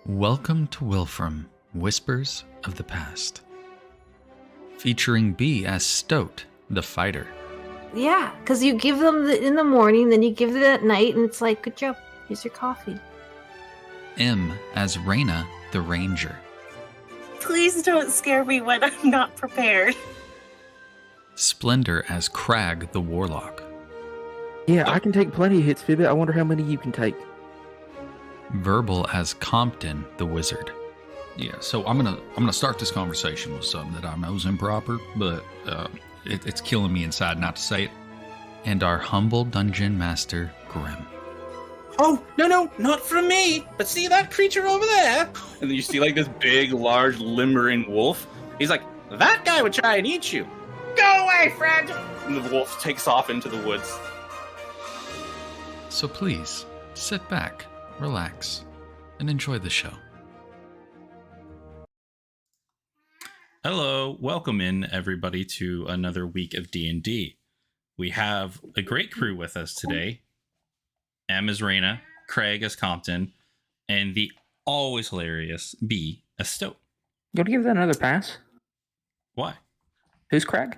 Welcome to Wilfrem, Whispers of the Past. Featuring B as Stoat, the fighter. Yeah, because you give them in the morning, then you give them at night, and it's like, good job, here's your coffee. M as Reyna, the ranger. Please don't scare me when I'm not prepared. Splendor as Crag, the warlock. Yeah, I can take plenty of hits, Fibbit. I wonder how many you can take. Verbal as Compton, the wizard. Yeah, so I'm gonna start this conversation with something that I know is improper, but it's killing me inside not to say it. And our humble dungeon master, Grim. Oh, no, not from me. But see that creature over there? And then you see like this big, large, limbering wolf. He's like, that guy would try and eat you. Go away, friend! And the wolf takes off into the woods. So please, sit back, relax, and enjoy the show. Hello, welcome in everybody to another week of D&D. We have a great crew with us today. M as Reyna, Craig as Compton, and the always hilarious B as Stoat. You want to give that another pass? Why? Who's Craig?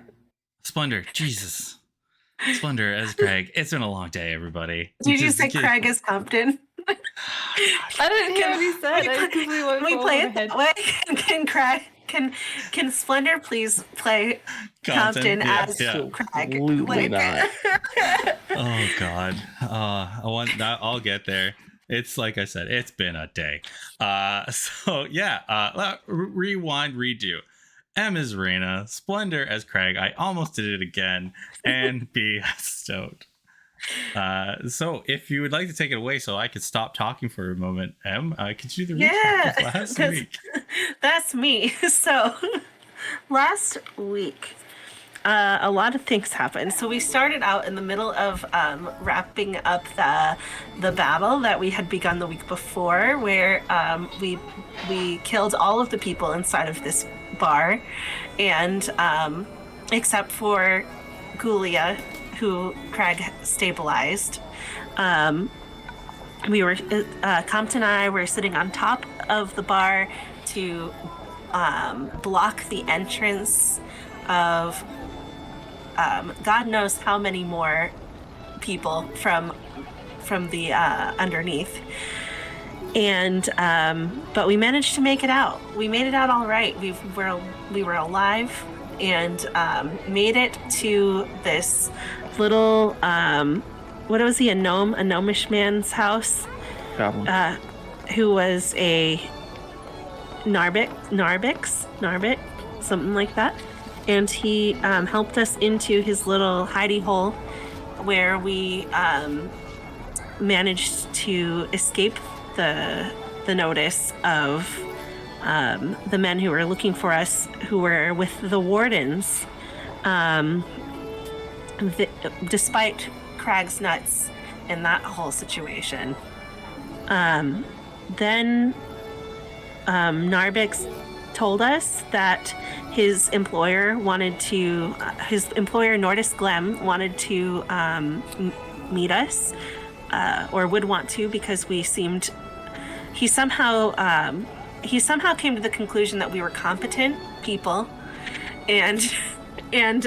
Splendor, Jesus. Splendor as Craig. It's been a long day, everybody. Did you say Craig as Compton? I didn't hear what he said. Can we play it that way? Can Craig? Can Splendor please play Compton as Craig? Absolutely not. Oh God. I want that. I'll get there. It's like I said, it's been a day. Rewind, redo. M as Reyna, Splendor as Craig. I almost did it again. And B as Stoat. So if you would like to take it away so I could stop talking for a moment, M, could you do the recap of last week? That's me. So last week, a lot of things happened. So we started out in the middle of wrapping up the battle that we had begun the week before, where we killed all of the people inside of this bar, and except for Gulia, who Craig stabilized. We were Compton and I were sitting on top of the bar to block the entrance of God knows how many more people from the underneath. And but we managed to make it out. We made it out all right. We were alive and made it to this little what was he, a gnomish man's house, who was a Narbic, something like that. And he helped us into his little hidey hole where we managed to escape the notice of the men who were looking for us, who were with the wardens, despite Crag's nuts in that whole situation. Then Narbix told us that his employer Nordis Glem wanted to meet us, or would want to, because he somehow came to the conclusion that we were competent people, and said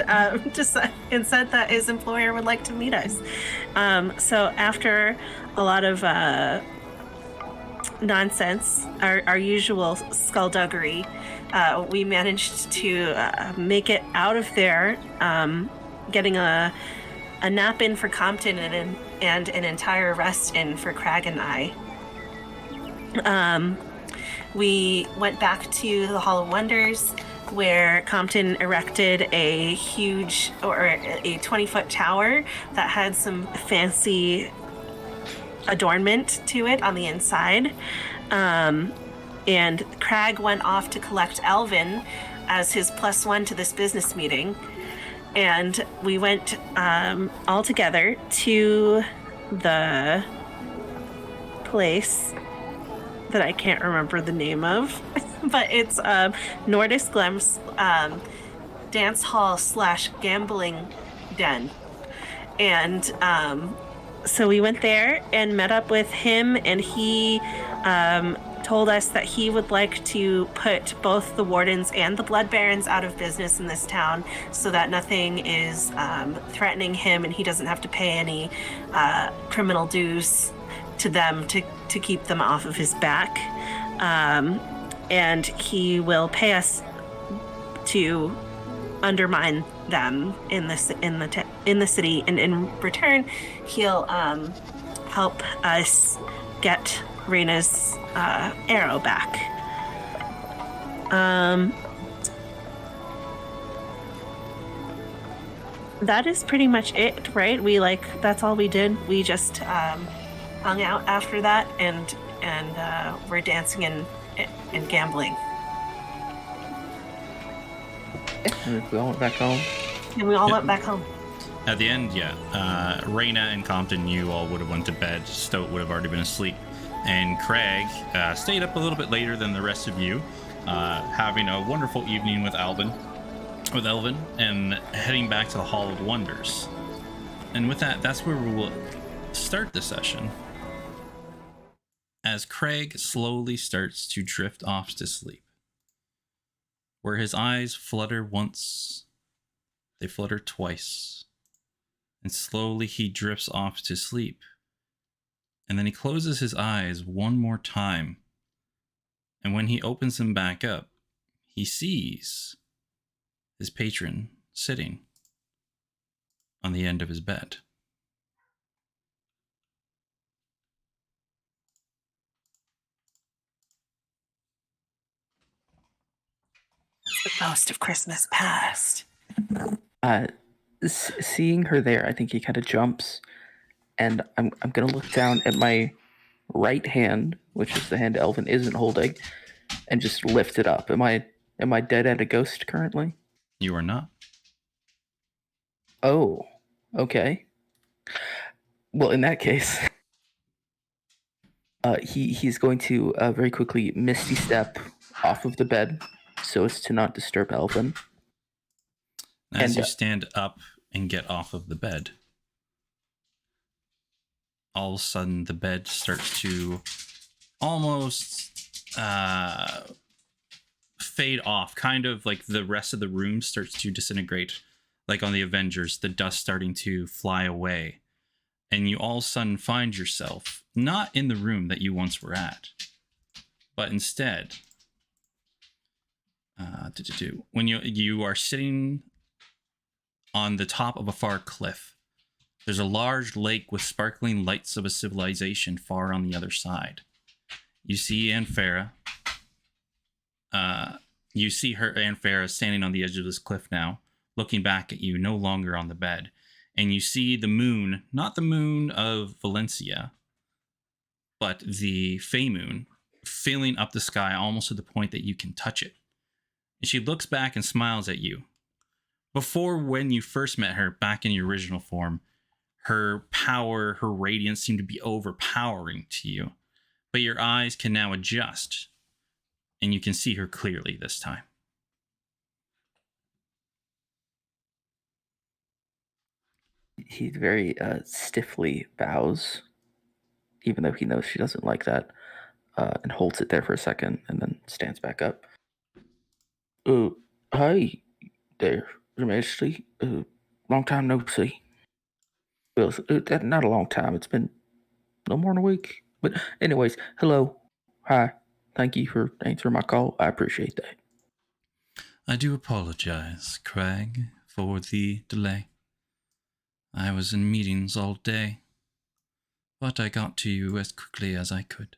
that his employer would like to meet us. So after a lot of nonsense, our usual skullduggery, we managed to make it out of there, getting a nap in for Compton and an entire rest in for Crag and I. We went back to the Hall of Wonders, where Compton erected a huge, or a 20-foot tower that had some fancy adornment to it on the inside. And Crag went off to collect Elvin as his +1 to this business meeting. And we went all together to the place that I can't remember the name of, but it's Nordis Glem's dance hall / gambling den. And so we went there and met up with him, and he told us that he would like to put both the wardens and the blood barons out of business in this town so that nothing is threatening him and he doesn't have to pay any criminal dues to them to keep them off of his back. And he will pay us to undermine them in the city, and in return he'll help us get Reina's arrow back. That is pretty much it, right? That's all we did. We just hung out after that, and we're dancing and gambling. And we all went back home. And we all went back home. At the end, Raina and Compton, you all would have went to bed. Stoat would have already been asleep. And Craig stayed up a little bit later than the rest of you, having a wonderful evening with Elvin, and heading back to the Hall of Wonders. And with that, that's where we will start the session. As Craig slowly starts to drift off to sleep, where his eyes flutter once, they flutter twice, and slowly he drifts off to sleep. And then he closes his eyes one more time, and when he opens them back up, he sees his patron sitting on the end of his bed. The ghost of Christmas past. Seeing her there, I think he kind of jumps, and I'm gonna look down at my right hand, which is the hand Elvin isn't holding, and just lift it up. Am I dead at a ghost currently? You are not. Oh, okay. Well, in that case, he's going to very quickly misty step off of the bed so as to not disturb Elvin. As you stand up and get off of the bed, all of a sudden the bed starts to almost fade off, kind of like the rest of the room starts to disintegrate, like on the Avengers, the dust starting to fly away. And you all of a sudden find yourself not in the room that you once were at, but instead, when you are sitting on the top of a far cliff. There's a large lake with sparkling lights of a civilization far on the other side. You see Aunt Farah. You see her, Aunt Farah, standing on the edge of this cliff now, looking back at you, no longer on the bed. And you see the moon, not the moon of Valencia, but the Fey moon, filling up the sky almost to the point that you can touch it. And she looks back and smiles at you. Before, when you first met her, back in your original form, her power, her radiance seemed to be overpowering to you. But your eyes can now adjust, and you can see her clearly this time. He very stiffly bows, even though he knows she doesn't like that, and holds it there for a second, and then stands back up. Hi there, Your Majesty. Long time no see. Well, not a long time. It's been no more than a week. But anyways, hello. Hi. Thank you for answering my call. I appreciate that. I do apologize, Craig, for the delay. I was in meetings all day, but I got to you as quickly as I could.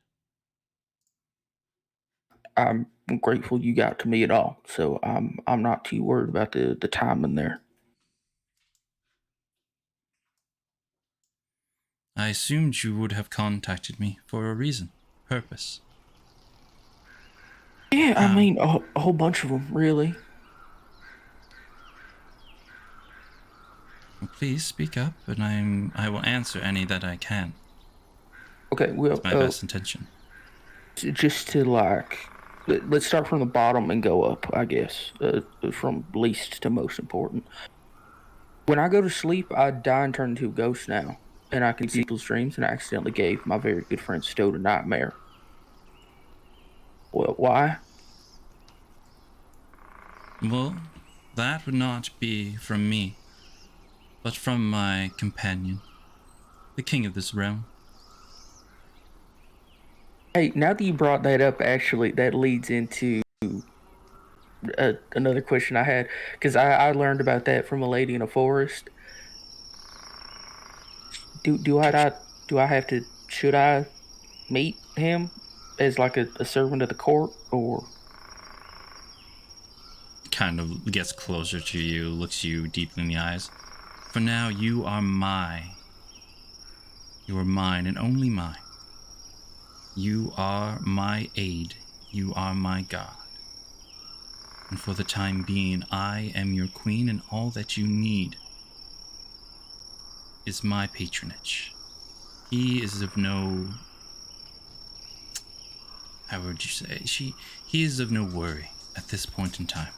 I'm grateful you got to me at all, so I'm not too worried about the timing there. I assumed you would have contacted me for a reason, purpose. Yeah, I mean, a whole bunch of them, really. Please speak up, and I will answer any that I can. Okay, well, It's my best intention. Just to let's start from the bottom and go up, I guess, from least to most important. When I go to sleep, I die and turn into a ghost now, and I can see people's dreams, and I accidentally gave my very good friend Stoat a nightmare. Well, why? Well, that would not be from me, but from my companion, the king of this realm. Hey, now that you brought that up, actually, that leads into another question I had, because I learned about that from a lady in a forest. Should I meet him as like a servant of the court, or? Kind of gets closer to you, looks you deeply in the eyes. For now, you are mine. You are mine and only mine. You are my aid. You are my God. And for the time being, I am your queen, and all that you need is my patronage. He is of no... How would you say? He is of no worry at this point in time.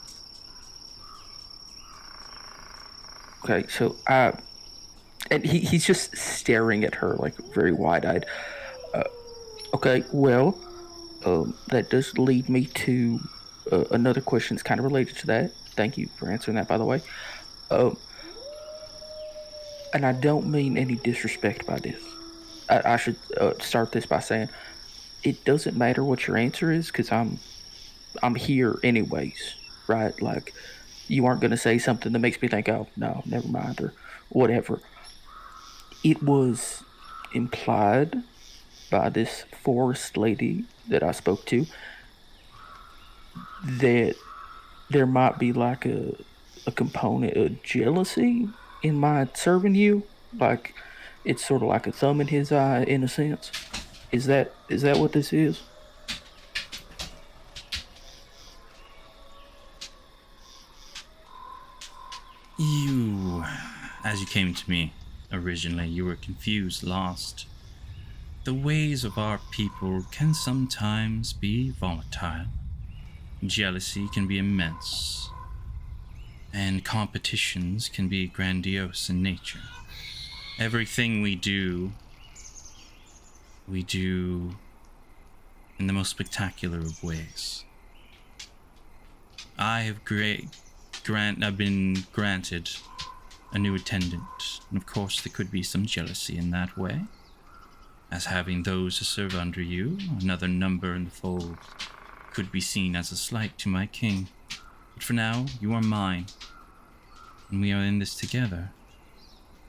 Okay, so and he's just staring at her like very wide-eyed. Okay, well, that does lead me to another question that's kind of related to that. Thank you for answering that, by the way. And I don't mean any disrespect by this. I should start this by saying it doesn't matter what your answer is, because I'm here anyways, right? Like, you aren't going to say something that makes me think, oh, no, never mind, or whatever. It was implied by this forest lady that I spoke to that there might be like a component of jealousy in my serving you. Like, it's sort of like a thumb in his eye, in a sense. Is that what this is? You, as you came to me originally, you were confused, lost. The ways of our people can sometimes be volatile. Jealousy can be immense, and competitions can be grandiose in nature. Everything we do in the most spectacular of ways. I've been granted a new attendant, and of course there could be some jealousy in that way, as having those who serve under you, another number in the fold, could be seen as a slight to my king. But for now, you are mine, and we are in this together,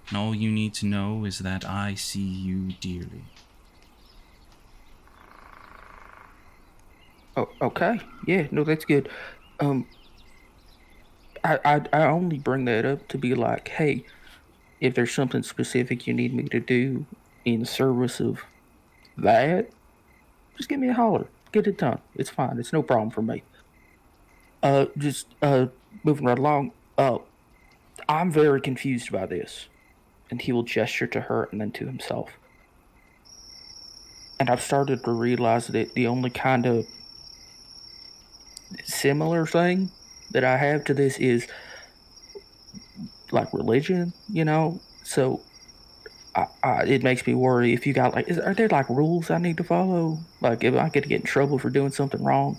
and all you need to know is that I see you dearly. Oh, okay. Yeah, no, that's good. I only bring that up to be like, hey, if there's something specific you need me to do in service of that, just give me a holler. Get it done. It's fine. It's no problem for me. Just moving right along. I'm very confused by this. And he will gesture to her and then to himself. And I've started to realize that the only kind of similar thing that I have to this is like religion, you know? So it makes me worry if you got like, are there like rules I need to follow? Like if I get in trouble for doing something wrong?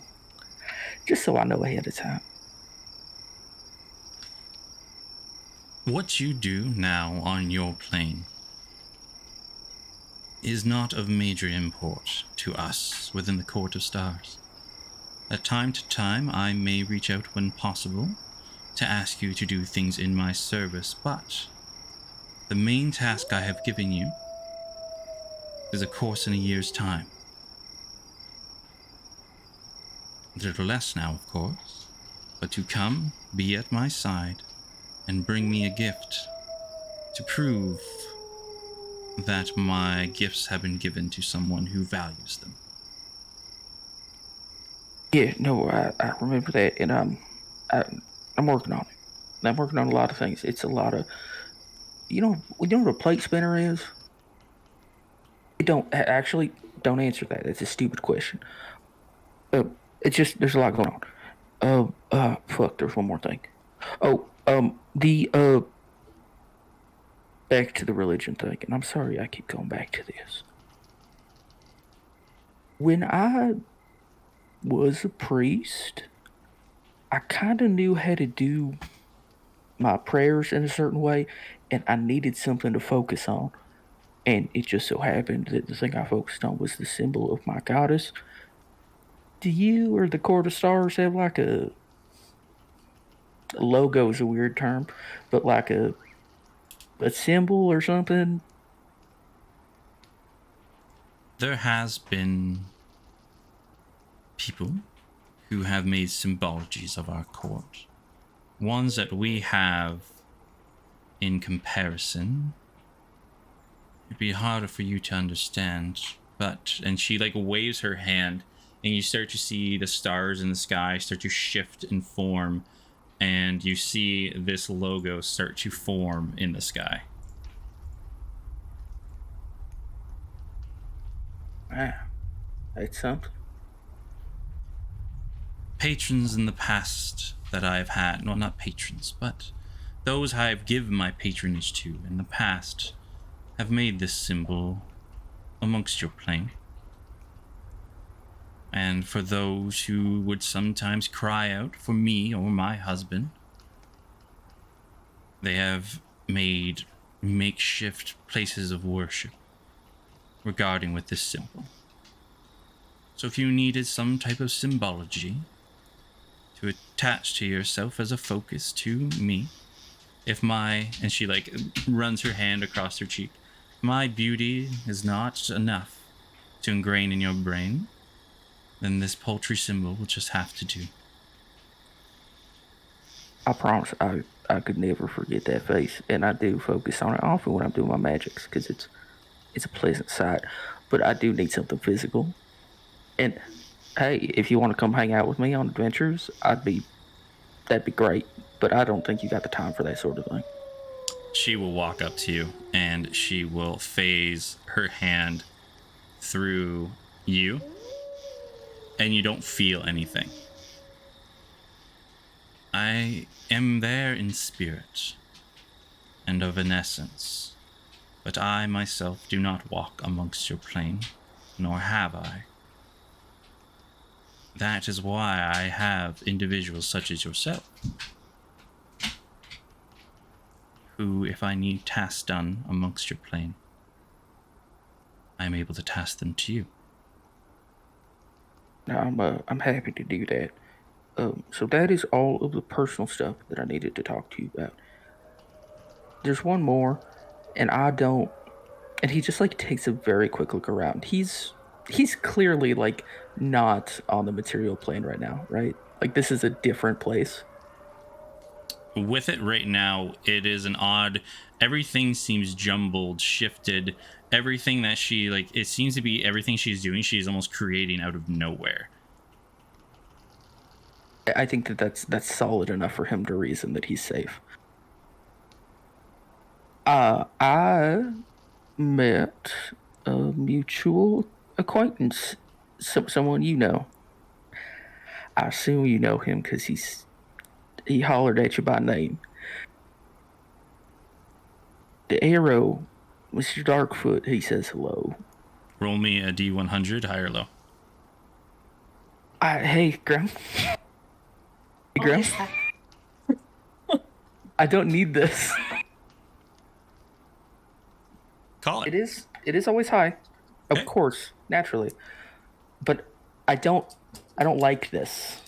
Just so I know ahead of time. What you do now on your plane is not of major import to us within the Court of Stars. At time to time, I may reach out when possible to ask you to do things in my service, but the main task I have given you is a course in a year's time. A little less now, of course, but to come, be at my side, and bring me a gift to prove that my gifts have been given to someone who values them. Yeah, no, I remember that, and I'm working on it. I'm working on a lot of things. It's a lot of, you know what a plate spinner is? Don't answer that. It's a stupid question. It's just there's a lot going on. Fuck. There's one more thing. Oh, back to the religion thing, and I'm sorry I keep going back to this. When I was a priest, I kind of knew how to do my prayers in a certain way, and I needed something to focus on. And it just so happened that the thing I focused on was the symbol of my goddess. Do you or the Court of Stars have like a logo is a weird term, but like a symbol or something? There has been people who have made symbologies of our court. Ones that we have in comparison. It'd be harder for you to understand, but, and she like waves her hand, and you start to see the stars in the sky start to shift and form, and you see this logo start to form in the sky. Wow, that's something. Patrons in the past that I've had, well, not patrons, but those I've given my patronage to in the past have made this symbol amongst your plane. And for those who would sometimes cry out for me or my husband, they have made makeshift places of worship regarding with this symbol. So if you needed some type of symbology to attach to yourself as a focus to me, if my, and she like runs her hand across her cheek, my beauty is not enough to ingrain in your brain, then this paltry symbol will just have to do. I promise I could never forget that face, and I do focus on it often when I'm doing my magics, because it's a pleasant sight. But I do need something physical. And hey, if you want to come hang out with me on adventures, that'd be great. But I don't think you got the time for that sort of thing. She will walk up to you and she will phase her hand through you, and you don't feel anything. I am there in spirit and of an essence, but I myself do not walk amongst your plane, nor have I. That is why I have individuals such as yourself, who, if I need tasks done amongst your plane, I am able to task them to you. Now, I'm happy to do that. So that is all of the personal stuff that I needed to talk to you about. There's one more, and and he just like takes a very quick look around. He's clearly like not on the material plane right now, right? Like this is a different place. With it right now, it is an odd, everything seems jumbled, shifted. Everything that she, like, it seems to be everything she's doing, she's almost creating out of nowhere. I think that's solid enough for him to reason that he's safe. I met a mutual acquaintance, someone you know. I assume you know him because he hollered at you by name. The arrow, Mr. Darkfoot, he says hello. Roll me a D100, high or low. Hey, Graham. Hey, Graham. I don't need this. Call it. It is always high. Okay. Of course, naturally. But I don't like this.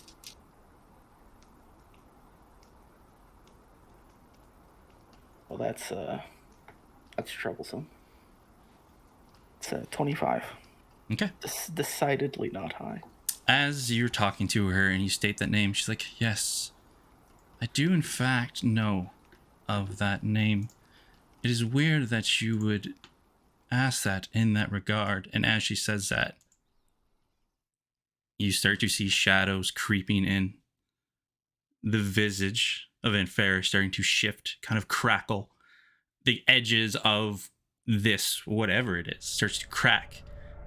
Well, that's troublesome. It's 25. Okay. Decidedly not high. As you're talking to her and you state that name, she's like, yes, I do in fact know of that name. It is weird that you would ask that in that regard. And as she says that, you start to see shadows creeping in. The visage of Anfera starting to shift, kind of crackle. The edges of this, whatever it is, starts to crack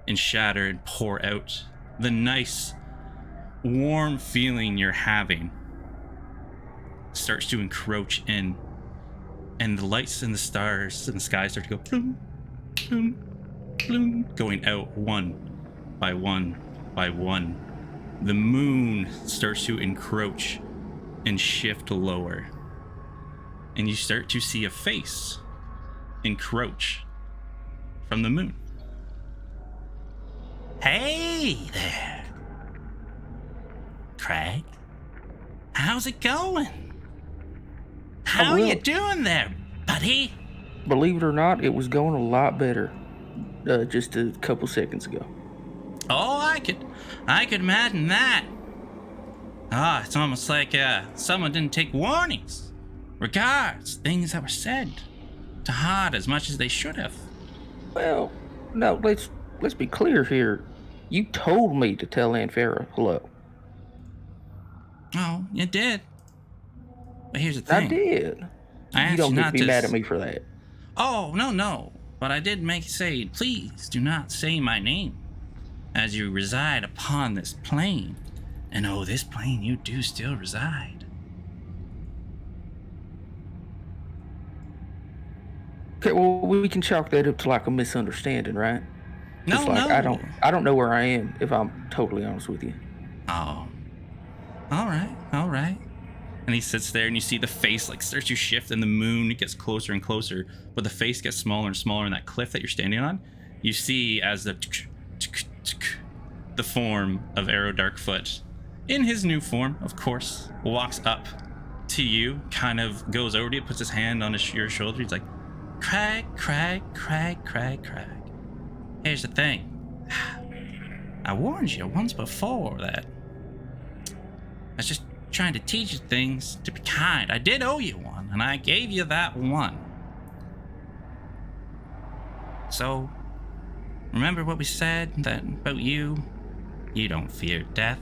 and shatter and pour out. The nice, warm feeling you're having starts to encroach in. and the lights and the stars in the sky start to go bloom, bloom, bloom, going out one by one by one. The moon starts to encroach and shift lower, and you start to see a face encroach from the moon. Hey there, Craig. How's it going? How are you doing there, buddy? Believe it or not, it was going a lot better just a couple seconds ago. Oh, I could imagine that. Ah, it's almost like someone didn't take warnings. Regards, things that were said to heart as much as they should have. Well, no, let's be clear here. You told me to tell Aunt Farrah hello. Oh, you did. But here's the thing. I did. I asked You don't you get not to be mad at me for that. Oh, no. But I did make you say, please do not say my name, as you reside upon this plane. And oh, this plane you do still reside. Okay, well, we can chalk that up to like a misunderstanding, right? No, like, no. I don't know where I am, if I'm totally honest with you. Oh. All right. And he sits there, and you see the face like starts to shift, and the moon gets closer and closer, but the face gets smaller and smaller. And that cliff that you're standing on, you see as the form of Arrow Darkfoot, in his new form, of course, walks up to you, kind of goes over to you, puts his hand on your shoulder. He's like, Craig. Here's the thing. I warned you once before that I was just trying to teach you things to be kind. I did owe you one, and I gave you that one. So, remember what we said that about you? You don't fear death.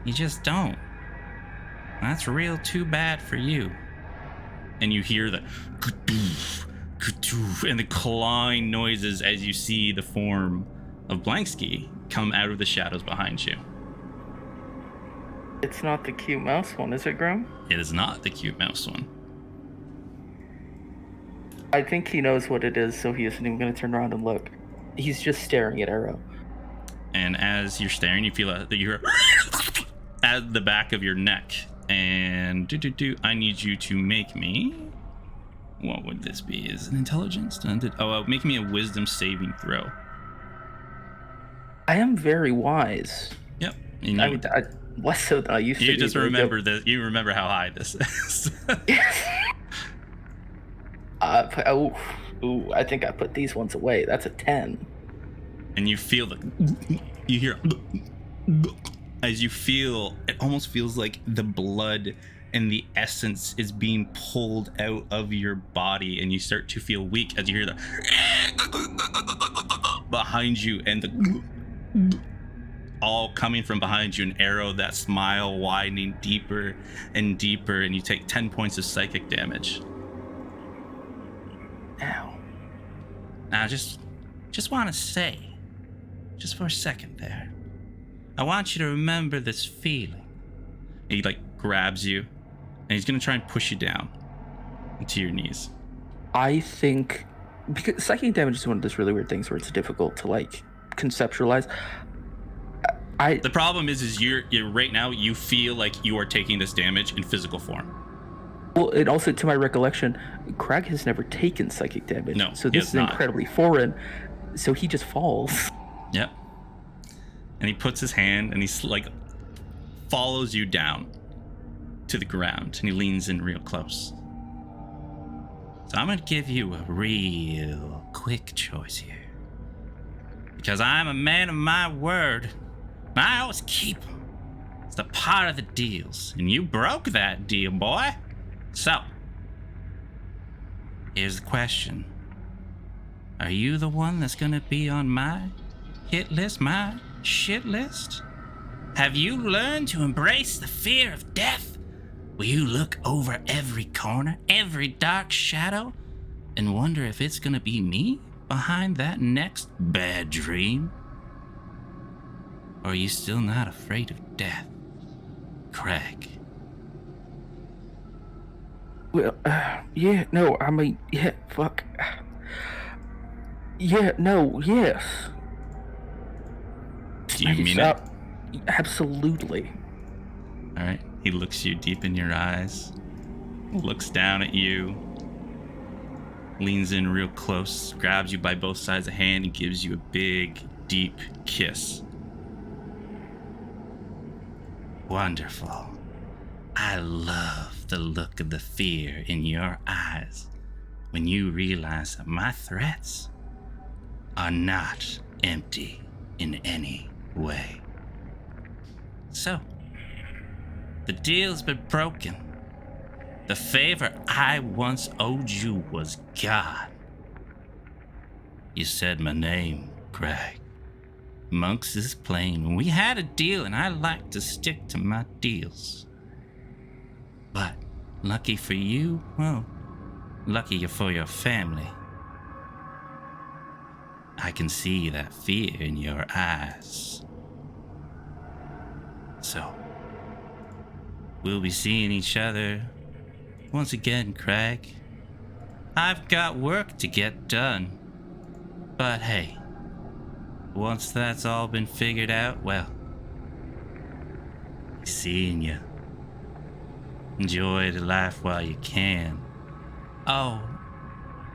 You just don't. That's real too bad for you. And you hear the and the clawing noises as you see the form of Blanksky come out of the shadows behind you. It's not the cute mouse one, is it, Grum? It is not the cute mouse one. I think he knows what it is, so he isn't even going to turn around and look. He's just staring at Arrow. And as you're staring, you feel that you hear at the back of your neck. And I need you to make me. What would this be? Is it intelligence? Make me a wisdom saving throw. I am very wise. Yep. I less so than I used to. You just remember this. You remember how high this is. I think I put these ones away. That's a 10. And you feel you hear as you feel, it almost feels like the blood and the essence is being pulled out of your body, and you start to feel weak as you hear the behind you, and the all coming from behind you, an arrow, that smile widening deeper and deeper, and you take 10 points of psychic damage. Ow. Now just want to say, just for a second there, I want you to remember this feeling. And he grabs you, and he's gonna try and push you down into your knees. I think because psychic damage is one of those really weird things where it's difficult to conceptualize. The problem is you're right now you feel like you are taking this damage in physical form. Well, and also to my recollection, Craig has never taken psychic damage. No, so this is incredibly foreign. So he just falls. Yep. And he puts his hand and he's follows you down to the ground, and he leans in real close. So I'm gonna give you a real quick choice here, because I'm a man of my word. I always keep them. It's the part of the deals, and you broke that deal, boy. So, here's the question. Are you the one that's gonna be on my hit list, my shit list? Have you learned to embrace the fear of death? Will you look over every corner, every dark shadow, and wonder if it's gonna be me behind that next bad dream? Or are you still not afraid of death, Craig? Well, yeah, no, I mean, yeah, fuck. Yeah, no, yes. Do you mean it? Absolutely. All right. He looks you deep in your eyes, looks down at you, leans in real close, grabs you by both sides of the hand, and gives you a big, deep kiss. Wonderful. I love the look of the fear in your eyes when you realize that my threats are not empty in any way. So, the deal's been broken. The favor I once owed you was gone. You said my name, Craig. Monks is plain. We had a deal, and I like to stick to my deals. But lucky for you, well, lucky for your family. I can see that fear in your eyes. So, we'll be seeing each other once again, Craig. I've got work to get done. But hey, once that's all been figured out, well, seeing you. Enjoy the life while you can. Oh,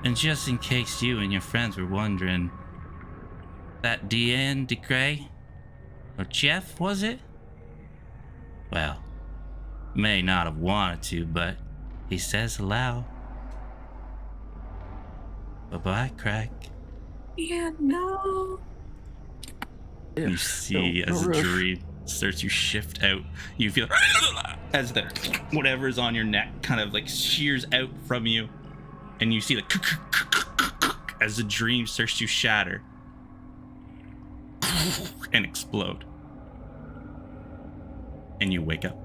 and just in case you and your friends were wondering, that Deanne DeGray, or Jeff, was it? Well, may not have wanted to, but he says aloud. Bye-bye, Craig. Yeah, no. You see as the dream starts to shift out, you feel as the whatever's on your neck kind of like shears out from you, and you see the as the dream starts to shatter and explode, and you wake up.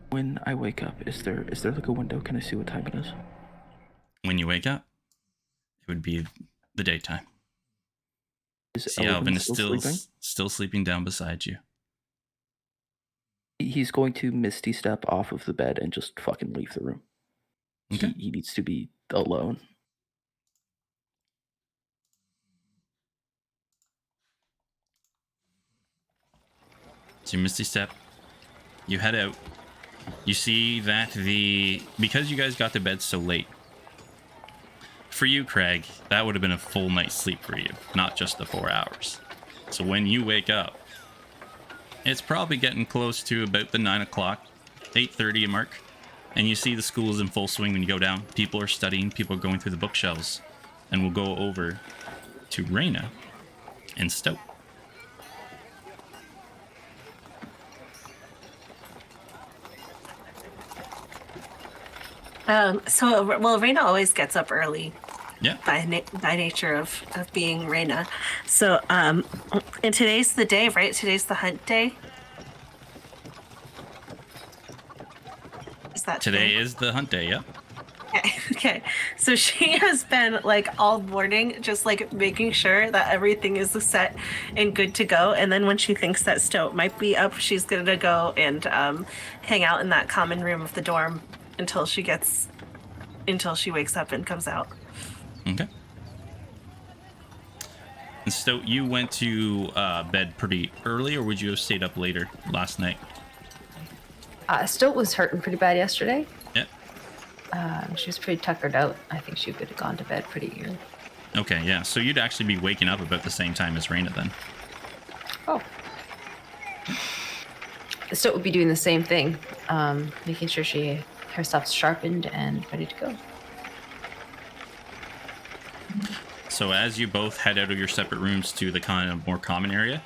When I wake up, is there like a window? Can I see what time it is? When you wake up, it would be the daytime. Is Alvin is sleeping? still sleeping down beside you. He's going to misty step off of the bed and just fucking leave the room. Okay. He needs to be alone. So you misty step, you head out. You see that because you guys got to bed so late, for you, Craig, that would have been a full night's sleep for you, not just the 4 hours. So when you wake up, it's probably getting close to about the 9 o'clock, 8:30 mark, and you see the school is in full swing when you go down. People are studying, people are going through the bookshelves, and we'll go over to Raina and Stoke. Raina always gets up early. Yeah. By nature of being Raina. So, and today's the day, right? Today's the hunt day. Is that today? Is the hunt day? Yeah. Okay. So she has been like all morning, just like making sure that everything is set and good to go. And then when she thinks that Stoat might be up, she's gonna go and hang out in that common room of the dorm until she wakes up and comes out. Okay. And Stoat, you went to bed pretty early, or would you have stayed up later last night? Stoat was hurting pretty bad yesterday. Yeah. She was pretty tuckered out. I think she would have gone to bed pretty early. Okay, yeah. So you'd actually be waking up about the same time as Raina then. Oh. Stoat would be doing the same thing, making sure her stuff's sharpened and ready to go. So as you both head out of your separate rooms to the kind of more common area,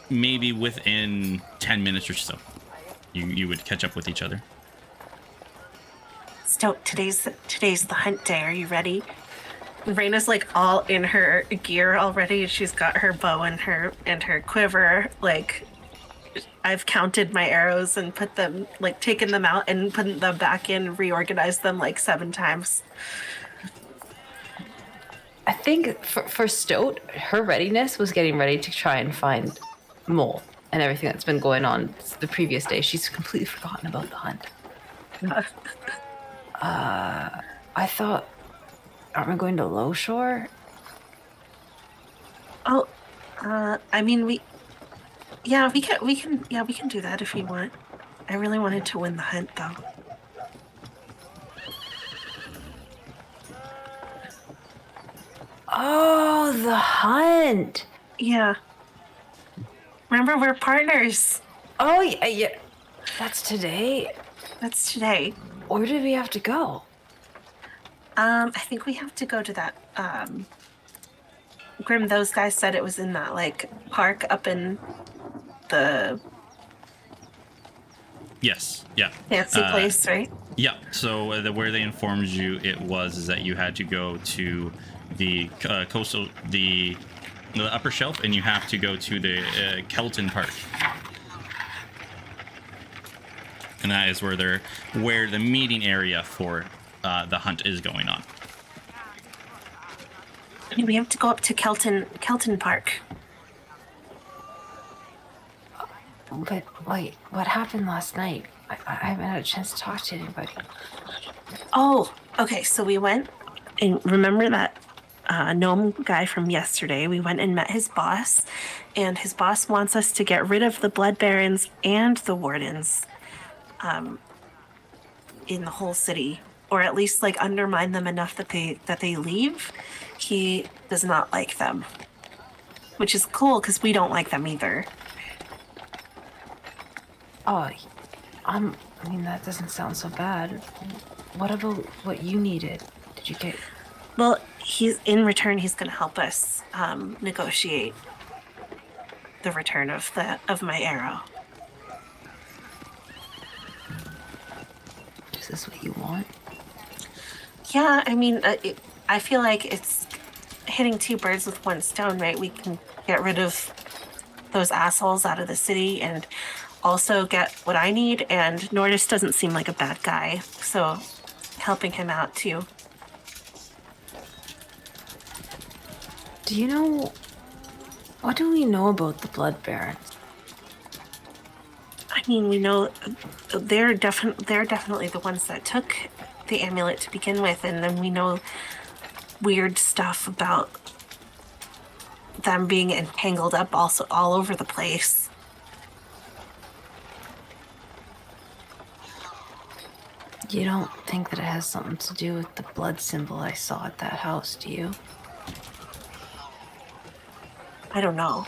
maybe within 10 minutes or so, you would catch up with each other. Stoat, today's the hunt day. Are you ready? Raina's like all in her gear already. She's got her bow and her quiver. Like, I've counted my arrows and put them, like, taken them out and put them back in, reorganized them like 7 times. I think for Stoat, her readiness was getting ready to try and find Mole and everything that's been going on the previous day. She's completely forgotten about the hunt. I thought, aren't we going to Low Shore? Oh, I mean, we can do that if you want. I really wanted to win the hunt, though. Oh, the hunt. Yeah. Remember, we're partners. Oh, yeah. That's today. That's today. Where did we have to go? I think we have to go to that, Grim, those guys said it was in that, like, park up in the Yes. Yeah. fancy place, right? Yeah. So where they informed you it was is that you had to go to the coastal, the upper shelf, and you have to go to the Kelton Park. And that is where the meeting area for the hunt is going on. I mean, we have to go up to Kelton Park. But wait, what happened last night? I haven't had a chance to talk to anybody. Oh, okay. So we went, and remember that gnome guy from yesterday? We went and met his boss, and his boss wants us to get rid of the Blood Barons and the Wardens in the whole city, or at least like undermine them enough that they leave. He does not like them, which is cool because we don't like them either. Oh, I mean, that doesn't sound so bad. What about what you needed? Did you get... Well, he's in return. He's going to help us negotiate the return of my arrow. Is this what you want? Yeah, I mean, I feel like it's hitting two birds with one stone, right? We can get rid of those assholes out of the city and also get what I need, and Nordis doesn't seem like a bad guy, so helping him out too. Do you know... What do we know about the Blood Barons? I mean, we know they're definitely the ones that took the amulet to begin with, and then we know weird stuff about them being entangled up also all over the place. You don't think that it has something to do with the blood symbol I saw at that house, do you? I don't know.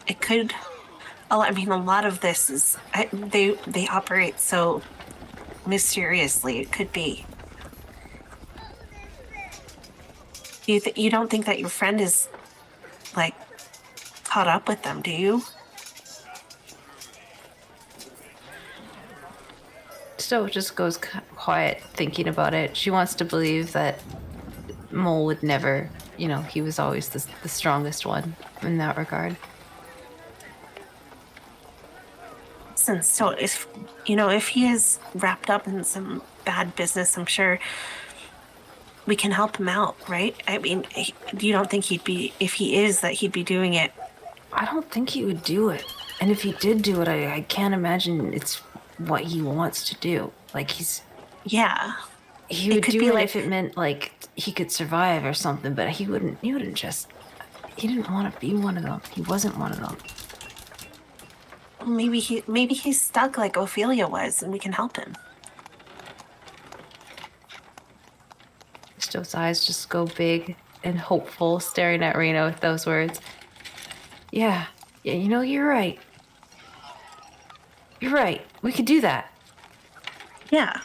It could. Oh, I mean, a lot of this is they operate so mysteriously. It could be. You don't think that your friend is like caught up with them, do you? Stowe just goes quiet thinking about it. She wants to believe that Mole would never, he was always the strongest one in that regard. Since so if he is wrapped up in some bad business, I'm sure we can help him out, right? I mean, you don't think he'd be doing it? I don't think he would do it. And if he did do it, I can't imagine it's what he wants to do. Like yeah, he would do it if it meant like he could survive or something, but he didn't want to be one of them. He wasn't one of them. Maybe he's stuck like Ophelia was, and we can help him. Stowe's eyes just go big and hopeful, staring at Rena with those words. Yeah, you're right. You're right. We could do that. Yeah.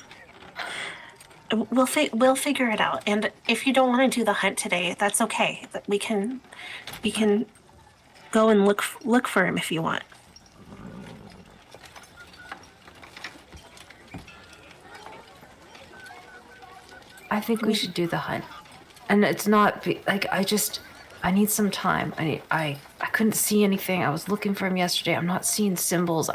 We'll figure it out. And if you don't want to do the hunt today, that's okay. We can go and look for him if you want. I think we should do the hunt. And it's not like I need some time. I couldn't see anything. I was looking for him yesterday. I'm not seeing symbols.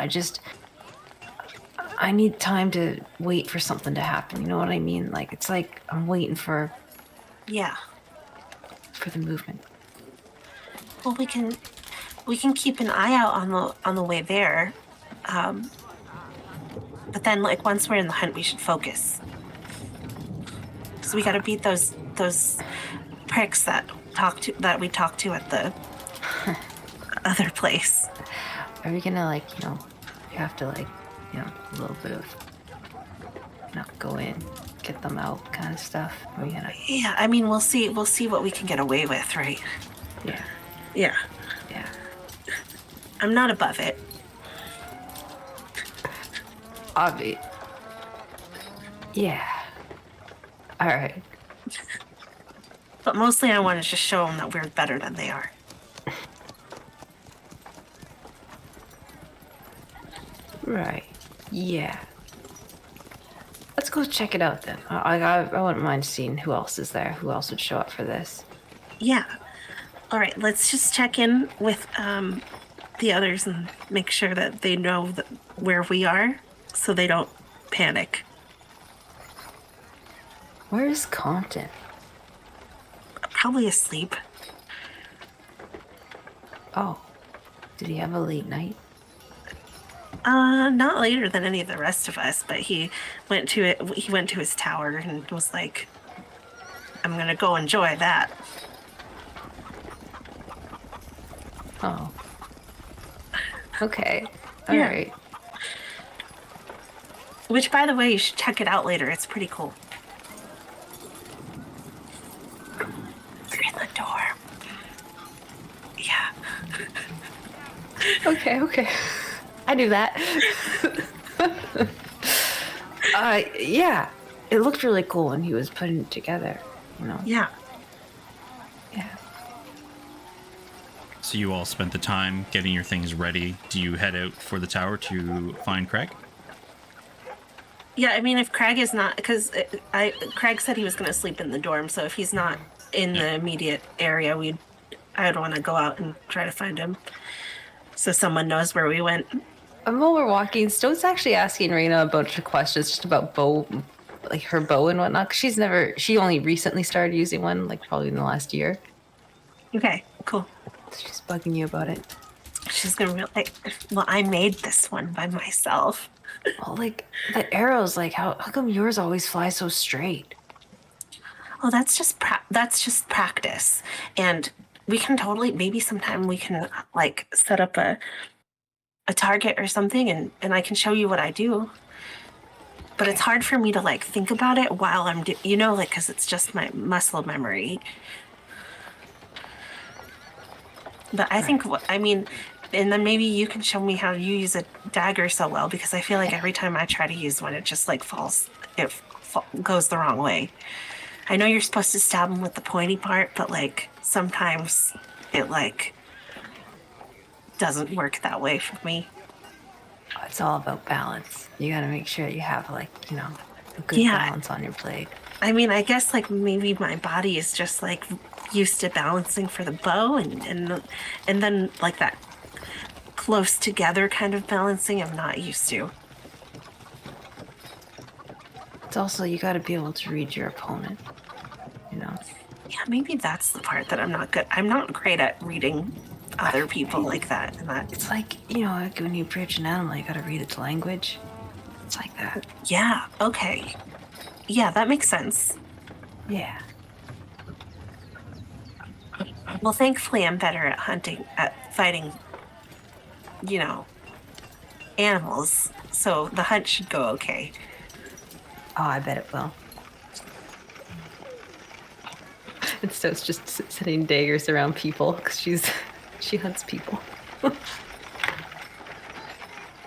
I need time to wait for something to happen. You know what I mean? Like, it's like I'm waiting for... Yeah. For the movement. Well, we can we can keep an eye out on the way there. But then, like, once we're in the hunt, we should focus. So we got to beat those pricks that we talked to at the other place. Are we gonna, like, you have to, like, a little bit of, go in, get them out kind of stuff? Are we gonna... Yeah, I mean, we'll see what we can get away with, right? Yeah. Yeah. Yeah. I'm not above it. Obvi. Yeah. All right. But mostly I want to just show them that we're better than they are. Right. Yeah. Let's go check it out then. I wouldn't mind seeing who else is there. Who else would show up for this? Yeah. All right, let's just check in with the others and make sure that they know where we are so they don't panic. Where is Compton? Probably asleep. Oh. Did he have a late night? Not later than any of the rest of us, but he went to his tower and was like, I'm gonna go enjoy that. Oh. Okay. All Yeah. right. Which, by the way, you should check it out later. It's pretty cool. They're in the door. Yeah. Okay. I knew that. Yeah. It looked really cool when he was putting it together, Yeah. Yeah. So you all spent the time getting your things ready. Do you head out for the tower to find Craig? Yeah, I mean, if Craig is not, because Craig said he was going to sleep in the dorm, so if he's not in the immediate area, I would want to go out and try to find him, so someone knows where we went. And while we're walking, Stoat's actually asking Raina a bunch of questions just about bow, like her bow and whatnot. 'Cause she only recently started using one, like probably in the last year. Okay, cool. She's bugging you about it. She's going to be like, well, I made this one by myself. Well, like the arrows, like how come yours always fly so straight? Oh, that's just practice, and we can maybe sometime we can like set up a target or something, and I can show you what I do. But it's hard for me to like think about it while I'm like, because it's just my muscle memory. But I think and then maybe you can show me how you use a dagger so well, because I feel like every time I try to use one, it just like goes the wrong way. I know you're supposed to stab them with the pointy part, but like sometimes it like doesn't work that way for me. It's all about balance. You got to make sure you have like, a good balance on your blade. I mean, I guess like maybe my body is just like used to balancing for the bow and then like that close together kind of balancing I'm not used to. It's also, you got to be able to read your opponent, Yeah, maybe that's the part that I'm not good. I'm not great at reading other people like that. It's like, like when you approach an animal, you got to read its language. It's like that. Yeah, okay. Yeah, that makes sense. Yeah. Well, thankfully I'm better at fighting, animals. So the hunt should go okay. Oh, I bet it will. And so it's just setting daggers around people because she hunts people.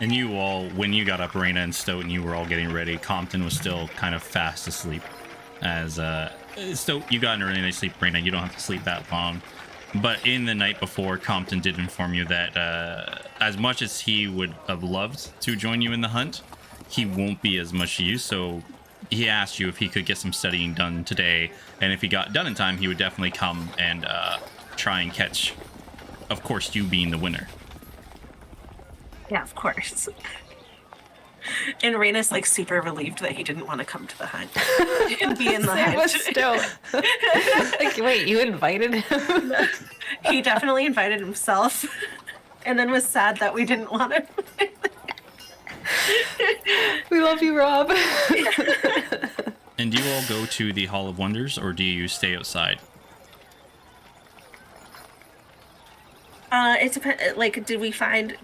And you all, when you got up, Raina and Stoat, and you were all getting ready, Compton was still kind of fast asleep. As Stoat, you got in a really nice sleep. Raina, you don't have to sleep that long. But in the night before, Compton did inform you that as much as he would have loved to join you in the hunt, he won't be as much use. So he asked you if he could get some studying done today, and if he got done in time, he would definitely come and try and catch, of course, you being the winner. Yeah, of course. And Raina's like super relieved that he didn't want to come to the hunt and be in the hunt. Like, wait, you invited him? He definitely invited himself. and then was sad that we didn't want to. We love you, Rob. And do you all go to the Hall of Wonders, or do you stay outside? It depends. Like, did we find?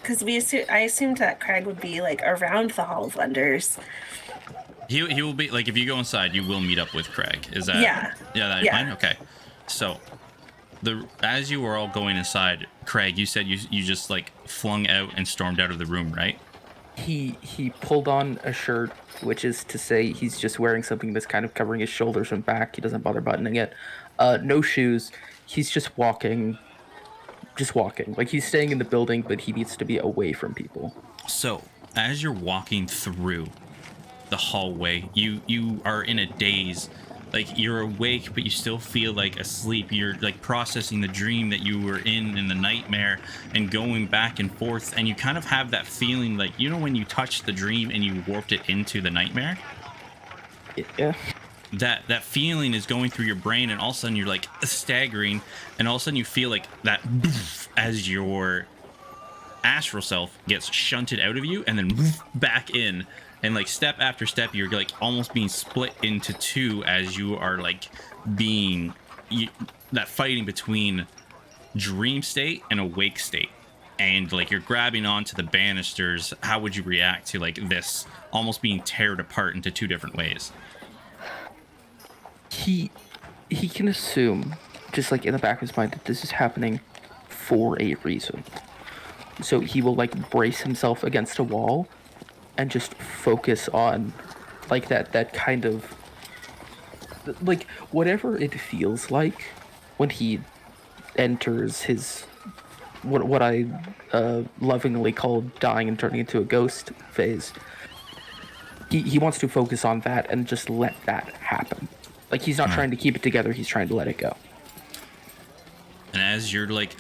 Because I assumed that Craig would be like around the Hall of Wonders. He will be like, if you go inside, you will meet up with Craig. Is that? Yeah. That's Yeah. fine. Okay. So, as you were all going inside, Craig, you said you just like flung out and stormed out of the room, right? He pulled on a shirt, which is to say he's just wearing something that's kind of covering his shoulders and back. He doesn't bother buttoning it. No shoes. He's just walking. Like, he's staying in the building, but he needs to be away from people. So, as you're walking through the hallway, you are in a daze. Like, you're awake, but you still feel like asleep. You're like processing the dream that you were in the nightmare, and going back and forth. And you kind of have that feeling, like, you know, when you touched the dream and you warped it into the nightmare. Yeah. That feeling is going through your brain, and all of a sudden you're like staggering, and all of a sudden you feel like that as your astral self gets shunted out of you and then back in. And like step after step, you're like almost being split into two as you are like being that fighting between dream state and awake state. And like you're grabbing onto the banisters. How would you react to like this almost being teared apart into two different ways? He can assume, just like in the back of his mind, that this is happening for a reason. So he will like brace himself against a wall and just focus on like that kind of like whatever it feels like when he enters his what I lovingly call dying and turning into a ghost phase. He wants to focus on that and just let that happen. Like, he's not trying to keep it together, he's trying to let it go. And as you're like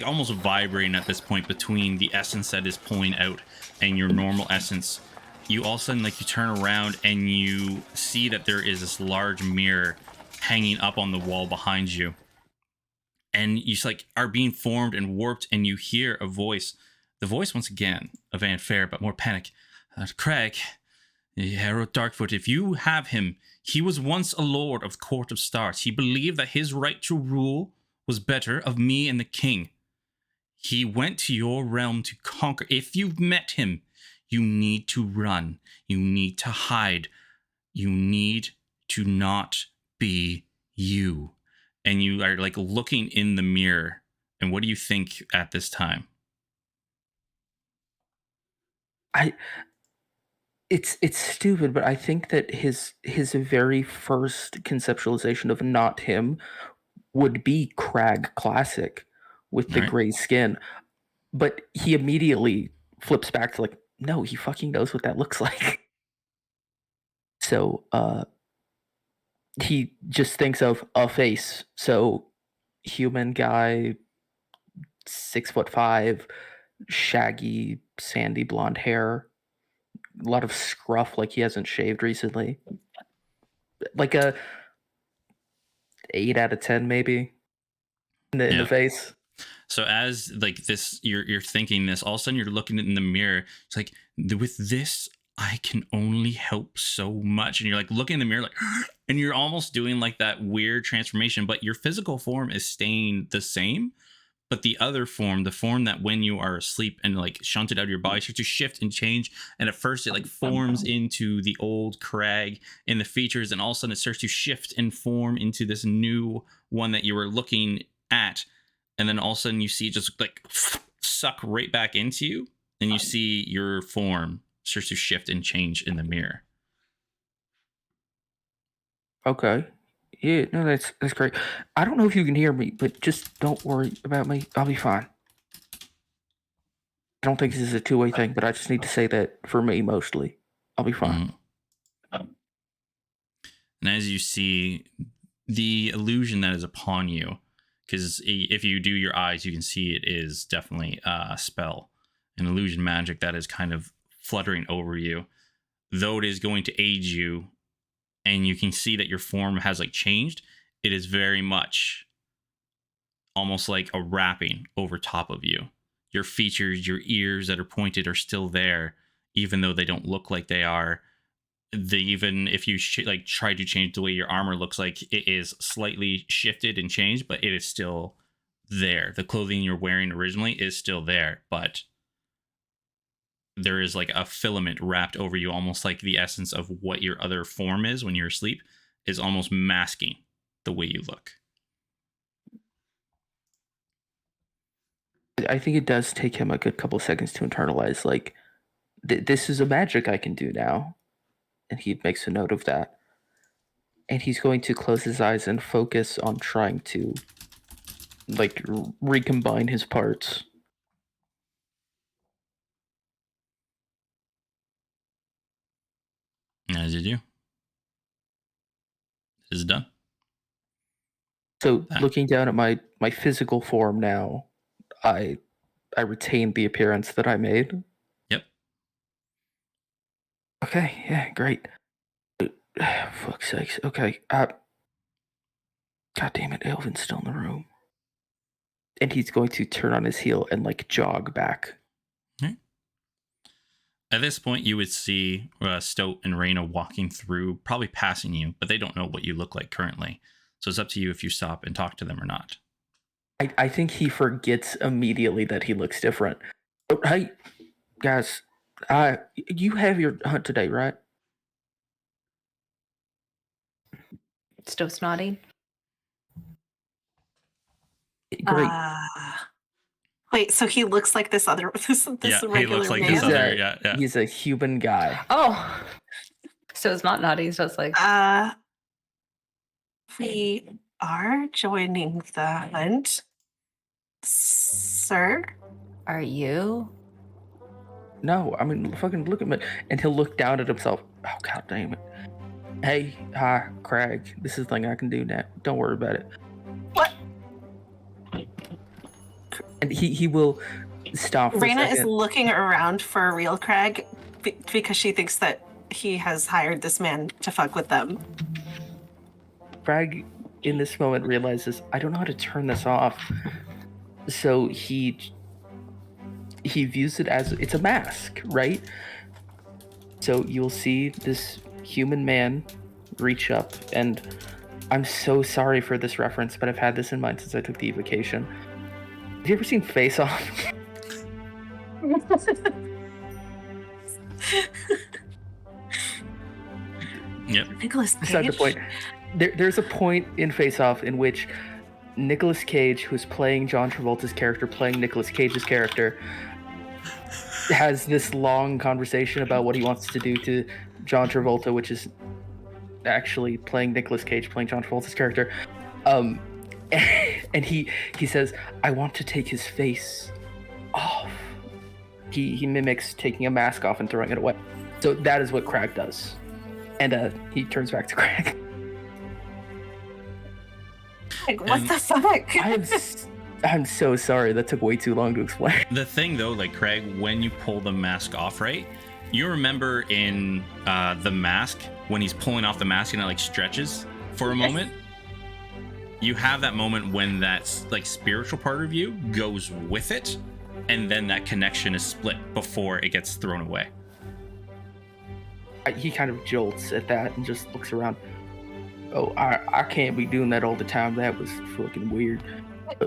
almost vibrating at this point between the essence that is pulling out and your normal essence, you all of a sudden like you turn around and you see that there is this large mirror hanging up on the wall behind you. And you just like are being formed and warped, and you hear a voice. The voice once again of Van Fair, but more panic. Craig, the Herald Darkfoot, if you have him, he was once a lord of the Court of Stars. He believed that his right to rule was better of me and the king. He went to your realm to conquer. If you've met him, you need to run. You need to hide. You need to not be you. And you are like looking in the mirror. And what do you think at this time? It's stupid, but I think that his very first conceptualization of not him would be Crag Classic with the Right. gray skin. But he immediately flips back to like, no, he fucking knows what that looks like. So he just thinks of a face. So human guy, 6'5", shaggy, sandy blonde hair. A lot of scruff, like he hasn't shaved recently. Like a 8 out of 10, maybe in the face. So as like this, you're thinking this. All of a sudden, you're looking in the mirror. It's like, with this, I can only help so much. And you're like looking in the mirror, like, and you're almost doing like that weird transformation. But your physical form is staying the same. But the other form, the form that when you are asleep and like shunted out of your body, starts to shift and change. And at first it like forms into the old Crag in the features. And all of a sudden it starts to shift and form into this new one that you were looking at. And then all of a sudden you see it just like suck right back into you. And you see your form starts to shift and change in the mirror. Okay. Yeah, no, that's great. I don't know if you can hear me, but just don't worry about me. I'll be fine. I don't think this is a two-way thing, but I just need to say that for me mostly. I'll be fine. And as you see the illusion that is upon you, because if you do your eyes, you can see it is definitely a spell, an illusion magic that is kind of fluttering over you, though it is going to aid you. And you can see that your form has like changed. It is very much almost like a wrapping over top of you. Your features, your ears that are pointed are still there, even though they don't look like they are. Even if you like try to change the way your armor looks, like it is slightly shifted and changed, but it is still there. The clothing you're wearing originally is still there, but there is like a filament wrapped over you, almost like the essence of what your other form is when you're asleep is almost masking the way you look. I think it does take him a good couple seconds to internalize, like, this is a magic I can do now. And he makes a note of that. And he's going to close his eyes and focus on trying to, like, recombine his parts. As you do. This is done. So, looking down at my physical form now, I retained the appearance that I made. Yep. Okay, yeah, great. Fuck's sakes. Okay. God damn it, Elvin's still in the room. And he's going to turn on his heel and, like, jog back. Okay. At this point, you would see Stoat and Raina walking through, probably passing you, but they don't know what you look like currently. So it's up to you if you stop and talk to them or not. I think he forgets immediately that he looks different. Oh, hey, guys, you have your hunt today, right? Stoat's nodding. Great. Wait, so he looks like this other this Yeah, regular he looks like man? this other. Yeah. He's a human guy. Oh, so it's not nodding. So it's like, We are joining the hunt, sir. are you? No, I mean, fucking look at me. And he'll look down at himself. Oh, god damn it. Hey, hi, Craig. This is the thing I can do now. Don't worry about it. What? And he will stop for a Raina is second. looking around for a real Craig because she thinks that he has hired this man to fuck with them. Craig, in this moment, realizes, I don't know how to turn this off. So he views it as, it's a mask, right? So you'll see this human man reach up, and I'm so sorry for this reference, but I've had this in mind since I took the evocation. Have you ever seen Face Off? Yep. Nicholas That's not the Cage. point. There's a point in Face Off in which Nicolas Cage, who's playing John Travolta's character, playing Nicolas Cage's character, has this long conversation about what he wants to do to John Travolta, which is actually playing Nicolas Cage, playing John Travolta's character. And he says, I want to take his face off. He mimics taking a mask off and throwing it away. So that is what Crag does. And he turns back to Crag. Like, what the fuck? I'm so sorry. That took way too long to explain. The thing though, like Craig, when you pull the mask off, right? You remember in the mask when he's pulling off the mask and it like stretches for a moment. You have that moment when that like spiritual part of you goes with it, and then that connection is split before it gets thrown away. He kind of jolts at that and just looks around. Oh, I can't be doing that all the time. That was fucking weird.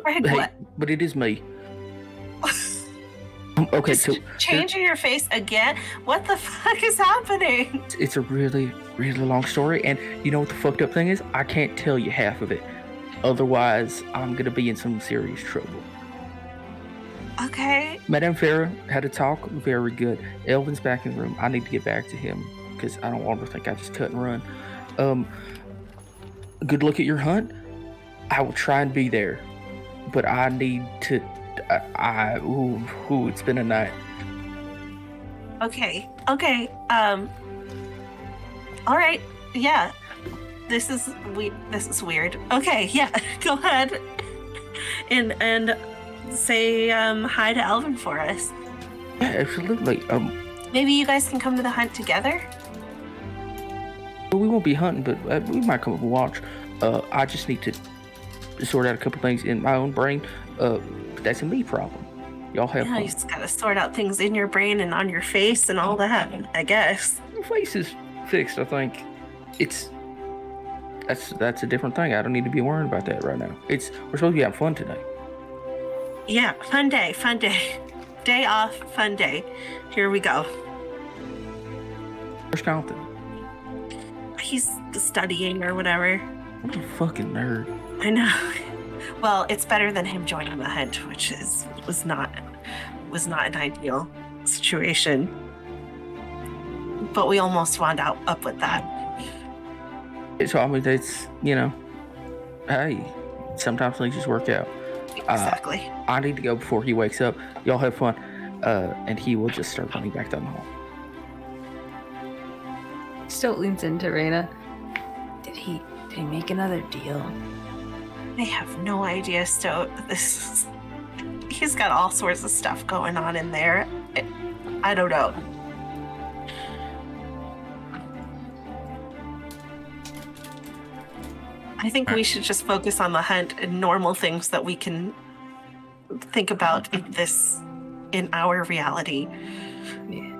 Craig, Hey, what? but it is me. Okay, Just so changing your face again? What the fuck is happening? it's a really, really long story, and you know what the fucked up thing is? I can't tell you half of it. Otherwise, I'm gonna be in some serious trouble. Okay. Madame Farah had a talk. Very good. Elvin's back in the room. I need to get back to him because I don't want him to think I just cut and run. Good luck at your hunt. I will try and be there, but I need to. It's been a night. Okay. All right. Yeah. This is weird. Okay. Yeah. Go ahead. And say hi to Elvin for us. Yeah, absolutely. Maybe you guys can come to the hunt together. We won't be hunting, but we might come up and watch. I just need to sort out a couple things in my own brain. But that's a me problem. Y'all have Yeah, fun. you just gotta sort out things in your brain and on your face and all that, I guess. My face is fixed, I think. That's a different thing. I don't need to be worrying about that right now. We're supposed to be having fun today. Yeah, fun day, fun day. Day off, fun day. Here we go. Where's Compton? He's studying or whatever. What a fucking nerd. I know. Well, it's better than him joining the hunt, which was not an ideal situation. But we almost wound up with that. So I mean, that's, hey, sometimes things just work out. Exactly. I need to go before he wakes up. Y'all have fun. And he will just start running back down the hall. Stoat leans into Raina. Did he make another deal? I have no idea, Stoat. He's got all sorts of stuff going on in there. I don't know. I think we should just focus on the hunt and normal things that we can think about in our reality. Yeah.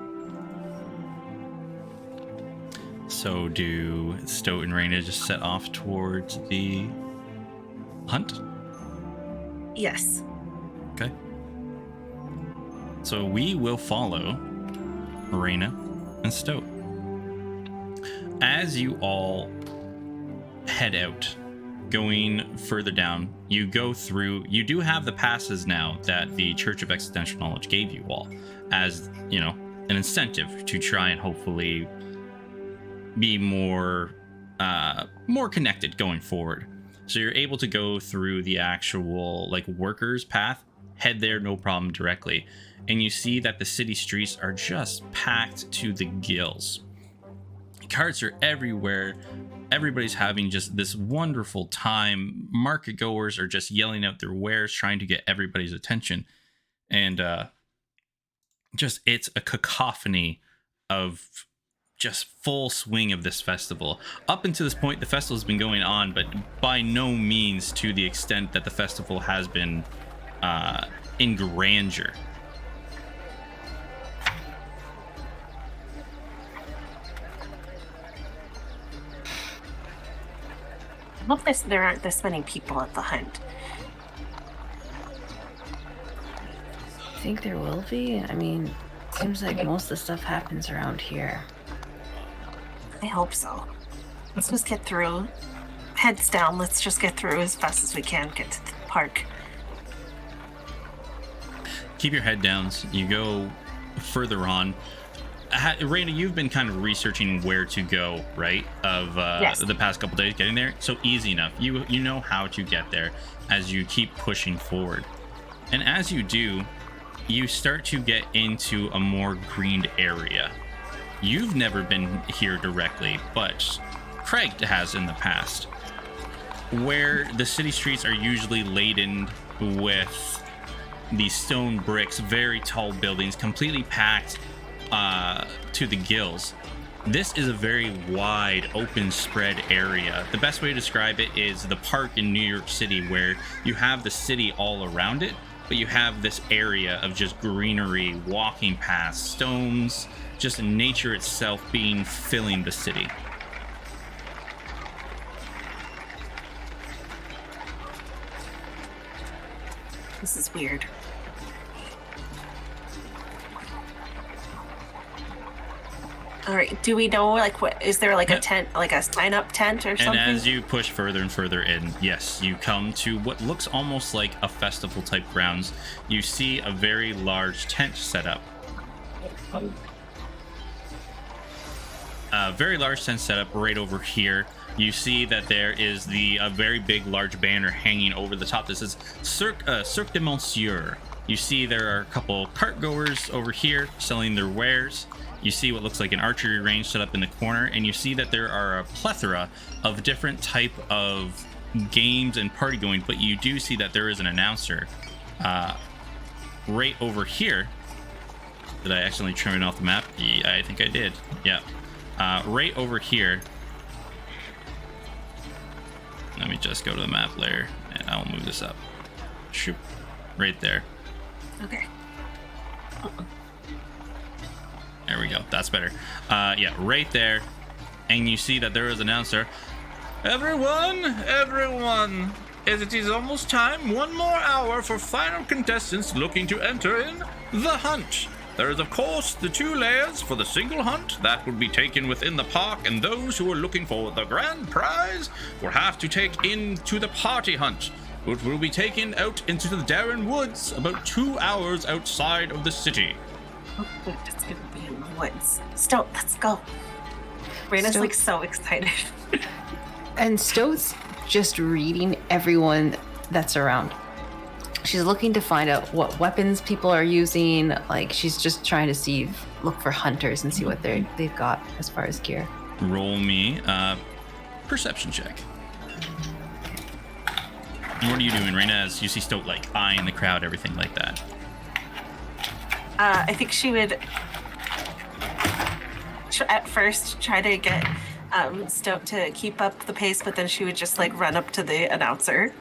So do Stoat and Raina just set off towards the hunt? Yes. Okay. So we will follow Raina and Stoat. As you all head out, going further down, you do have the passes now that the Church of Existential Knowledge gave you all as, an incentive to try and hopefully be more connected going forward. So you're able to go through the actual workers path, head there no problem directly, and you see that the city streets are just packed to the gills. Carts are everywhere. Everybody's having just this wonderful time. Market goers are just yelling out their wares, trying to get everybody's attention. And it's a cacophony of just full swing of this festival. Up until this point, the festival has been going on, but by no means to the extent that the festival has been in grandeur. I hope there aren't this many people at the hunt. I think there will be. I mean, seems like most of the stuff happens around here. I hope so. Let's just get through. Heads down. Let's just get through as fast as we can. Get to the park. Keep your head down. You go further on. Raina, you've been kind of researching where to go, right? Yes. The past couple days getting there. So easy enough. You know how to get there as you keep pushing forward. And as you do, you start to get into a more greened area. You've never been here directly, but Craig has in the past, where the city streets are usually laden with these stone bricks, very tall buildings, completely packed to the gills. This is a very wide, open spread area. The best way to describe it is the park in New York City, where you have the city all around it, but you have this area of just greenery, walking past stones, just nature itself filling the city. This is weird. All right. Do we know, what is there, a tent, a sign-up tent or something? And as you push further and further in, yes, you come to what looks almost like a festival-type grounds. You see a very large tent set up. A very large tent set up right over here. You see that there is a very big, large banner hanging over the top. This is Cirque de Monsieur. You see there are a couple cart goers over here selling their wares. You see what looks like an archery range set up in the corner, and you see that there are a plethora of different type of games and party going, but you do see that there is an announcer right over here. Did I accidentally trim it off the map? Yeah, I think I did. Yeah. Right over here Let me just go to the map layer, and I'll move this up. Shoot, right there. Okay. There we go. That's better. Yeah, right there. And you see that there is an announcer. Everyone, it is almost time. 1 more hour for final contestants looking to enter in the hunt. There is, of course, the 2 layers for the single hunt that would be taken within the park, and those who are looking for the grand prize will have to take into the party hunt, which will be taken out into the Darren Woods, about 2 hours outside of the city. Oh, good. It's gonna be in the woods. Stoat, let's go. Raina's Stoat- like so excited. And Stoat's just reading everyone that's around. She's looking to find out what weapons people are using. Like, she's just trying to look for hunters and see what they've got as far as gear. Roll me a perception check. And what are you doing, Raina, as you see Stoat like eyeing the crowd, everything like that? I think she would at first try to get Stoat to keep up the pace, but then she would just like run up to the announcer.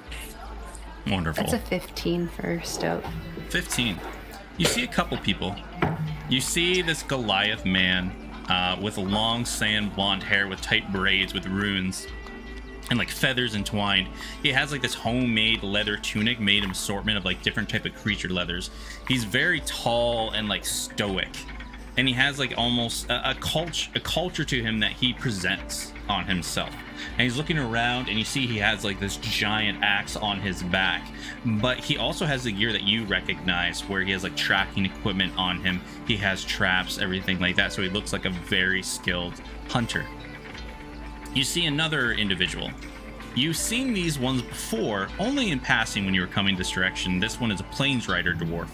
Wonderful. That's a 15 for Stoat. 15. You see a couple people. You see this Goliath man with long sand blonde hair with tight braids with runes and like feathers entwined. He has like this homemade leather tunic made of assortment of like different type of creature leathers. He's very tall and like stoic, and he has like almost a culture to him that he presents on himself. And he's looking around, and you see he has like this giant axe on his back, but he also has the gear that you recognize, where he has like tracking equipment on him. He has traps, everything like that, so he looks like a very skilled hunter. You see another individual. You've seen these ones before, only in passing when you were coming this direction. This one is a plains rider dwarf.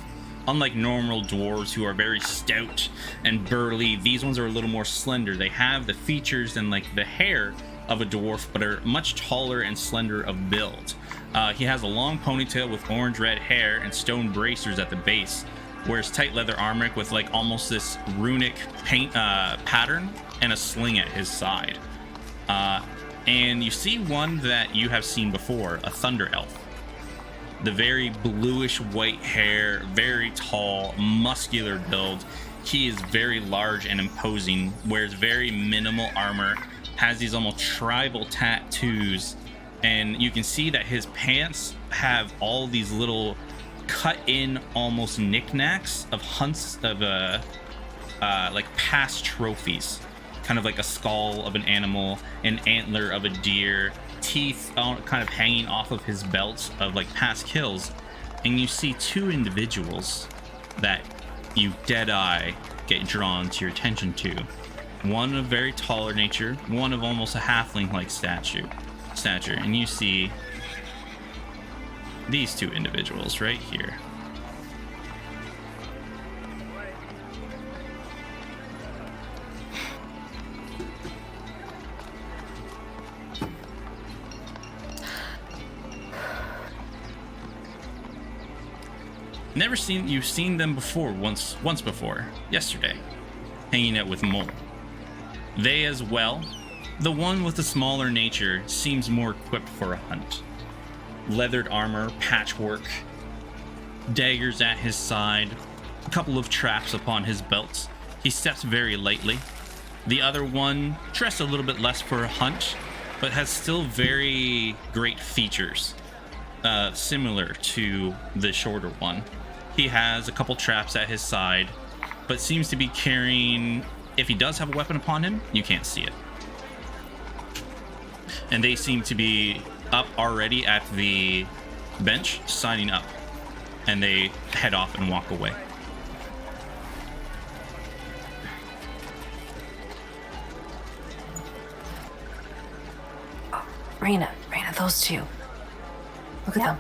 Unlike normal dwarves who are very stout and burly, these ones are a little more slender. They have the features and like the hair of a dwarf, but are much taller and slender of build. He has a long ponytail with orange red hair and stone bracers at the base. Wears tight leather armor with like almost this runic paint pattern and a sling at his side. And you see one that you have seen before, a thunder elf. The very bluish white hair, very tall, muscular build. He is very large and imposing, wears very minimal armor, has these almost tribal tattoos, and you can see that his pants have all these little cut in almost knickknacks of hunts of like past trophies, kind of like a skull of an animal, an antler of a deer, teeth kind of hanging off of his belt of like past kills. And you see 2 individuals that you dead-eye get drawn to your attention to. One of very taller nature, one of almost a halfling-like stature. And you see these 2 individuals right here. You've seen them before, once before, yesterday, hanging out with Mole. They as well. The one with the smaller nature seems more equipped for a hunt. Leathered armor, patchwork, daggers at his side, a couple of traps upon his belt. He steps very lightly. The other one, dressed a little bit less for a hunt, but has still very great features, similar to the shorter one. He has a couple traps at his side, but seems to be carrying, if he does have a weapon upon him, you can't see it. And they seem to be up already at the bench, signing up. And they head off and walk away. Oh, Raina, those 2. Look at them.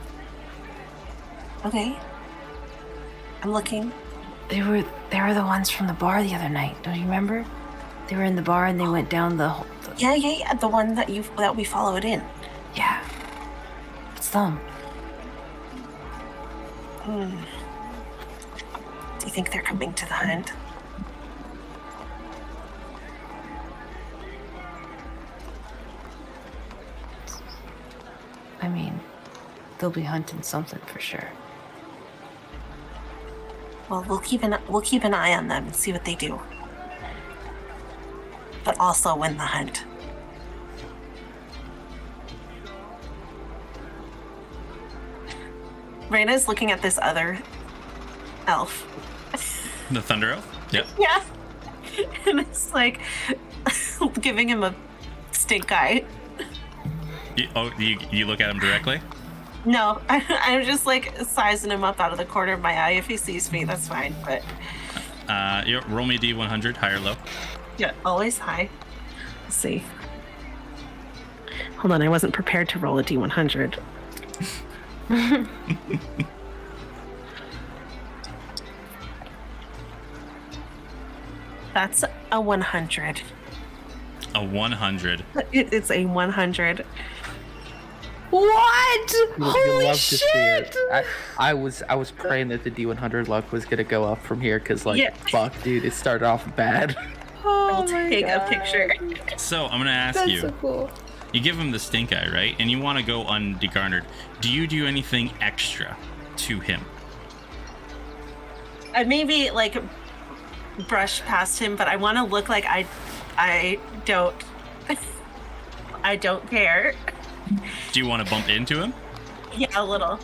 Okay. I'm looking. They were the ones from the bar the other night. Don't you remember? They were in the bar and they went down the whole... Yeah. The one that we followed in. Yeah. It's them. Do you think they're coming to the hunt? I mean, they'll be hunting something for sure. Well, we'll keep an eye on them and see what they do. But also win the hunt. Raina's looking at this other elf. The Thunder Elf? Yep. Yeah. And it's like giving him a stink eye. You look at him directly? No, I'm just like sizing him up out of the corner of my eye. If he sees me, that's fine. But roll me a D100, high or low. yeah, always high. Let's see. Hold on, I wasn't prepared to roll a D100. That's a 100. A 100. It's a 100. What? You Holy love to see shit! it. I was praying that the D100 luck was gonna go up from here because Yeah. fuck, dude, it started off bad. Oh I'll my take God. a picture. So I'm gonna ask That's you. so cool. You give him the stink eye, right? And you want to go undegarnered. Do you do anything extra to him? I maybe like brush past him, but I want to look like I don't I don't care. Do you want to bump into him? Yeah, a little.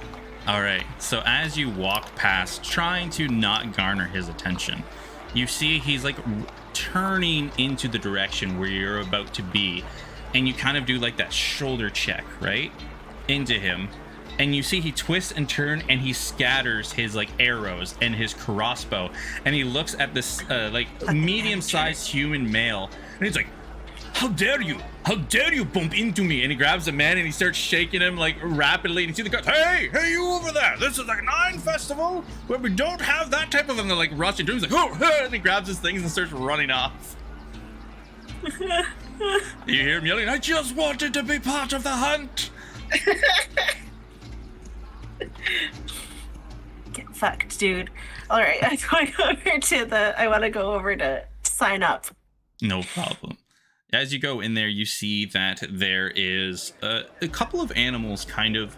All right. So as you walk past, trying to not garner his attention, you see he's like turning into the direction where you're about to be, and you kind of do like that shoulder check, right, into him, and you see he twists and turns and he scatters his like arrows and his crossbow, and he looks at this like medium-sized human male, and he's like, how dare you bump into me? And he grabs the man and he starts shaking him like rapidly, and you see the guys, hey you over there, this is like a 9 festival where we don't have that type of, and they're like rushing to him. He's like, oh, and he grabs his things and starts running off. You hear him yelling, I just wanted to be part of the hunt. Get fucked, dude. All right, I want to go over to sign up. No problem. As you go in there, you see that there is a couple of animals kind of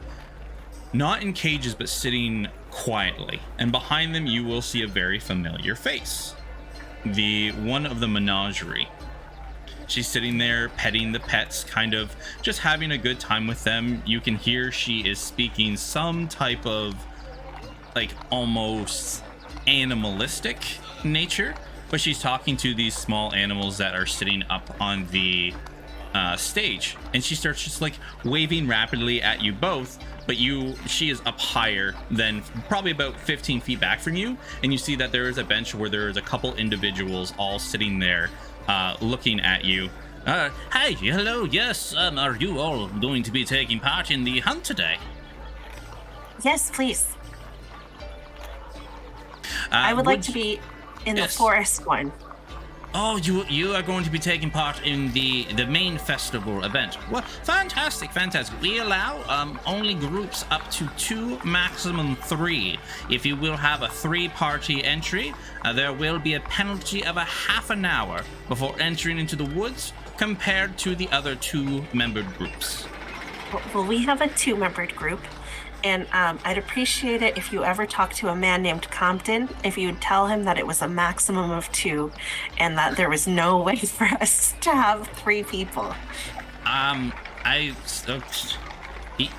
not in cages, but sitting quietly. And behind them, you will see a very familiar face. The one of the menagerie. She's sitting there petting the pets, kind of just having a good time with them. You can hear she is speaking some type of like almost animalistic nature, but she's talking to these small animals that are sitting up on the stage, and she starts just like waving rapidly at you both, but she is up higher than probably about 15 feet back from you, and you see that there is a bench where there is a couple individuals all sitting there looking at you. Hey, hello, yes, are you all going to be taking part in the hunt today? Yes, please. I would like to be in the forest one. Oh, you are going to be taking part in the main festival event. Well, fantastic. We allow only groups up to 2, maximum 3. If you will have a 3-party entry, there will be a penalty of a half an hour before entering into the woods compared to the other 2-membered groups. Well, we have a 2-membered group. And I'd appreciate it if you ever talk to a man named Compton, if you would tell him that it was a maximum of 2 and that there was no way for us to have 3 people.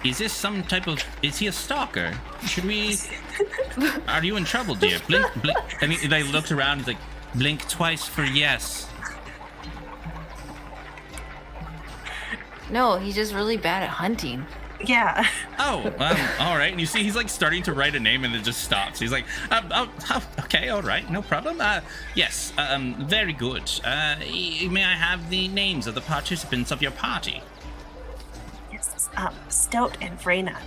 Is this some type of, is he a stalker? Should we, are you in trouble, dear? Blink. And he looks around, he's like, blink twice for yes. No, he's just really bad at hunting. Yeah. Oh, all right. And you see he's like starting to write a name and it just stops. He's like, okay, all right, no problem. Yes, very good. May I have the names of the participants of your party? Yes, Stout and Raina.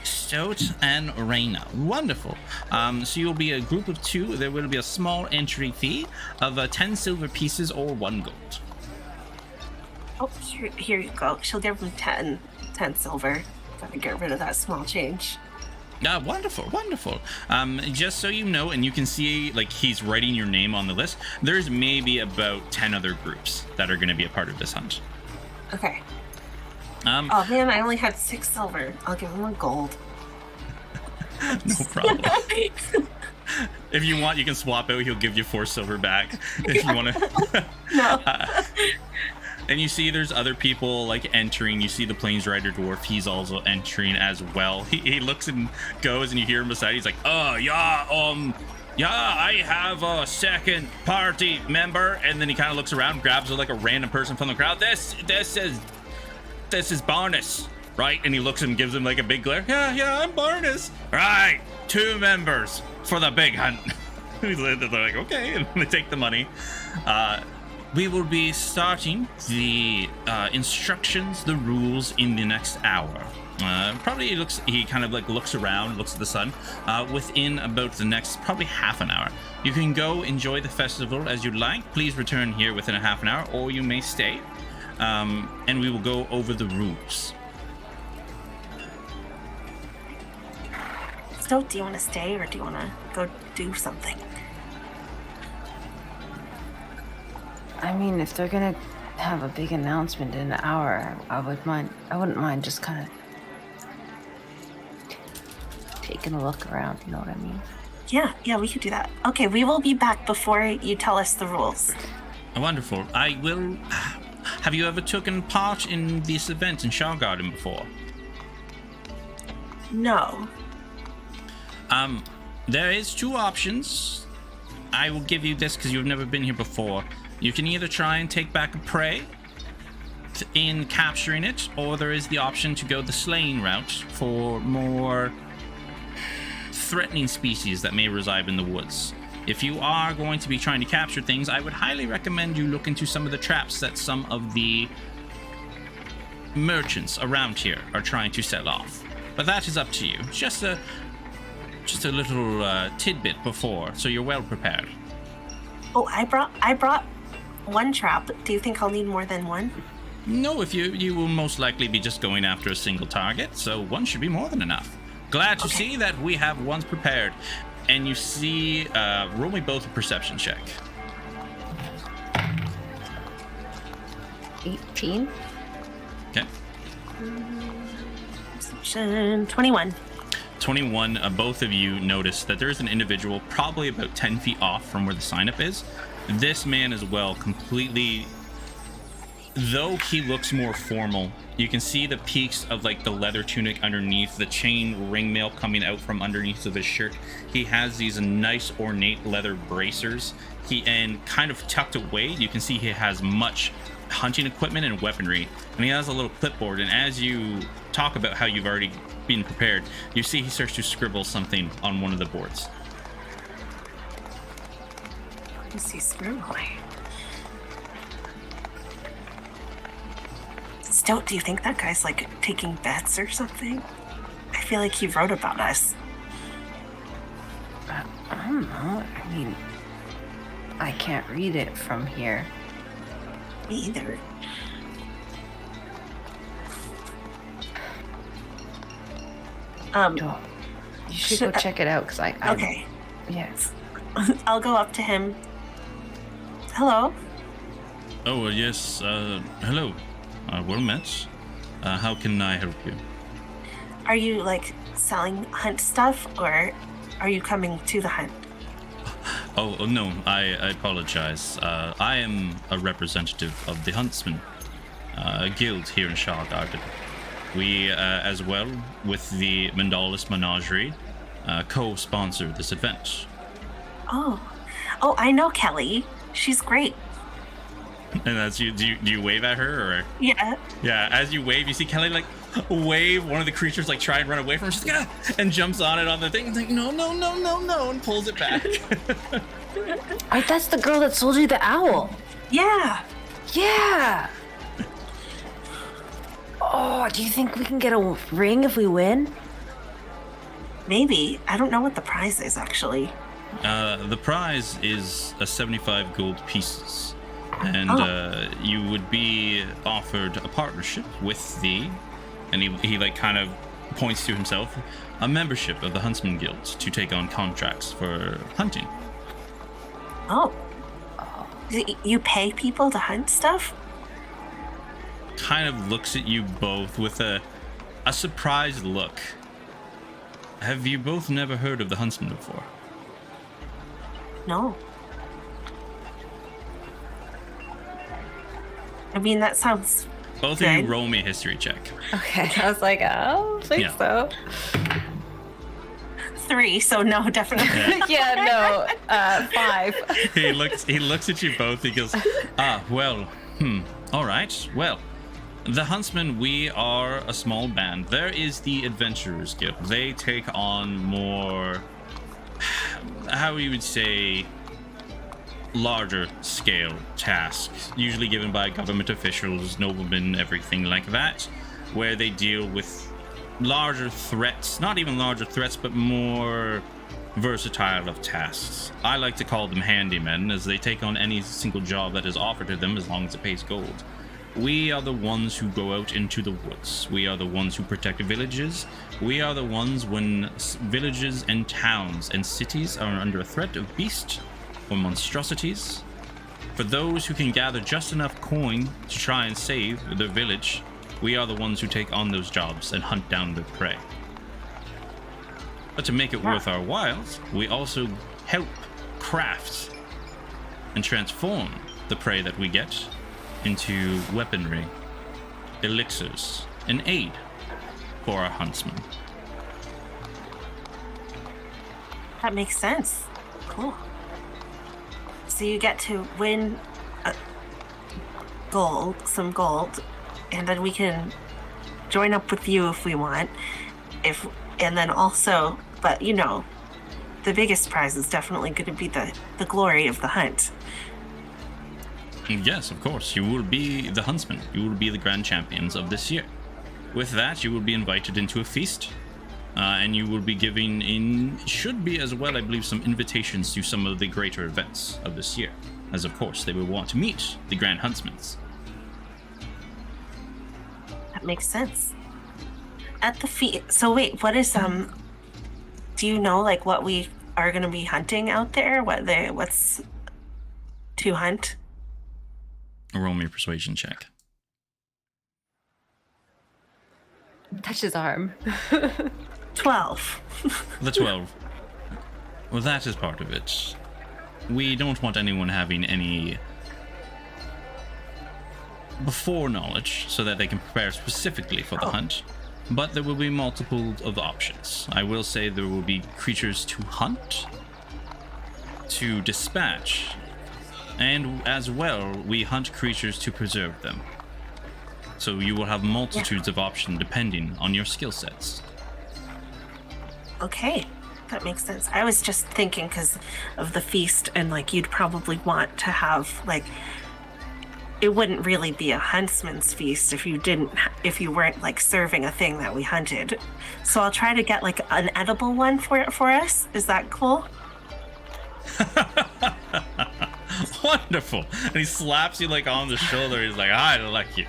Stout and Raina. Wonderful. So you'll be a group of 2. There will be a small entry fee of 10 silver pieces or 1 gold. Oh, here you go. She'll give him 10 silver. Gotta get rid of that small change. Wonderful. Just so you know, and you can see, like, he's writing your name on the list. There's maybe about 10 other groups that are going to be a part of this hunt. Okay. Oh man, I only had 6 silver. I'll give him a gold. No problem. If you want, you can swap out. He'll give you 4 silver back if you want to. No. And you see there's other people like entering. You see the Plains Rider Dwarf. He's also entering as well. He looks and goes, and you hear him beside. He's like, "Oh yeah, I have a second party member." And then he kind of looks around, grabs like a random person from the crowd. This is Barnes, right? And he looks and gives him like a big glare. Yeah, I'm Barnes. Right, 2 members for the big hunt. They're like, okay, and they take the money. We will be starting the instructions, the rules in the next hour. Probably he kind of like looks around, looks at the sun. Within about the next probably half an hour. You can go enjoy the festival as you'd like. Please return here within a half an hour, or you may stay. And we will go over the rules. So, do you want to stay or do you want to go do something? I mean, if they're gonna have a big announcement in an hour, I wouldn't mind just kind of taking a look around. You know what I mean? Yeah, we could do that. Okay, we will be back before you tell us the rules. Wonderful. I will. Have you ever taken part in this event in Shaw Garden before? No. There is 2 options. I will give you this because you've never been here before. You can either try and take back a prey in capturing it, or there is the option to go the slaying route for more threatening species that may reside in the woods. If you are going to be trying to capture things, I would highly recommend you look into some of the traps that some of the merchants around here are trying to set off. But that is up to you. Just a little tidbit before, so you're well prepared. Oh, I brought 1 trap. Do you think I'll need more than 1? No, if you will most likely be just going after a single target, so 1 should be more than enough. Glad to see that we have 1s prepared. And you see, roll me both a perception check. 18. Okay. Perception 21. 21, both of you notice that there's an individual probably about 10 feet off from where the sign up is. This man as well, completely, though he looks more formal, you can see the peaks of like the leather tunic underneath, the chain ringmail coming out from underneath of his shirt. He has these nice ornate leather bracers. And kind of tucked away, you can see he has much hunting equipment and weaponry. And he has a little clipboard, and as you talk about how you've already been prepared, you see he starts to scribble something on one of the boards. What is he scribbling? Stoat, do you think that guy's like taking bets or something? I feel like he wrote about us. I don't know. I mean, I can't read it from here. Me either. You should go check it out, because I okay. Yes. I'll go up to him. Hello. Oh, yes. Hello. Well met. How can I help you? Are you like selling hunt stuff, or are you coming to the hunt? Oh no, I apologize. I am a representative of the Huntsman Guild here in Shaw Garden. We, as well, with the Mandalis Menagerie, co-sponsor this event. Oh, I know Kelly. She's great. And that's you. Do you wave at her, or? Yeah. Yeah. As you wave, you see Kelly like wave. One of the creatures like try and run away from her. She's like, ah! And jumps on it on the thing. It's like no, and pulls it back. That's the girl that sold you the owl. Yeah. Yeah. Oh, do you think we can get a ring if we win? Maybe. I don't know what the prize is actually. The prize is 75 gold pieces. And you would be offered a partnership with and he like kind of points to himself, a membership of the Huntsman Guild to take on contracts for hunting. Oh. You pay people to hunt stuff? kind of looks at you both with a surprised look. Have you both never heard of the Huntsman before? No. I mean, that sounds Both good. of you roll me a history check. Okay, I was like, I don't think Yeah. so. 3, so no, definitely. Yeah, no, 5. He looks at you both. He goes, all right. Well, the Huntsmen, we are a small band. There is the Adventurers Guild. They take on more, how you would say, larger scale tasks, usually given by government officials, noblemen, everything like that, where they deal with larger threats, not even larger threats, but more versatile of tasks. I like to call them handymen, as they take on any single job that is offered to them as long as it pays gold. We are the ones who go out into the woods. We are the ones who protect villages. We are the ones when villages and towns and cities are under a threat of beast or monstrosities. For those who can gather just enough coin to try and save their village, we are the ones who take on those jobs and hunt down their prey. But to make it worth our whiles, we also help craft and transform the prey that we get into weaponry, elixirs, and aid for our huntsmen. That makes sense. Cool. So you get to win some gold, and then we can join up with you if we want. And then also, but you know, the biggest prize is definitely going to be the glory of the hunt. Yes, of course. You will be the huntsmen. You will be the grand champions of this year. With that, you will be invited into a feast. And you will be giving should be as well, I believe, some invitations to some of the greater events of this year. As of course, they will want to meet the Grand Huntsmans. That makes sense. At the feast. So wait, what is do you know like what we are going to be hunting out there? What's to hunt? Roll me a persuasion check. Touch his arm. 12. The 12. Well, that is part of it. We don't want anyone having any before knowledge so that they can prepare specifically for the hunt. But there will be multiple of options. I will say there will be creatures to hunt, to dispatch, and as well, we hunt creatures to preserve them. So you will have multitudes of options depending on your skill sets. Okay, that makes sense. I was just thinking because of the feast, and like you'd probably want to have like it wouldn't really be a huntsman's feast if you weren't like serving a thing that we hunted. So I'll try to get like an edible one for us. Is that cool? Wonderful. And he slaps you like on the shoulder. He's like, I like you.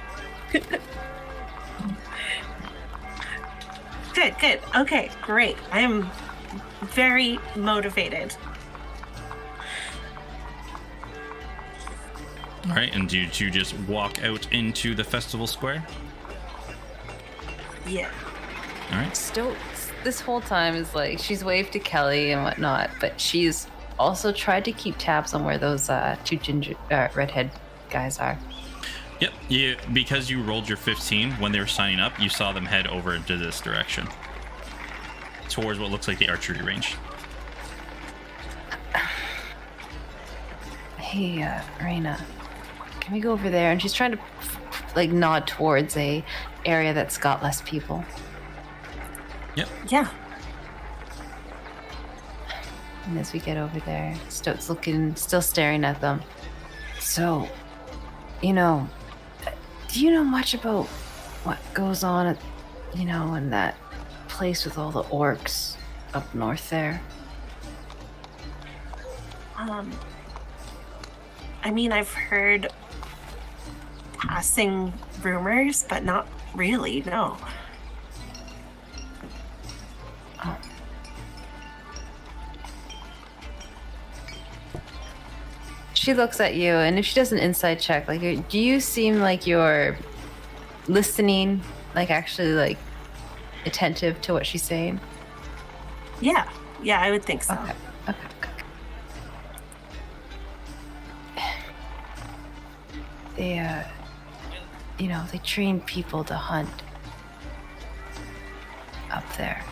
Good. Okay, great. I am very motivated. All right, and do you just walk out into the festival square? Yeah. All right. Stokes this whole time is like she's waved to Kelly and whatnot, but she's also tried to keep tabs on where those two redhead guys are. Yep, because you rolled your 15 when they were signing up, you saw them head over into this direction. Towards what looks like the archery range. Hey, Raina, can we go over there? And she's trying to like nod towards a area that's got less people. Yep. Yeah. And as we get over there, Stoke's still staring at them. So, do you know much about what goes on at, in that place with all the orcs up north there? I mean, I've heard passing rumors, but not really, no. Oh. She looks at you, and if she does an inside check, like, do you seem like you're listening, like actually like attentive to what she's saying? Yeah, I would think so. Okay. They, they train people to hunt up there.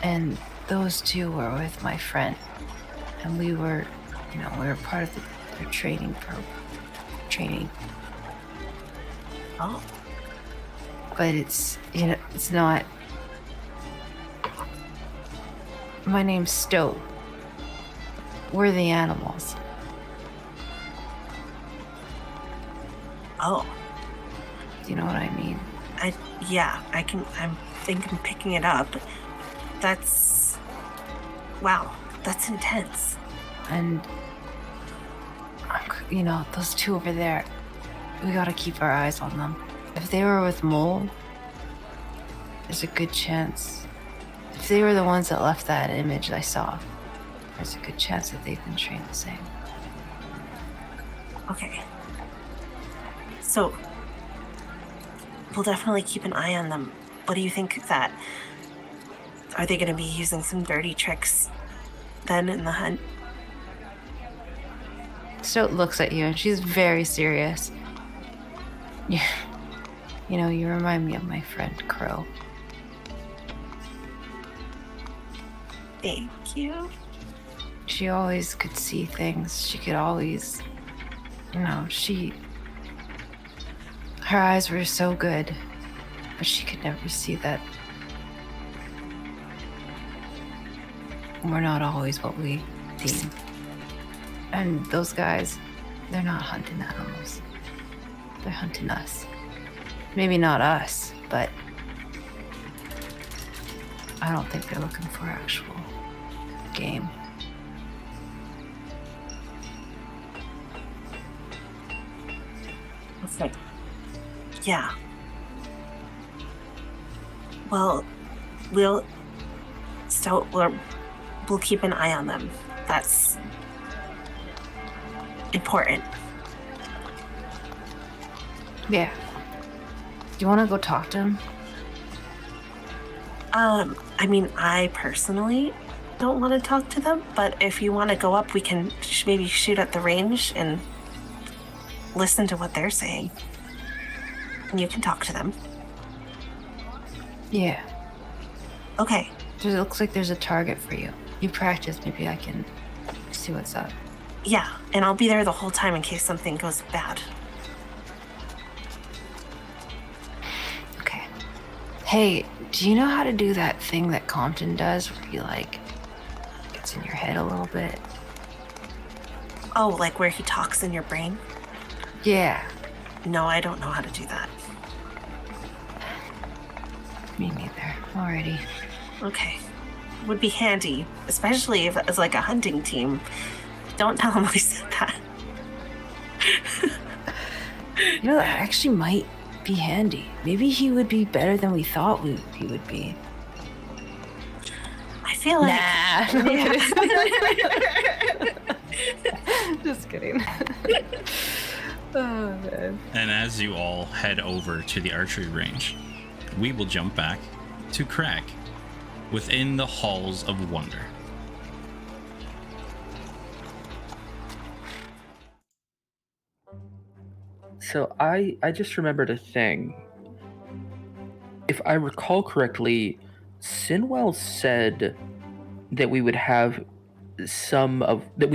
And those two were with my friend. And we were part of their training program. Oh, But it's not. My name's Stowe. We're the animals. oh, Do you know what I mean? I think I'm picking it up. That's, wow, that's intense. And, those two over there, we gotta keep our eyes on them. If they were with Mole, there's a good chance. If they were the ones that left that image I saw, there's a good chance that they've been trained the same. Okay. So, we'll definitely keep an eye on them. What do you think are they going to be using some dirty tricks then in the hunt? Stoat looks at you and she's very serious. Yeah. You remind me of my friend Crow. Thank you. She always could see things. She could always, her eyes were so good, but she could never see that we're not always what we deem. And those guys, they're not hunting animals. They're hunting us. Maybe not us, but I don't think they're looking for actual game. Okay. Yeah. Well, we'll keep an eye on them. That's important. Yeah. Do you want to go talk to him? I personally don't want to talk to them, but if you want to go up, we can maybe shoot at the range and listen to what they're saying. And you can talk to them. Yeah. Okay. It looks like there's a target for you. You practice, maybe I can see what's up. Yeah, and I'll be there the whole time in case something goes bad. Okay. Hey, do you know how to do that thing that Compton does where he, gets in your head a little bit? Oh, like where he talks in your brain? Yeah. No, I don't know how to do that. Me neither. Alrighty. Okay. Would be handy, especially if it was like a hunting team. Don't tell him I said that. That actually might be handy. Maybe he would be better than we thought he would be. I feel like... Nah. Just kidding. Oh, man. And as you all head over to the archery range, we will jump back to Crag within the Halls of Wonder. So I just remembered a thing. If I recall correctly, Sinwell said that we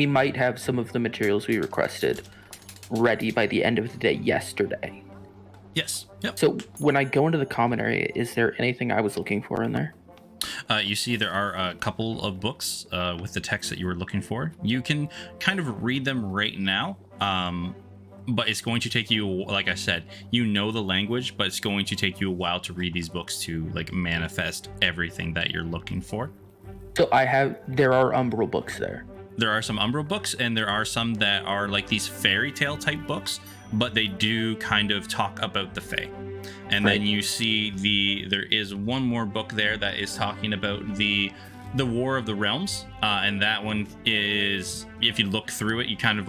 might have some of the materials we requested ready by the end of the day yesterday. Yes. Yep. So when I go into the common area, is there anything I was looking for in there? You see there are a couple of books with the text that you were looking for. You can kind of read them right now, but it's going to take you, like I said, you know the language, but it's going to take you a while to read these books to manifest everything that you're looking for. So there are Umbral books there. There are some Umbral books, and there are some that are like these fairy tale type books, but they do kind of talk about the Fae. And Right. then you see there is one more book there that is talking about the War of the Realms, and that one is, if you look through it, you kind of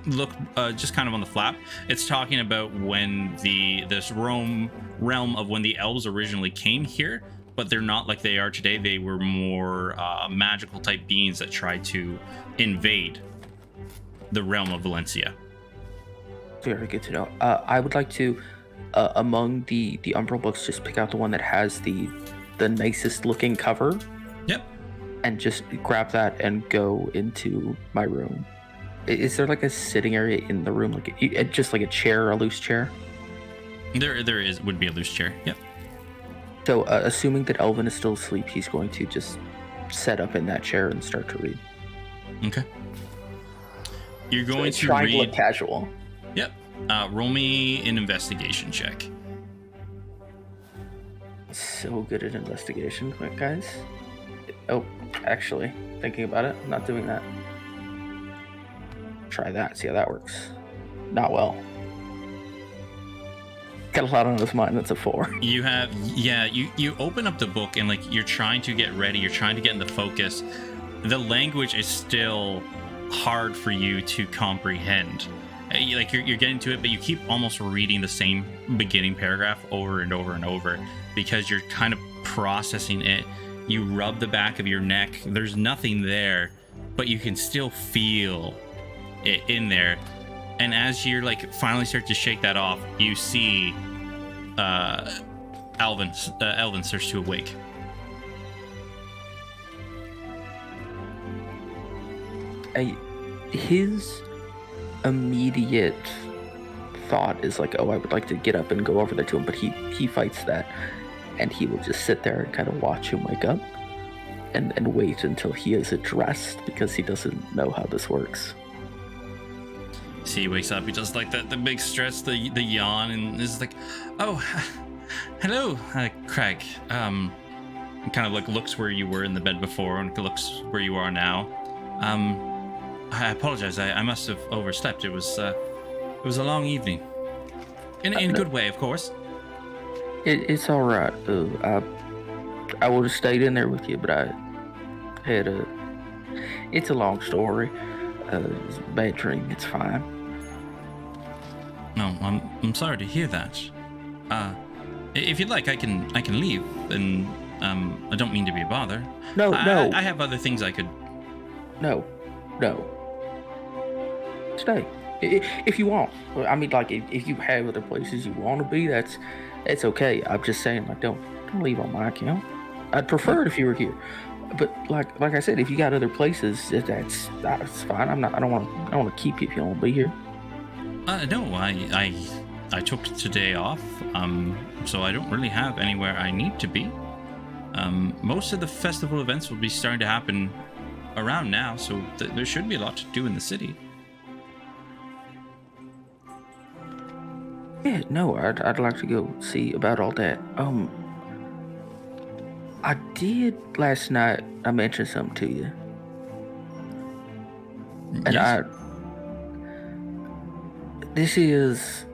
look just kind of on the flap. It's talking about when this realm of when the elves originally came here, but they're not like they are today. They were more magical type beings that tried to invade the realm of Valencia. Very good to know. I would like to, among the Umbral books, just pick out the one that has the nicest looking cover. Yep. And just grab that and go into my room. Is there like a sitting area in the room, like just like a chair, a loose chair? There would be a loose chair. Yep. So, assuming that Elvin is still asleep, he's going to just set up in that chair and start to read. Okay. You're going to trying to read. look casual. Yep. Roll me an investigation check. So good at investigation, quick guys. Oh, actually, thinking about it, I'm not doing that. Try that, see how that works. Not well. Got a lot on his mind. That's a 4. You have, you open up the book and like you're trying to get ready. You're trying to get into focus. The language is still hard for you to comprehend. Like you're getting to it, but you keep almost reading the same beginning paragraph over and over and over because you're kind of processing it. You rub the back of your neck. There's nothing there, but you can still feel it in there. And as you're like finally start to shake that off, you see Elvin starts to awake. His immediate thought is like, oh, I would like to get up and go over there to him, but he fights that, and he will just sit there and kind of watch him wake up and wait until he is addressed because he doesn't know how this works. See, he wakes up, he does like the big stretch, the yawn, and is like, oh, hello, Craig. Kind of like looks where you were in the bed before and looks where you are now. I apologize, I must have overslept. It was a long evening. In a good way, of course. It's all right. I would have stayed in there with you, but I had it's a long story. It's a bad dream. It's fine. No, I'm sorry to hear that. If you'd like, I can leave, and I don't mean to be a bother. No. I have other things I could. No. Stay if you want. I mean, like if you have other places you want to be, that's okay. I'm just saying, like, don't leave on my account. I'd prefer it if you were here. But like I said, if you got other places, that's fine. I don't want to keep you if you don't want to be here. No, I took today off, so I don't really have anywhere I need to be. Most of the festival events will be starting to happen around now, so there should be a lot to do in the city. Yeah, no, I'd like to go see about all that. I did last night. I mentioned something to you, and yes. This is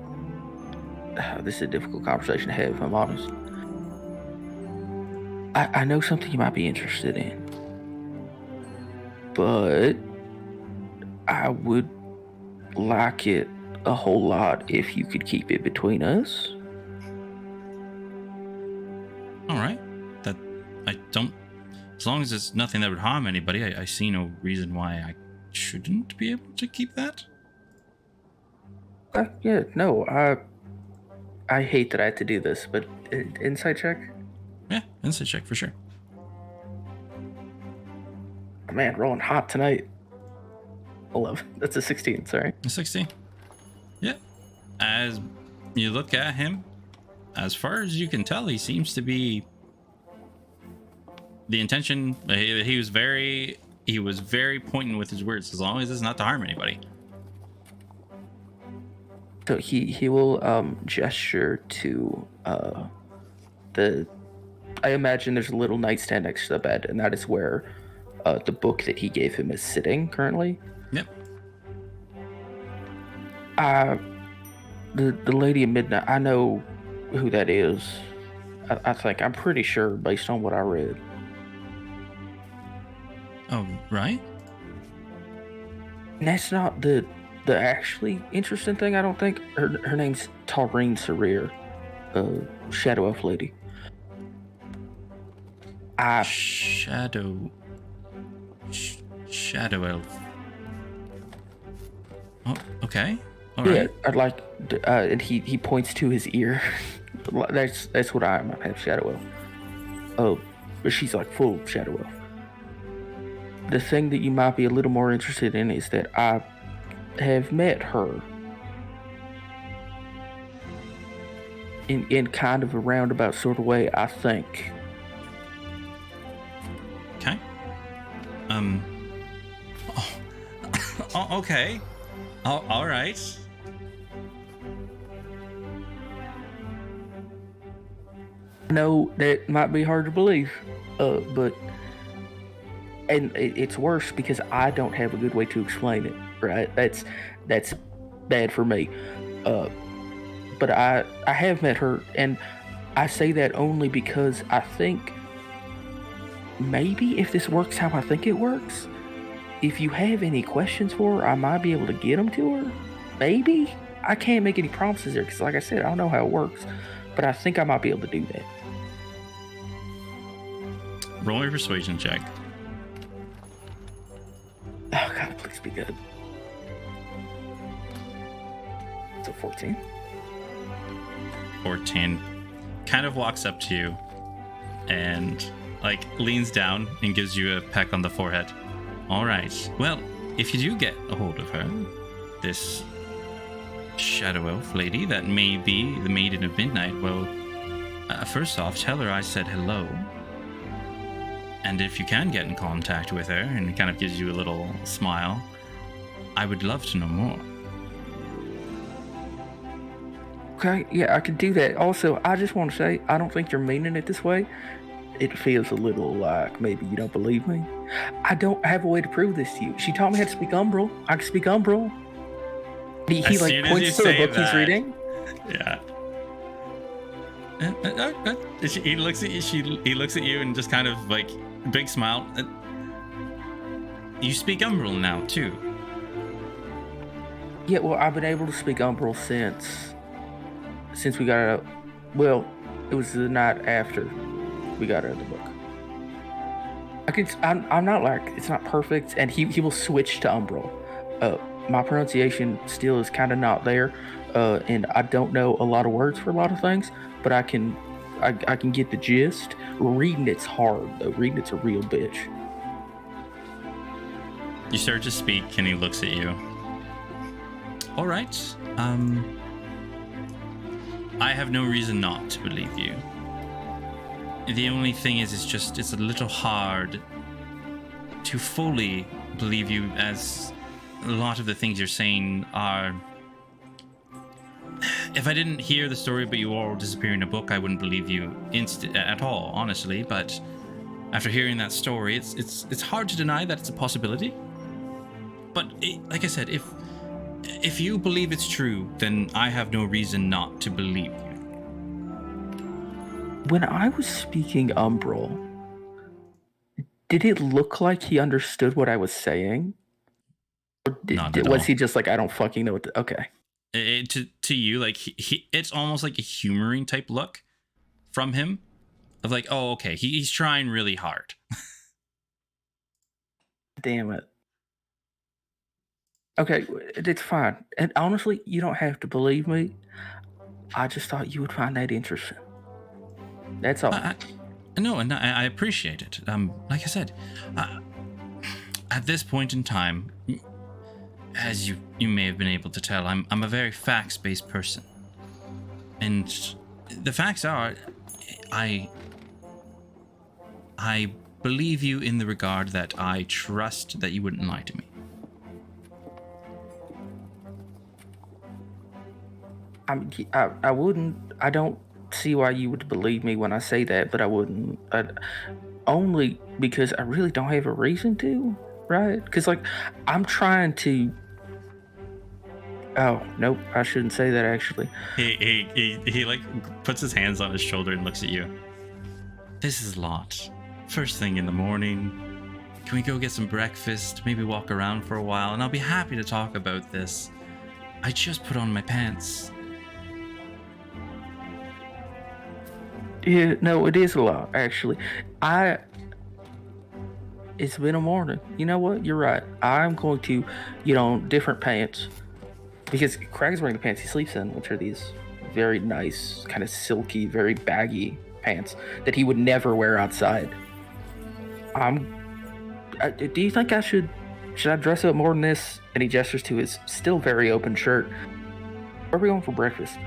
a difficult conversation to have, if I'm honest. I know something you might be interested in, but I would like it a whole lot if you could keep it between us. All right. That I don't. As long as it's nothing that would harm anybody, I see no reason why I shouldn't be able to keep that. Yeah, no, I hate that I had to do this, but insight check? Yeah, insight check for sure. Man, rolling hot tonight. 11. That's a 16, sorry. A 16. Yeah. As you look at him, as far as you can tell, he seems to be the intention. He was very pointing with his words, as long as it's not to harm anybody. So he will gesture to I imagine there's a little nightstand next to the bed, and that is where the book that he gave him is sitting currently. Yep. The Lady of Midnight, I know who that is. I think, I'm pretty sure based on what I read. Oh, right. And that's not the the actually interesting thing, I don't think her name's Taurine Sarir, Shadow Elf lady. Shadow Elf. Oh, okay. All right. Yeah, I'd like, and he points to his ear. That's what I am. I have Shadow Elf. Oh, but she's like full Shadow Elf. The thing that you might be a little more interested in is that I have met her in kind of a roundabout sort of way, I think. Okay. Okay. All right. I know that might be hard to believe, but it's worse because I don't have a good way to explain it. Right? That's bad for me. But I have met her, and I say that only because I think maybe if this works how I think it works, if you have any questions for her, I might be able to get them to her. Maybe. I can't make any promises there because, like I said, I don't know how it works, but I think I might be able to do that. Roll your persuasion check. Oh God, please be good. It's a 14. 14 kind of walks up to you and like leans down and gives you a peck on the forehead. All right. Well, if you do get a hold of her, this Shadow Elf lady that may be the Maiden of Midnight, well, first off, tell her I said hello. And if you can get in contact with her, and it kind of gives you a little smile, I would love to know more. Okay, yeah, I could do that. Also, I just want to say, I don't think you're meaning it this way. It feels a little like maybe you don't believe me. I don't have a way to prove this to you. She taught me how to speak Umbral. I can speak Umbral. He like points to a book he's reading. Yeah. He looks at you. He looks at you and just kind of like big smile. You speak Umbral now too. Yeah, well, I've been able to speak Umbral since we got out. Well, it was the night after we got out of the book. I'm not like, it's not perfect, and he will switch to Umbral. My pronunciation still is kind of not there, and I don't know a lot of words for a lot of things, but I can get the gist. Reading it's hard though. Reading it's a real bitch. You start to speak, and he looks at you. All right. I have no reason not to believe you. The only thing is, it's a little hard to fully believe you, as a lot of the things you're saying are... If I didn't hear the story but you all disappear in a book, I wouldn't believe you at all, honestly. But after hearing that story, it's hard to deny that it's a possibility. But like I said, if you believe it's true, then I have no reason not to believe you. When I was speaking Umbral, did it look like he understood what I was saying? Or was he just like, I don't fucking know what to... Okay. To you, like, he it's almost like a humoring type look from him. Of like, oh, okay, he's trying really hard. Damn it. Okay, it's fine. And honestly, you don't have to believe me. I just thought you would find that interesting. That's all. No, and I appreciate it. Like I said, at this point in time, as you may have been able to tell, I'm a very facts-based person. And the facts are, I believe you in the regard that I trust that you wouldn't lie to me. I wouldn't. I don't see why you would believe me when I say that, but I wouldn't. Only because I really don't have a reason to, right? Because like I'm trying to. Oh nope, I shouldn't say that actually. He like puts his hands on his shoulder and looks at you. This is a lot. First thing in the morning. Can we go get some breakfast? Maybe walk around for a while, and I'll be happy to talk about this. I just put on my pants. Yeah, no, it is a lot, actually. It's been a morning. You know what? You're right. I'm going to get on different pants. Because Craig's wearing the pants he sleeps in, which are these very nice, kind of silky, very baggy pants that he would never wear outside. Do you think should I dress up more than this? And he gestures to his still very open shirt. Where are we going for breakfast?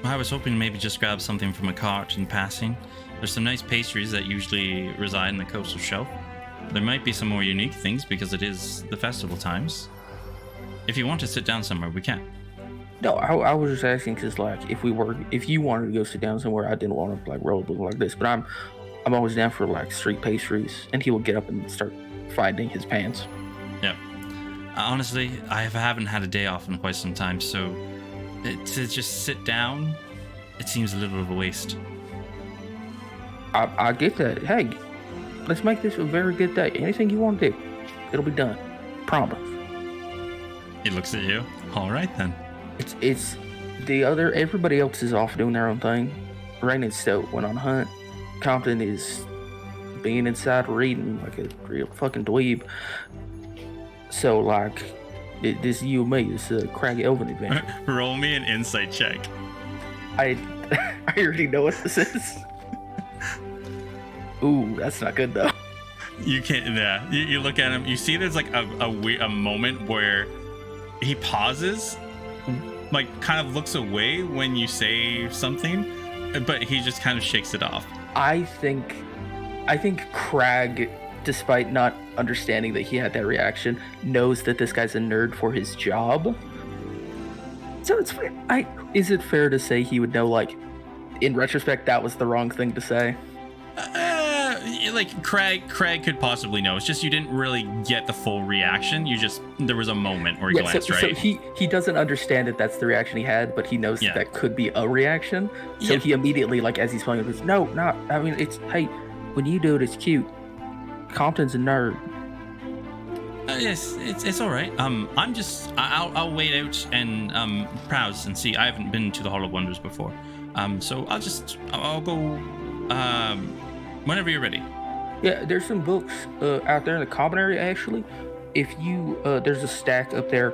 I was hoping to maybe just grab something from a cart in passing. There's some nice pastries that usually reside in the coastal shelf. There might be some more unique things because it is the festival times. If you want to sit down somewhere, we can. No, I was just asking because, like, if you wanted to go sit down somewhere, I didn't want to like roll like this. But I'm always down for like street pastries, and he will get up and start finding his pants. Yeah. Honestly, I haven't had a day off in quite some time, so to just sit down, it seems a little of a waste. I get that. Hey, let's make this a very good day. Anything you want to do, it'll be done. Promise. He looks at you. All right then. It's everybody else is off doing their own thing. Rain and Stoat went on a hunt. Compton is being inside reading like a real fucking dweeb. So like, this you and me, this Crag Elven adventure. Roll me an insight check. I already know what this is. Ooh, that's not good though. You can't. Yeah. You look at him. You see, there's like a moment where he pauses, like kind of looks away when you say something, but he just kind of shakes it off. I think Crag, despite not understanding that he had that reaction, knows that this guy's a nerd for his job. So is it fair to say he would know, like, in retrospect, that was the wrong thing to say? Like Craig could possibly know. It's just you didn't really get the full reaction. There was a moment where he glanced, right? So he doesn't understand that that's the reaction he had, but he knows that could be a reaction. So he immediately, like, as he's playing with this, no, not. I mean, hey, when you do it, it's cute. Compton's a nerd. Yes, it's all right. I'll wait out and browse and see. I haven't been to the Hall of Wonders before. So I'll go whenever you're ready. Yeah, there's some books out there in the common area, actually. If you, there's a stack up there.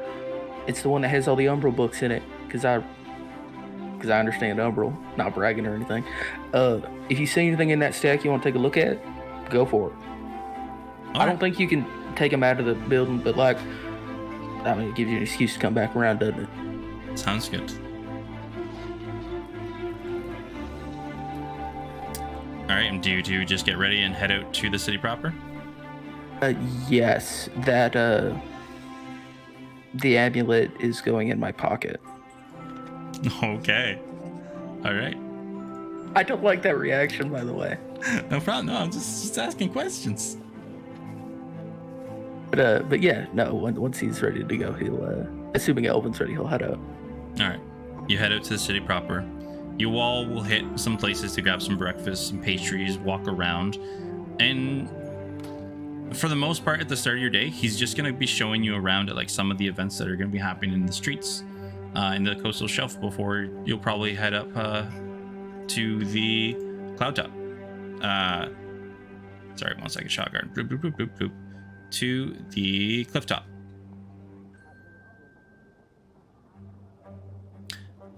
It's the one that has all the Umbral books in it, because I understand Umbral, not bragging or anything. If you see anything in that stack you want to take a look at, go for it. I don't think you can take them out of the building, but, like, I mean, it gives you an excuse to come back around, doesn't it? Sounds good. All right, and do you just get ready and head out to the city proper? Yes, that the amulet is going in my pocket. Okay. All right. I don't like that reaction, by the way. No problem. No, I'm just asking questions. But yeah, no. Once he's ready to go, he'll, assuming Elvin's ready, he'll head out. All right. You head out to the city proper. You all will hit some places to grab some breakfast, some pastries, walk around, and for the most part, at the start of your day, he's just going to be showing you around at like some of the events that are going to be happening in the streets, in the coastal shelf, before you'll probably head up to the cloud top. Sorry, 1 second, shotgun. Boop, boop, boop, boop, boop. To the cliff top.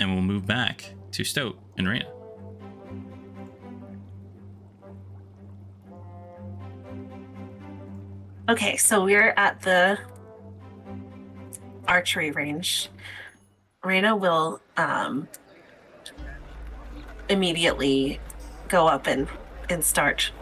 And we'll move back to Stoat and Raina. Okay, so we're at the archery range. Raina will immediately go up and start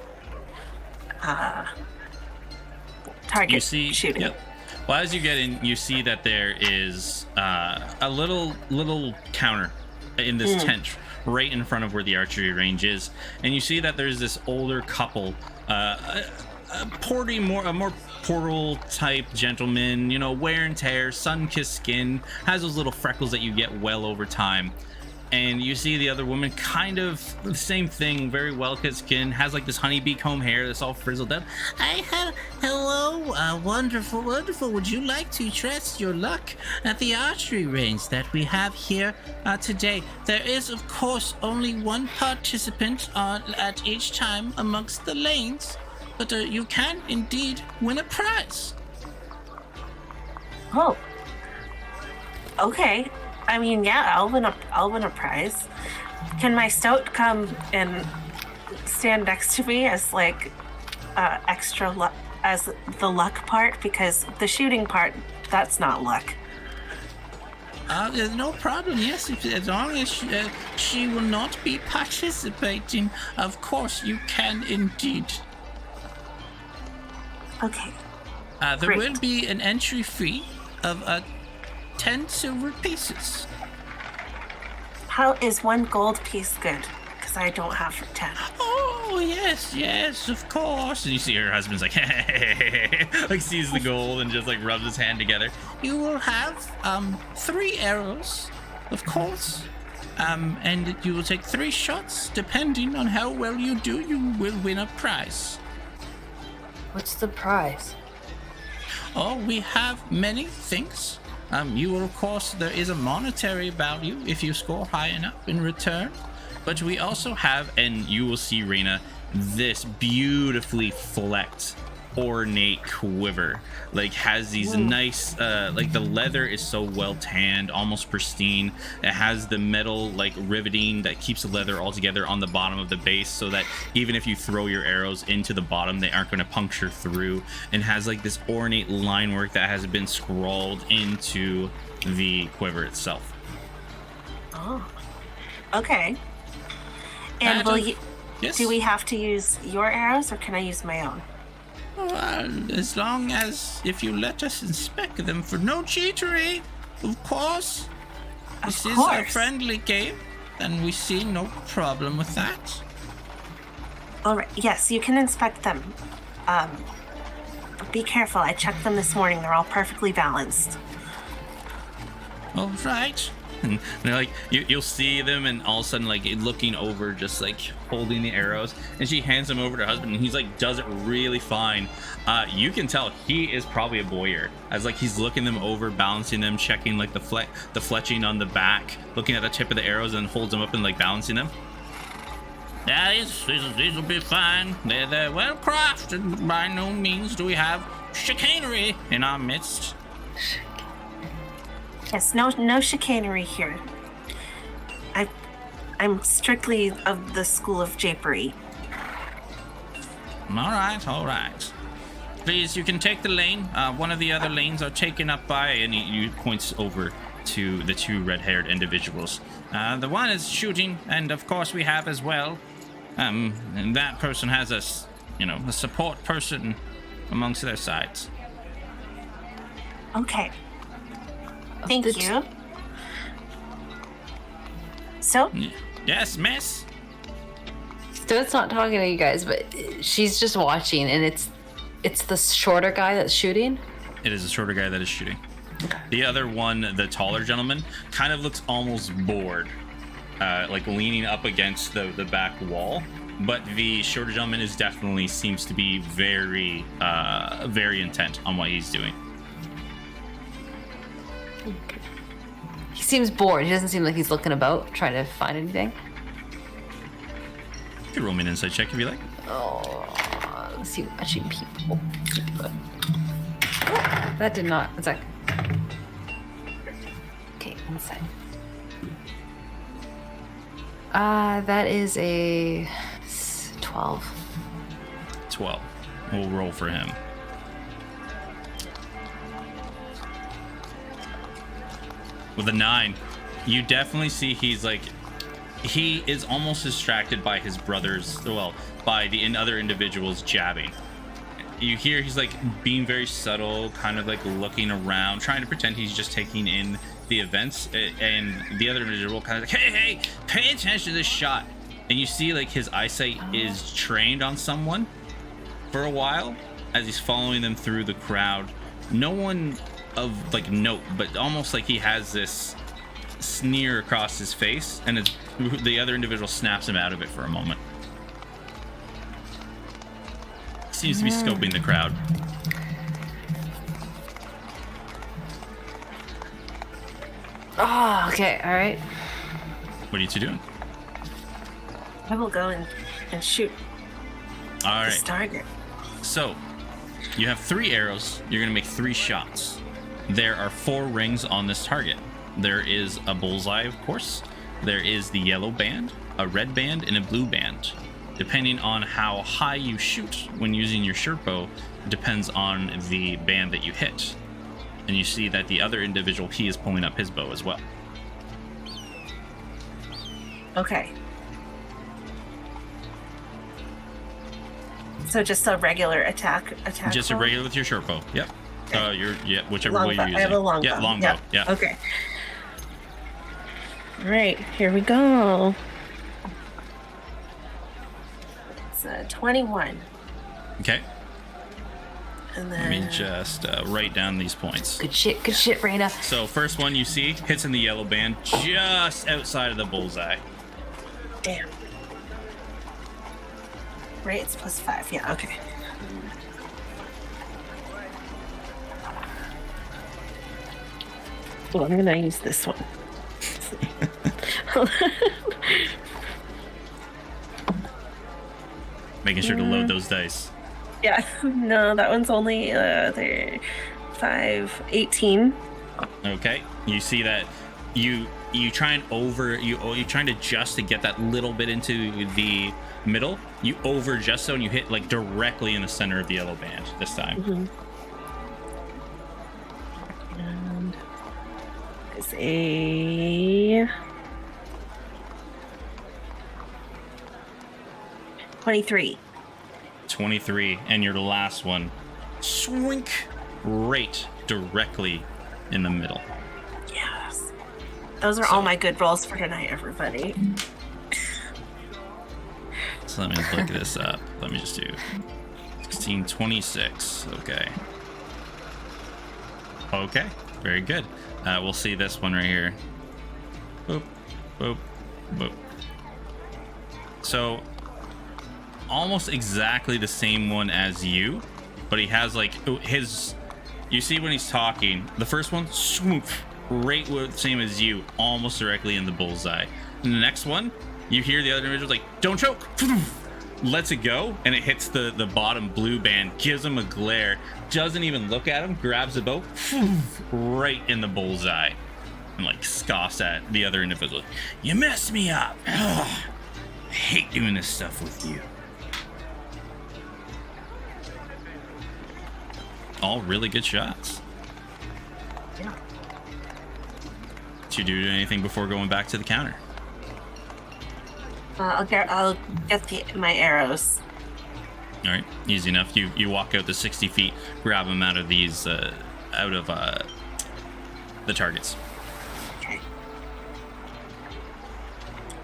target shooting. Yep. Well, as you get in, you see that there is a little counter in this tent right in front of where the archery range is, and you see that there's this older couple, a more portal type gentleman, you know, wear and tear, sun-kissed skin, has those little freckles that you get well over time. and you see the other woman, kind of the same thing, very well-cut skin, has like this honeybee comb hair that's all frizzled up. Hello, wonderful. Would you like to test your luck at the archery range that we have here today? There is, of course, only one participant at each time amongst the lanes, but you can indeed win a prize. Oh. Okay. I mean, yeah, I'll win a prize. Can my stoat come and stand next to me as like extra luck, as the luck part? Because the shooting part, that's not luck. There's no problem. Yes, as long as she will not be participating, of course you can indeed. Okay. There Great. will be an entry fee of 10 silver pieces. How is one gold piece good? Because I don't have 10. Oh, yes, of course. And you see her husband's like, like sees the gold and just like rubs his hand together. You will have 3 arrows, of course. And you will take 3 shots. Depending on how well you do, you will win a prize. What's the prize? Oh, we have many things. You will, of course, there is a monetary value if you score high enough in return. But we also have, and you will see, Raina, this beautifully flecked, ornate quiver. Like, has these nice, like the leather is so well tanned, almost pristine. It has the metal, like, riveting that keeps the leather all together on the bottom of the base, so that even if you throw your arrows into the bottom, they aren't going to puncture through. And has, like, this ornate line work that has been scrawled into the quiver itself. Oh. Okay. And Yes. do we have to use your arrows, or can I use my own? As long as if you let us inspect them for no cheatery, of course. This is a friendly game, and we see no problem with that. All right. Yes, you can inspect them. Be careful. I checked them this morning. They're all perfectly balanced. All right. And they're like, you'll see them, and all of a sudden, like, looking over, just like holding the arrows, and she hands them over to her husband, and he's like, does it really fine. You can tell he is probably a boyer, as like he's looking them over, balancing them, checking like the fletching on the back, looking at the tip of the arrows, and holds them up and like balancing them. Yeah, these will be fine. They're well crafted. By no means do we have chicanery in our midst. Yes, no chicanery here. I'm strictly of the school of japery. All right. Please, you can take the lane. One of the other lanes are taken up by, and he points over to the 2 red-haired individuals. The one is shooting, and of course we have as well. And that person has a support person amongst their sides. Okay. Thank you. So? Yes, miss? Stoat's not talking to you guys, but she's just watching, and it's the shorter guy that's shooting? It is a shorter guy that is shooting. Okay. The other one, the taller gentleman, kind of looks almost bored, like leaning up against the back wall. But the shorter gentleman definitely seems to be very, very intent on what he's doing. He seems bored. He doesn't seem like he's looking about, trying to find anything. You can roll me an insight check if you like. Oh, let's see, watching people. That did not. It's like. Okay, insight. That is a 12. 12. We'll roll for him. With a 9, you definitely see he is almost distracted by his brother's, by the other individuals jabbing. You hear he's like being very subtle, kind of like looking around, trying to pretend he's just taking in the events, and the other individual kind of like, hey, pay attention to this shot. And you see like his eyesight is trained on someone for a while as he's following them through the crowd. No one of like note, but almost like he has this sneer across his face, and the other individual snaps him out of it for a moment. Seems to be scoping the crowd. Oh, okay, all right. What are you two doing? I will go and shoot All this right. target. So, you have 3 arrows. You're going to make 3 shots. There are 4 rings on this target. There is a bullseye, of course. There is the yellow band, a red band, and a blue band. Depending on how high you shoot when using your short bow, depends on the band that you hit. And you see that the other individual, he is pulling up his bow as well. Okay. So just a regular attack. Just a roll? regular with your short bow. Yep. Whichever Long way bow. you're using. I have a long yeah, bow. long Yep. bow. Yeah. Okay. All right, here we go. It's 21. Okay. And Let me then just write down these points. Good shit, Raina. So first one you see hits in the yellow band just outside of the bullseye. damn. Right, it's +5. Yeah, okay. Well, I'm gonna use this one. Making sure to load those dice. Yeah, no, that one's only 5, 18. Okay. You see that you try and you're trying to adjust to get that little bit into the middle. You over adjust so and you hit like directly in the center of the yellow band this time. Mm-hmm. And it's a 23. 23, and your last one, swink, right directly in the middle. Yes. Those are all my good rolls for tonight, everybody. So let me look this up. Let me just do 16, 26. Okay. Okay, very good. We'll see this one right here. Boop, boop, boop. So, almost exactly the same one as you, but he has like his. You see when he's talking, the first one, swoop, right with same as you, almost directly in the bullseye. And the next one, you hear the other individual like, "Don't choke," lets it go, and it hits the bottom blue band, gives him a glare, doesn't even look at him, grabs the bow, right in the bullseye, and like scoffs at the other individual. "You messed me up. Ugh, I hate doing this stuff with you." All really good shots. Yeah. Did you do anything before going back to the counter? I'll get my arrows. All right, easy enough. You walk out the 60 feet, grab them out of these, the targets. Okay.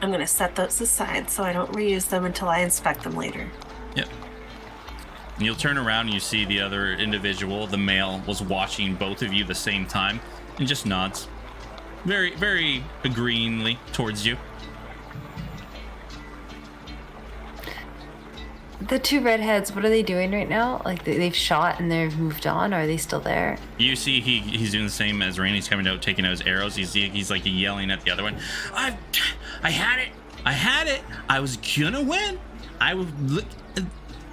I'm gonna set those aside so I don't reuse them until I inspect them later. Yep. And you'll turn around and you see the other individual, the male, was watching both of you the same time and just nods. Very, very agreeingly towards you. The 2 redheads, what are they doing right now? Like they've shot and they've moved on, or are they still there? You see he's doing the same as Rain. He's coming out, taking out his arrows. He's like yelling at the other one. I had it. I was gonna win.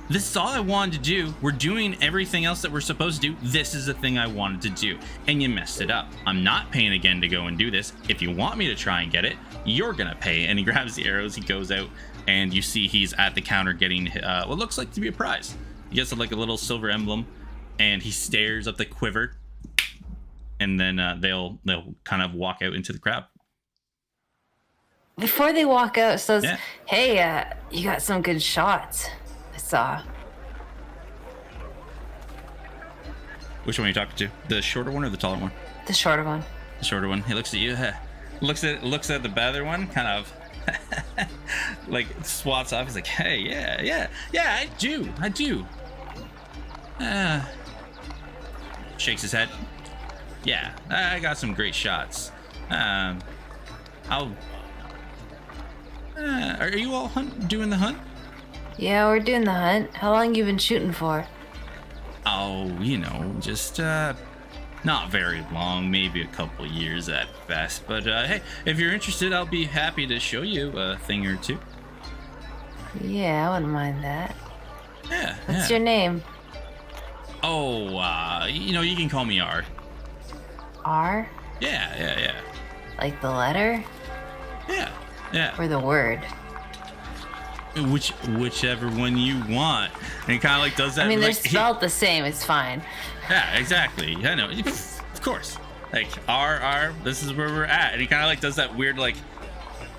This is all I wanted to do. We're doing everything else that we're supposed to do. This is the thing I wanted to do. And you messed it up. I'm not paying again to go and do this. If you want me to try and get it, you're going to pay. And he grabs the arrows. He goes out. And you see he's at the counter getting what looks like to be a prize. He gets like a little silver emblem. And he stares at the quiver. And then they'll kind of walk out into the crowd. Before they walk out, says, Yeah. "Hey, you got some good shots. I saw." Which one are you talking to? The shorter one or the taller one? The shorter one. The shorter one. He looks at you. Looks at the other one. Kind of like swats off. He's like, "Hey, yeah, I do." Shakes his head. Yeah, I got some great shots. I'll. Are you all doing the hunt? Yeah, we're doing the hunt. How long you been shooting for? Oh, just not very long, maybe a couple years at best. But hey, if you're interested, I'll be happy to show you a thing or two. Yeah, I wouldn't mind that. Yeah. What's your name? Oh, you can call me R. R? Yeah. Like the letter? Yeah. Or the word? Whichever one you want. And it kind of like does that. I mean, they're like, spelled the same. It's fine. Yeah, exactly. I know. Of course. Like R. This is where we're at. And he kind of like does that weird like,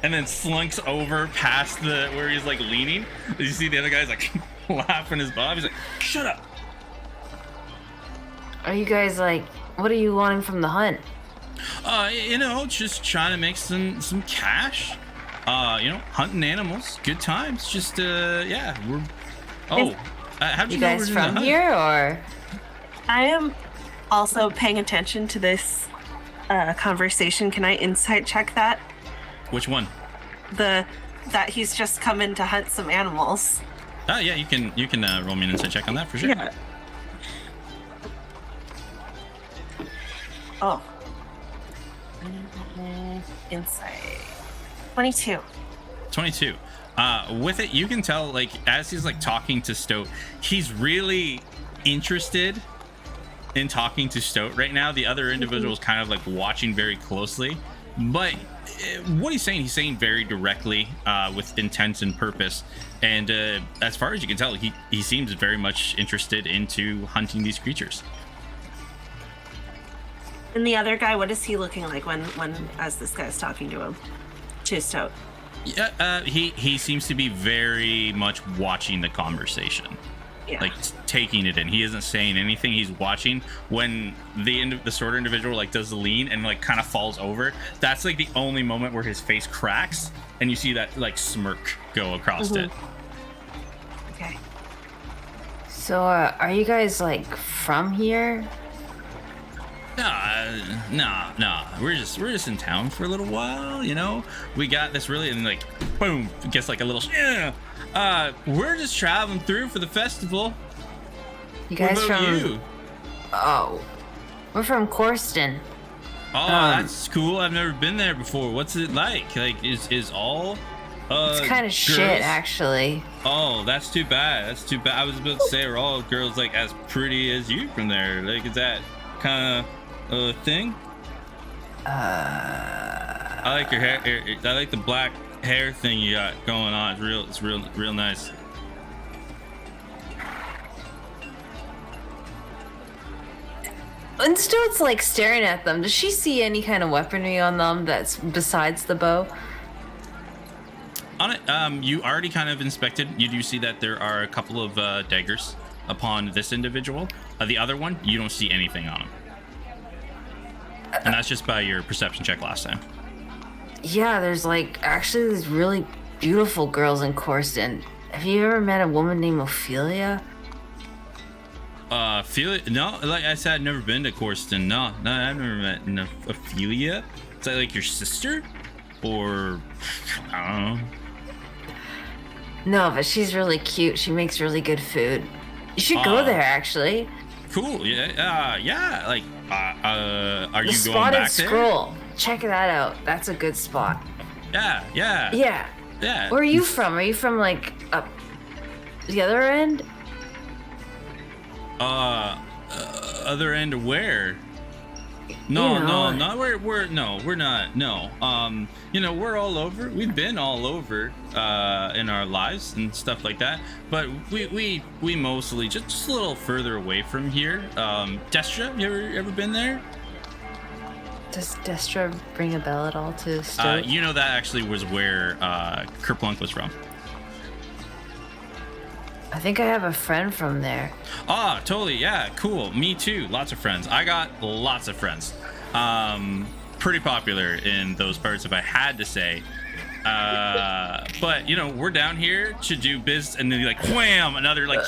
and then slunks over past the where he's like leaning. You see the other guy's like laughing his butt off. He's like, "Shut up." Are you guys like? What are you wanting from the hunt? Just trying to make some cash. Hunting animals, good times. Just yeah, we're. Oh, how'd you You know guys we're doing from the hunt? here or? I am also paying attention to this conversation. Can I insight check that? Which one? That he's just come in to hunt some animals. Oh yeah, you can roll me an insight check on that for sure. Yeah. Oh. Insight. 22. 22. With it, you can tell, like, as he's like talking to Stoat, he's really interested in talking to Stoat right now. The other individual's kind of like watching very closely, but what he's saying very directly, with intent and purpose. And as far as you can tell, he seems very much interested into hunting these creatures. And the other guy, what is he looking like when as this guy's talking to him? To Stoat. Yeah, he seems to be very much watching the conversation. Yeah. Like taking it in. He isn't saying anything. He's watching. When the sort of individual like does the lean and like kind of falls over, that's like the only moment where his face cracks and you see that like smirk go across it. Okay. So, are you guys like from here? Nah. We're just in town for a little while, We got this really, and like, boom, gets like a little. We're just traveling through for the festival. You guys What about from? you? Oh, we're from Corston. Oh, that's cool. I've never been there before. What's it like? Like, is all? It's kind of girls? shit, actually. Oh, that's too bad. I was about to say, are all girls like as pretty as you from there? Like, is that kind of a thing? I like your hair. I like the black hair thing you got going on. It's real nice. And Stoat's like staring at them. Does she see any kind of weaponry on them that's besides the bow? On it, you already kind of inspected. You do see that there are a couple of daggers upon this individual. The other one, you don't see anything on him. And that's just by your perception check last time. Yeah, there's like actually these really beautiful girls in Corston. Have you ever met a woman named Ophelia? Ophelia? No, like I said, I've never been to Corston. No, I've never met Ophelia. Is that like your sister? Or, I don't know. No, but she's really cute. She makes really good food. You should go there, actually. Cool. Yeah. Yeah. Like, are The you going Spotted back there? Scroll. Check that out. That's a good spot. Yeah. Yeah. Where are you from? Are you from like up the other end? Other end of where? No, not where we're not. No. We're all over. We've been all over in our lives and stuff like that. But we mostly just a little further away from here. Destra, you ever been there? Does Destra ring a bell at all to Stoat? That actually was where Kerplunk was from. I think I have a friend from there. Ah, totally. Yeah, cool. Me too. Lots of friends. I got lots of friends. Pretty popular in those parts, if I had to say. But we're down here to do business, and then like wham, another like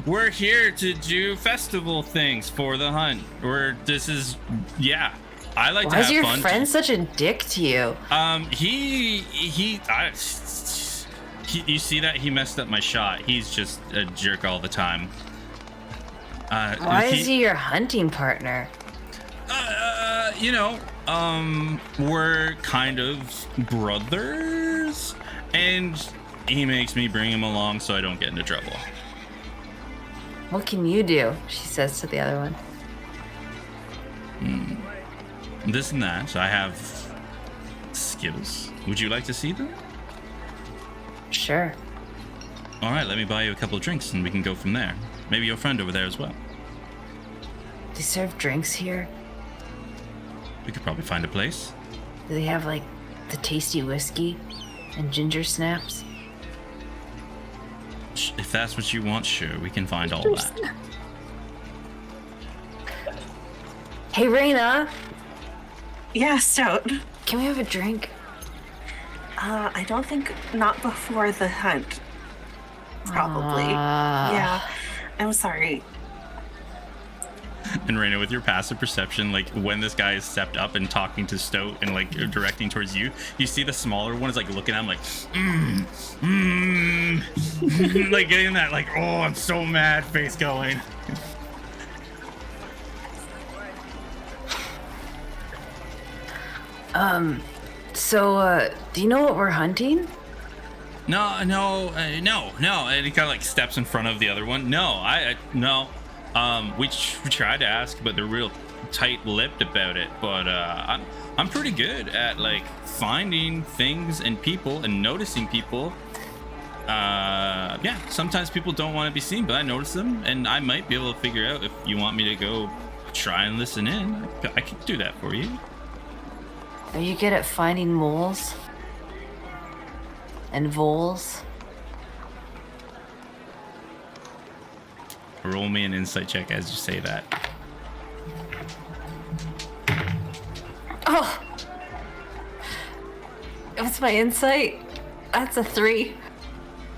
we're here to do festival things for the hunt. I like to Why have is your fun. friend such a dick to you? You see that he messed up my shot. He's just a jerk all the time. Why is he your hunting partner? We're kind of brothers, and he makes me bring him along so I don't get into trouble. What can you do? She says to the other one. This and that. I have skills. Would you like to see them? Sure. All right, let me buy you a couple of drinks and we can go from there. Maybe your friend over there as well. They serve drinks here? We could probably find a place. Do they have like the tasty whiskey and ginger snaps? If that's what you want, sure, we can find all that. Hey, Raina, Yeah, Stout. can we have a drink? I don't think not before the hunt. Probably. Yeah. I'm sorry. And Raina, with your passive perception, like when this guy is stepped up and talking to Stoat and like directing towards you, you see the smaller one is like looking at him like, like getting that like, oh, I'm so mad face going. So, do you know what we're hunting? No. And he kind of like steps in front of the other one. No. We tried to ask, but they're real tight-lipped about it. But I'm pretty good at like finding things and people and noticing people. Yeah, sometimes people don't want to be seen, but I notice them, and I might be able to figure out if you want me to go try and listen in. I could do that for you. Are you good at finding moles? And voles? Roll me an insight check as you say that. Oh! What's my insight? That's a 3.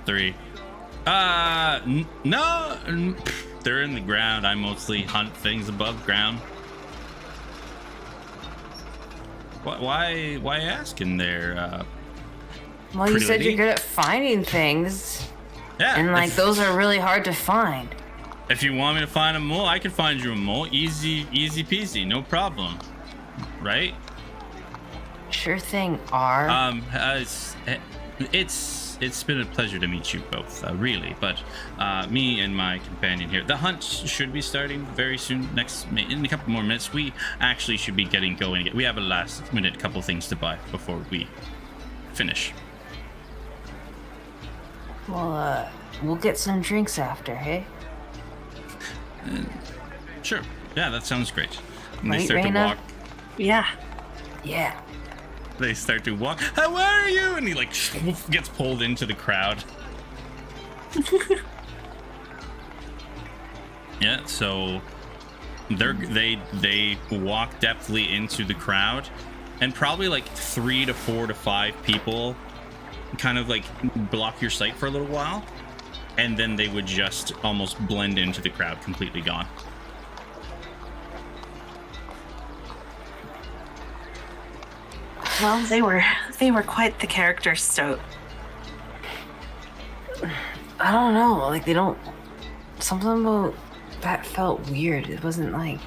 3. No. They're in the ground. I mostly hunt things above ground. Why asking there? Well, you said lady? you're good at finding things. Yeah. And like those are really hard to find. If you want me to find a mole, I can find you a mole. Easy peasy, no problem. Right? Sure thing, R. It's been a pleasure to meet you both, really. But me and my companion here, the hunt should be starting very soon. In a couple more minutes, we actually should be getting going. We have a last minute couple things to buy before we finish. Well, we'll get some drinks after, hey? Sure. Yeah, that sounds great. And Right, they start Raina? to walk. Yeah. Yeah. They start to walk. How are you? And he like gets pulled into the crowd. Yeah. So they walk deftly into the crowd, and probably like 3 to 4 to 5 people kind of like block your sight for a little while, and then they would just almost blend into the crowd, completely gone. Well, they were quite the character, Stoat. I don't know. Like, they don't. Something about that felt weird. It wasn't like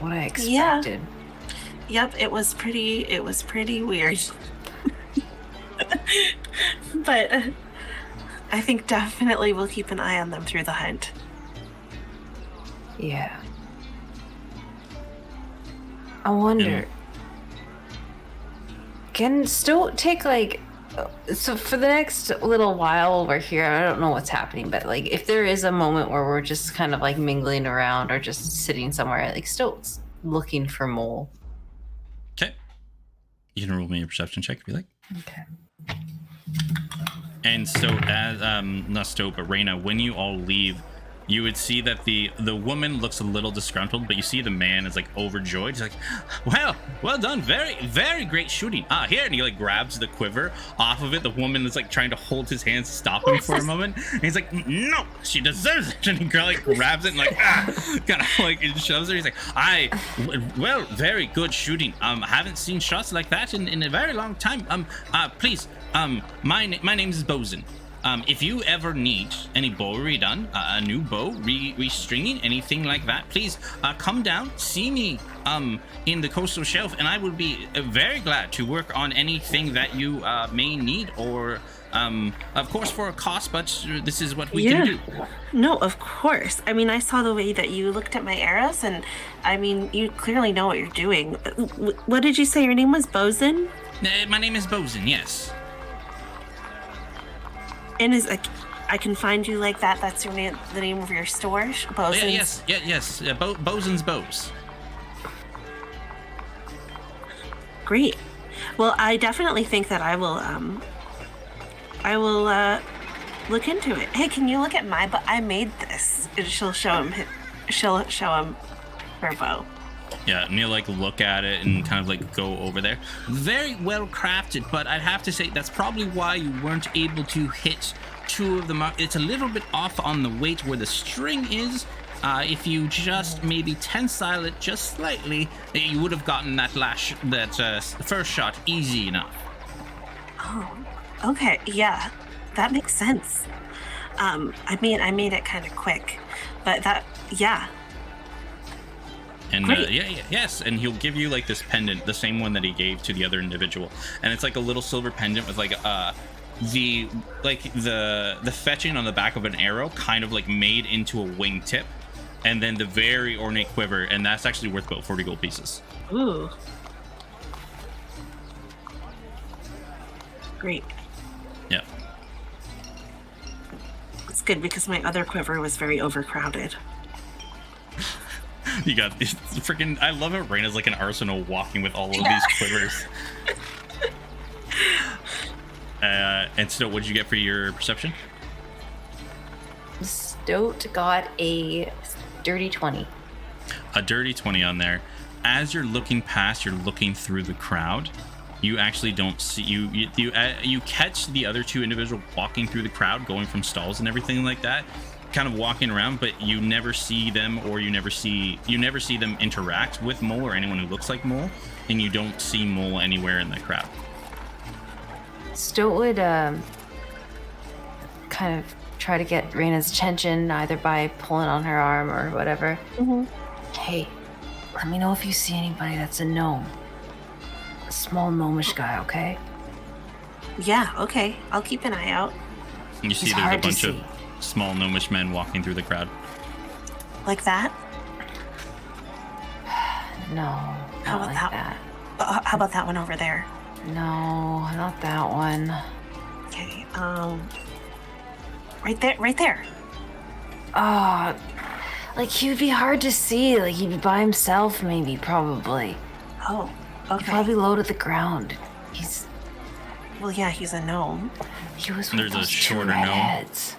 what I expected. Yep, it was pretty weird. But I think definitely we'll keep an eye on them through the hunt. Yeah. I wonder. Can Stoat take like. So for the next little while over here, I don't know what's happening, but like if there is a moment where we're just kind of like mingling around or just sitting somewhere, like Stoat's looking for mole. Okay. You can roll me a perception check if you like. Okay. And so as not Stoat, but Raina, when you all leave you would see that the woman looks a little disgruntled, but you see the man is like overjoyed. He's like, well done, very great shooting. Here, and he like grabs the quiver off of it. The woman is like trying to hold his hands to stop him for a moment, and he's like, no, she deserves it. And he like grabs it and like kind of like shoves her. He's like, well, very good shooting. Haven't seen shots like that in a very long time. Please, my name is Bosun. If you ever need any bow redone, a new bow, restringing, anything like that, please come down, see me in the coastal shelf, and I will be very glad to work on anything that you may need, or of course for a cost, but this is what we can do. No, of course. I mean, I saw the way that you looked at my arrows, and I mean, you clearly know what you're doing. What did you say your name was? Bosun? My name is Bosun, yes. And I can find you like that. That's your name, the name of your store, Bosun's. Yes. Bosun's Bows. Great. Well, I definitely think that I will look into it. Hey, can you look at my bow? I made this. And she'll show him her bow. Yeah, and you like look at it and kind of like go over there. Very well crafted, but I'd have to say that's probably why you weren't able to hit two of them. It's a little bit off on the weight where the string is. If you just maybe tensile it just slightly, you would have gotten that first shot easy enough. Oh, okay, yeah, that makes sense. I made it kind of quick, but yeah. And yes, and he'll give you like this pendant, the same one that he gave to the other individual, and it's like a little silver pendant with like the fetching on the back of an arrow, kind of like made into a wingtip, and then the very ornate quiver, and that's actually worth about 40 gold pieces. Ooh, great. Yeah, it's good because my other quiver was very overcrowded. You got these freaking. I love it. Raina's like an arsenal walking with all of these quivers. And so, what did you get for your perception? Stoat got a dirty 20. A dirty 20 on there. As you're looking past, you're looking through the crowd. You actually don't see you catch the other two individuals walking through the crowd, going from stalls and everything like that. Kind of walking around, but you never see them, or you never see them interact with Mole or anyone who looks like Mole, and you don't see Mole anywhere in the crowd. Stoat would kind of try to get Raina's attention, either by pulling on her arm or whatever. Mm-hmm. Hey, let me know if you see anybody that's a gnome. A small gnomish guy, okay? Yeah, okay. I'll keep an eye out. You see He's there's a hard to bunch of see. small gnomish men walking through the crowd. Like that? No, How not about like that? that. How about that one over there? No, not that one. Okay, right there. Oh, like he would be hard to see. Like he'd be by himself, maybe, probably. Oh, He's okay. probably low to the ground. Well, yeah, he's a gnome. He was with There's a those two shorter gnome. redheads.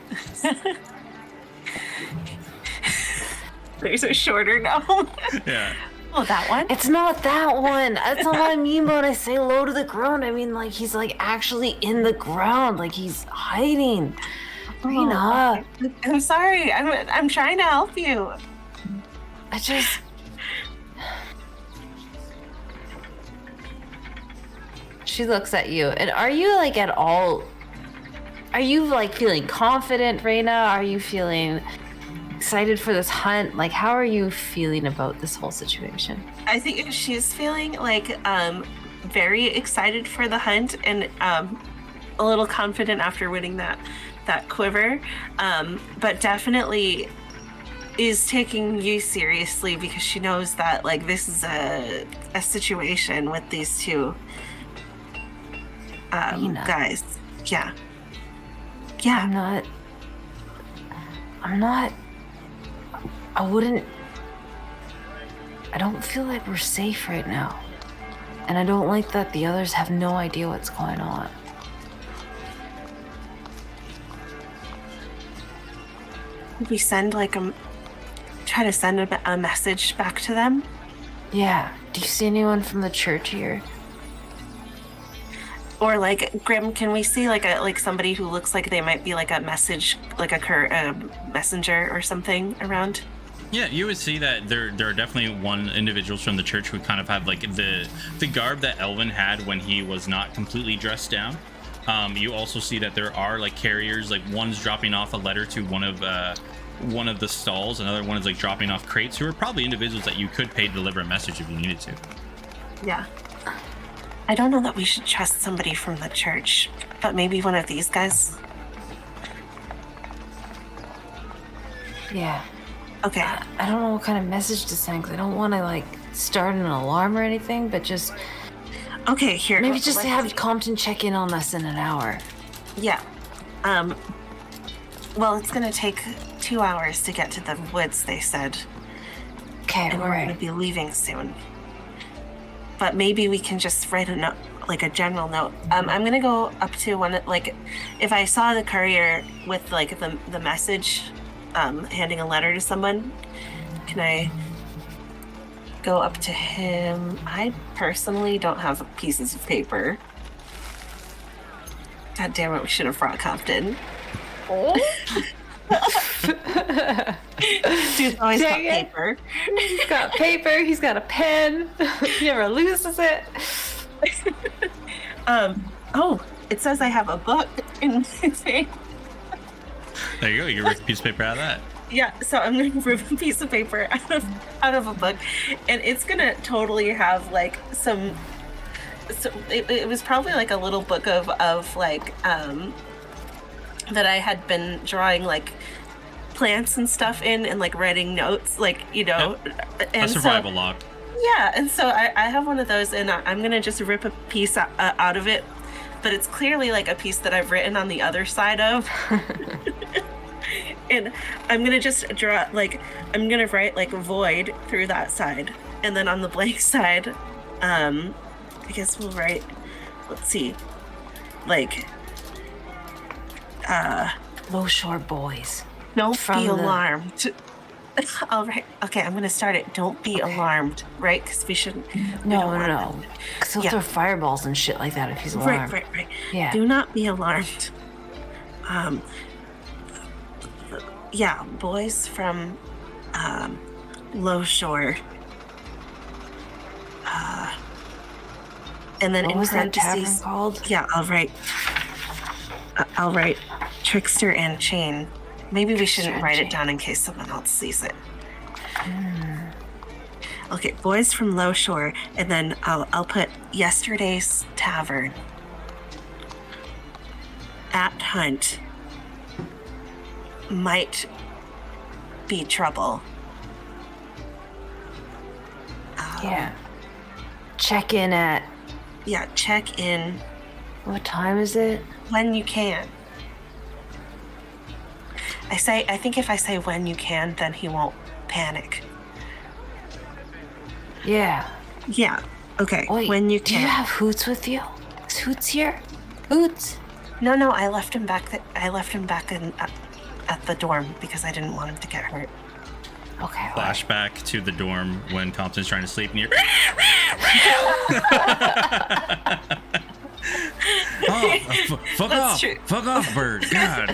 There's a shorter gnome. Yeah. Oh, that one? It's not that one. That's not what I mean when I say low to the ground. I mean like he's like actually in the ground, like he's hiding. Rena, okay. I'm sorry. I'm trying to help you. I just. She looks at you, and are you like at all? Are you like feeling confident, Reina? Are you feeling excited for this hunt? Like, how are you feeling about this whole situation? I think she's feeling like very excited for the hunt and a little confident after winning that quiver, but definitely is taking you seriously because she knows that like this is a situation with these two guys. Yeah. I don't feel like we're safe right now. And I don't like that the others have no idea what's going on. Could we send like try to send a message back to them? Yeah. Do you see anyone from the church here? Or like Grim, can we see like somebody who looks like they might be like a message, like a messenger or something around? Yeah, you would see that there are definitely one individuals from the church who kind of have like the garb that Elvin had when he was not completely dressed down. You also see that there are like carriers, like one's dropping off a letter to one of the stalls, another one is like dropping off crates, who are probably individuals that you could pay to deliver a message if you needed to. Yeah. I don't know that we should trust somebody from the church, but maybe one of these guys. Yeah. Okay. I don't know what kind of message to send, because I don't want to like start an alarm or anything, but just okay, here. maybe just to have Compton check in on us in an hour. Yeah. Well, it's gonna take 2 hours to get to the woods, they said. Okay, And we're gonna be leaving soon. But maybe we can just write a note, like a general note. I'm gonna go up to one, like, if I saw the courier with like the message, handing a letter to someone, can I go up to him? I personally don't have pieces of paper. God damn it, we should have brought Compton. Oh. Dude's always got Dang it. paper. He's got paper, he's got a pen. He never loses it. Oh, it says I have a book in my thing. There you go. You rip a piece of paper out of that. Yeah, so I'm gonna rip a piece of paper out of a book, and it's gonna totally have like some. So it was probably like a little book of like that I had been drawing like plants and stuff in, and like writing notes, like, you know, and A survival log. Yeah, and so I have one of those, and I'm gonna just rip a piece out of it, but it's clearly like a piece that I've written on the other side of. And I'm gonna just draw, like, I'm gonna write like void through that side, and then on the blank side, I guess we'll write, let's see, like, Low Shore Boys. don't From be the- alarmed. All right, okay, I'm gonna start it. Don't be alarmed, right? Because we shouldn't. we don't No, want no. them- Because he'll Yeah. throw fireballs and shit like that if he's alarmed. Right. Yeah. Do not be alarmed. Yeah, boys from Low Shore. And then What in was that tavern parentheses, called? yeah, I'll write Trickster and Chain. Maybe we shouldn't and write Chain. it down in case someone else sees it. Okay, boys from Low Shore, and then I'll put Yesterday's Tavern. At Hunt. Might be trouble. Yeah. Check in at, Yeah, check in what time is it? when you can. I think if I say when you can, then he won't panic. Yeah. Yeah. Okay. Wait, when you do can. you have Hoots with you? Is Hoots here? Hoots? No, I left him back. I left him back in at the dorm because I didn't want him to get hurt. Okay. all right. Flashback to the dorm when Compton's trying to sleep and you're fuck That's off. true. Fuck off, bird. God.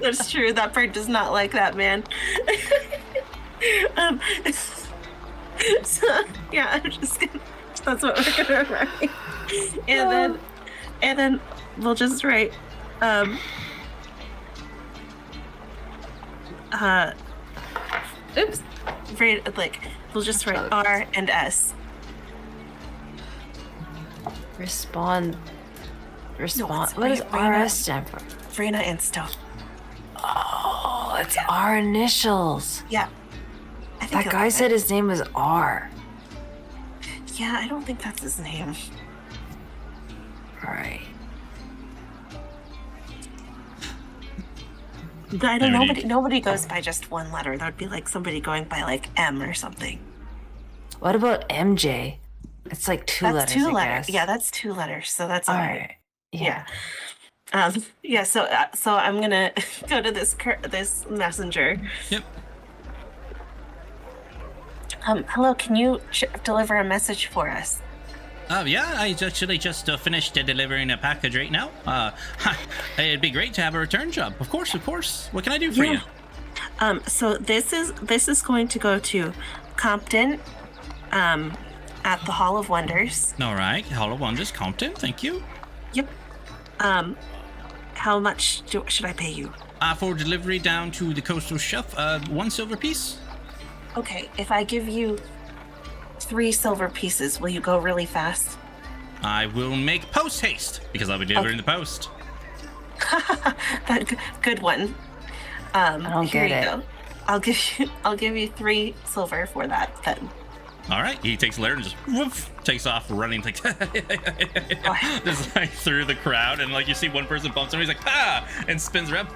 That's true. That bird does not like that, man. So yeah, I'm just gonna. That's what we're gonna write, and then we'll just write. Oops. Right, like we'll just write R and S. Respond. it's What does Rena. RS stand for? Rena and stuff. Oh, it's our initials. Yeah. I think That he'll guy get said it. his name was R. Yeah, I don't think that's his name. Right. But I don't. Maybe- Nobody goes by just one letter. That would be like somebody going by like M or something. What about MJ? It's like two That's letters. two I letters. guess. Yeah, that's 2 letters. So that's All all right. right. Yeah. Yeah. So I'm gonna go to this messenger. Yep. Hello. Can you deliver a message for us? Yeah, I actually just finished delivering a package right now. It'd be great to have a return job. Of course, of course. What can I do for you? So this is going to go to Compton, at the Hall of Wonders. All right, Hall of Wonders, Compton. Thank you. Yep. How much should I pay you? For delivery down to the coastal shelf, 1 silver piece. Okay, if I give you 3 silver pieces, will you go really fast? I will make post haste because I'll be delivering the post. Good one. I don't Here get you it. go. I'll give you 3 silver for that then. All right, he takes Laird and just woof, takes off running like just like through the crowd, and like you see one person bumps him, he's like ah, and spins around,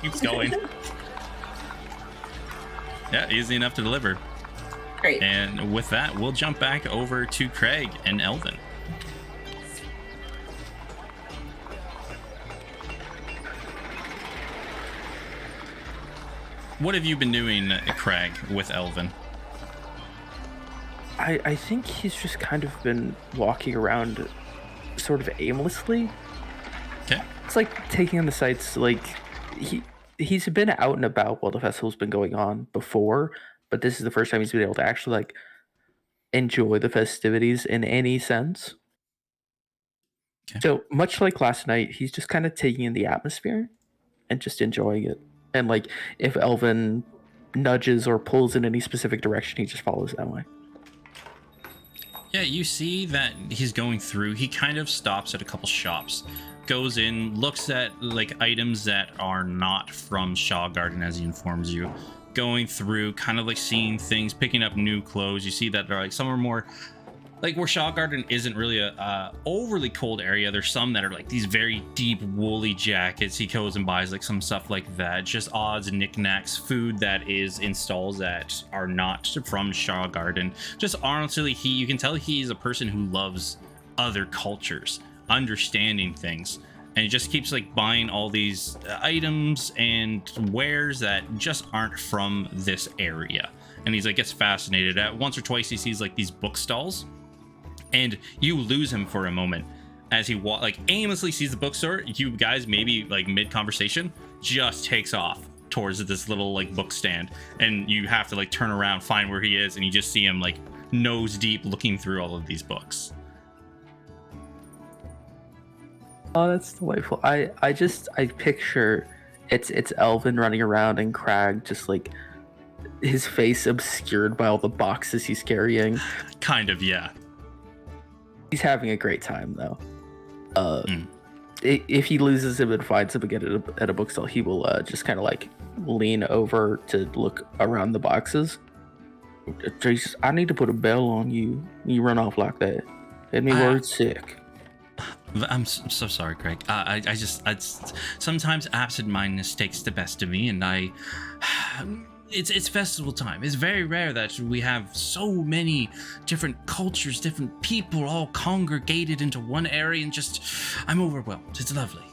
keeps going. Yeah, easy enough to deliver. Great. And with that, we'll jump back over to Craig and Elvin. What have you been doing, Craig, with Elvin? I think he's just kind of been walking around sort of aimlessly. Okay. It's like taking in the sights. Like he's been out and about while the festival's been going on before, but this is the first time he's been able to actually like enjoy the festivities in any sense. Okay. So much like last night, he's just kind of taking in the atmosphere and just enjoying it. And like if Elvin nudges or pulls in any specific direction, he just follows that way. Yeah, you see that he's going through. He kind of stops at a couple shops, goes in, looks at like items that are not from Shaw Garden, as he informs you. Going through, kind of like seeing things, picking up new clothes. You see that they're like some are more like where Shaw Garden isn't really a overly cold area. There's some that are like these very deep woolly jackets. He goes and buys like some stuff like that, just odds and knickknacks, food that is in stalls that are not from Shaw Garden. Just honestly, you can tell he's a person who loves other cultures, understanding things, and he just keeps like buying all these items and wares that just aren't from this area. And he's like gets fascinated. At once or twice he sees like these book stalls, and you lose him for a moment as he like aimlessly sees the bookstore. You guys maybe like mid conversation just takes off towards this little like book stand, and you have to like turn around, find where he is, and you just see him like nose deep looking through all of these books. Oh, that's delightful. I picture it's Elvin running around and Crag just like his face obscured by all the boxes he's carrying. Kind of, yeah. He's having a great time though. If he loses him and finds him again at a bookstore, he will just kind of like lean over to look around the boxes. Jesus, I need to put a bell on you. You run off like that. Made me worried sick. I'm so sorry, Craig. I sometimes absent-mindedness takes the best of me, and it's festival time. It's very rare that we have so many different cultures, different people all congregated into one area, and just I'm overwhelmed. It's lovely.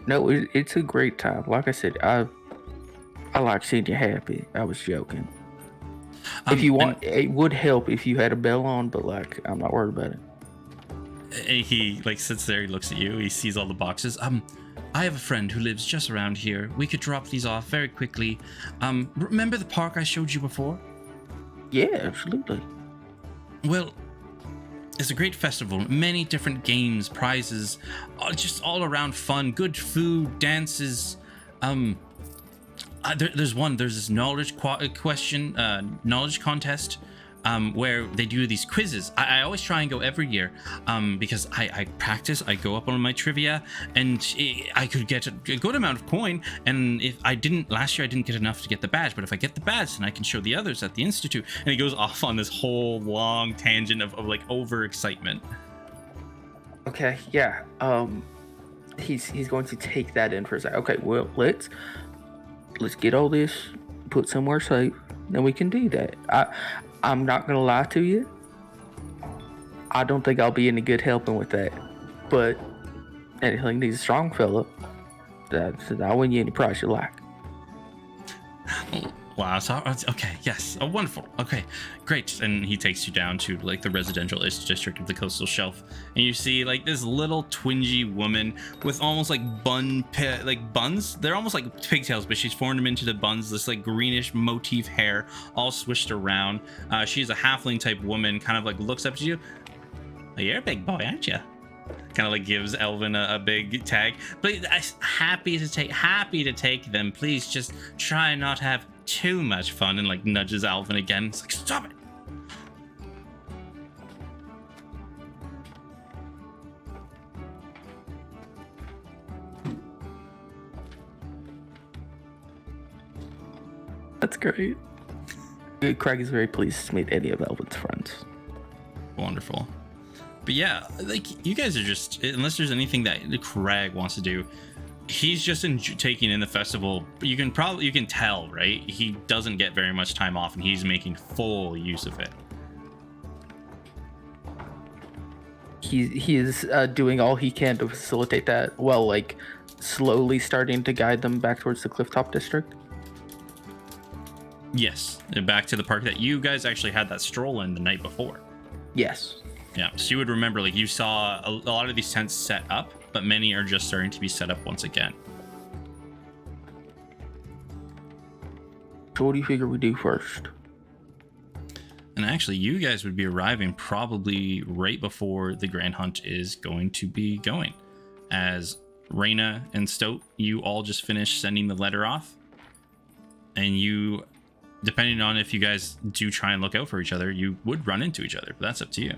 No, it's a great time. Like I said, I like seeing you happy. I was joking. If you want, it would help if you had a bell on, but like I'm not worried about it. He like sits there, he looks at you, he sees all the boxes. I have a friend who lives just around here. We could drop these off very quickly. Remember the park I showed you before? Yeah, absolutely. Well, it's a great festival. Many different games, prizes, just all around fun, good food, dances. There's this knowledge knowledge contest. Where they do these quizzes. I always try and go every year because I practice. I go up on my trivia, and I could get a good amount of coin. And if I didn't last year, I didn't get enough to get the badge. But if I get the badge, then I can show the others at the institute. And he goes off on this whole long tangent of like overexcitement. Okay, yeah. He's going to take that in for a second. Okay, well let's get all this put somewhere safe. Then we can do that. I'm not gonna lie to you. I don't think I'll be any good helping with that. But Anything needs a strong fella. I'll win you any price you like. Wow. So, okay. Yes. Oh, wonderful. Okay. Great. And he takes you down to like the residential district of the coastal shelf, and you see like this little twingy woman with almost like buns. They're almost like pigtails, but she's formed them into the buns. This like greenish motif hair, all swished around. She's a halfling type woman. Kind of like looks up to you. Oh, you're a big boy, aren't you? Kind of like gives Elvin a big tag. But happy to take them. Please just try not to have too much fun, and like nudges Alvin again. It's like, stop it. That's great. Craig is very pleased to meet any of Elvin's friends. Wonderful. But yeah, like you guys are just, unless there's anything that Craig wants to do, he's just taking in the festival. You can tell, right? He doesn't get very much time off, and he's making full use of it. He is doing all he can to facilitate that, while like slowly starting to guide them back towards the Clifftop district. Yes, and back to the park that you guys actually had that stroll in the night before. Yes. Yeah, so you would remember, like, you saw a lot of these tents set up, but many are just starting to be set up once again. So what do you figure we do first? And actually, you guys would be arriving probably right before the Grand Hunt is going to be going. As Reyna and Stoat, you all just finished sending the letter off. And you, depending on if you guys do try and look out for each other, you would run into each other, but that's up to you.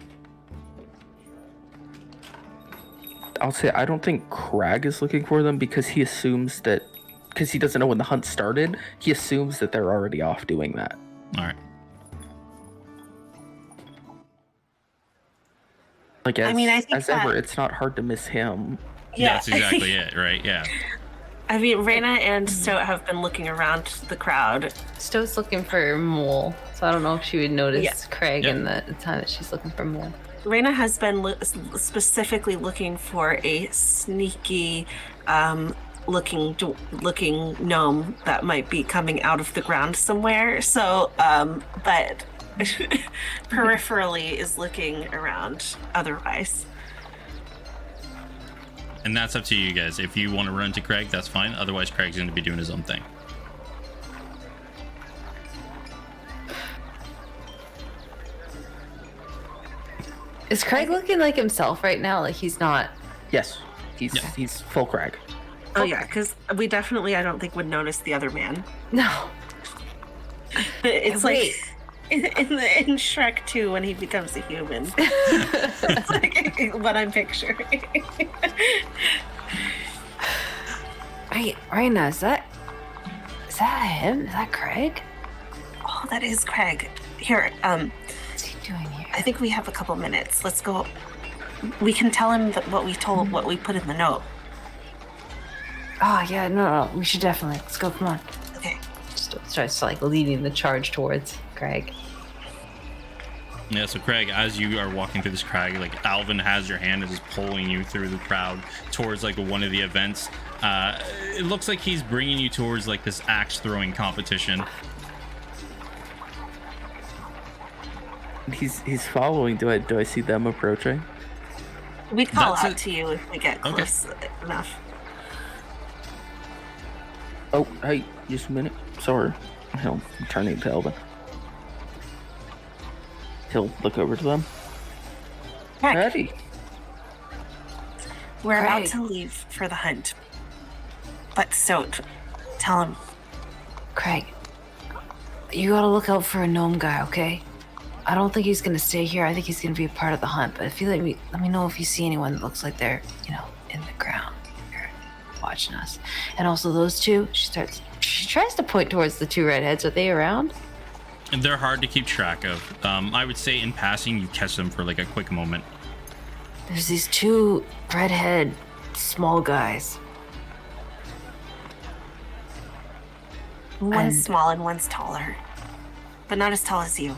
I'll say I don't think Crag is looking for them because he assumes that, because he doesn't know when the hunt started, he assumes that they're already off doing that. All right. Like, as, I mean, I think as ever, it's not hard to miss him. Yeah. That's exactly it, right? Yeah. I mean, Reyna and Stoat have been looking around the crowd. Stoat's looking for Mole, so I don't know if she would notice Yeah. Craig Yeah. in the time that she's looking for Mole. Reyna has been specifically looking for a sneaky looking gnome that might be coming out of the ground somewhere. So, but peripherally is looking around otherwise. And that's up to you guys. If you want to run to Craig, that's fine. Otherwise, Craig's going to be doing his own thing. Is Craig looking like himself right now? Like he's not. Yes, he's full Crag. Oh yeah, because we definitely, I don't think, would notice the other man. No. It's Wait. like in Shrek 2 when he becomes a human. It's like what I'm picturing. Wait, Reyna, is that him? Is that Craig? Oh, that is Craig. Here, What's he doing here? I think we have a couple minutes. Let's go. We can tell him that what we put in the note. Oh yeah, no, we should definitely. Let's go. Come on. Okay. Starts like leading the charge towards Craig. Yeah, so Craig, as you are walking through this crag, like Alvin has your hand and is pulling you through the crowd towards like one of the events. It looks like he's bringing you towards like this axe throwing competition. He's following. Do I see them approaching? We call That's out it. to you if we get Okay. close enough. Oh, hey, just a minute. Sorry. He'll turn to Elvin. He'll look over to them. Craig, Ready? we're about Craig. to leave for the hunt. But Stoat, tell him. Craig, you gotta look out for a gnome guy, okay? I don't think he's gonna stay here. I think he's gonna be a part of the hunt. But if you let me know if you see anyone that looks like they're, in the ground, here, watching us. And also those two. She tries to point towards the two redheads. Are they around? And they're hard to keep track of. I would say in passing, you catch them for like a quick moment. There's these two redhead small guys. One's And- small and one's taller, but not as tall as you.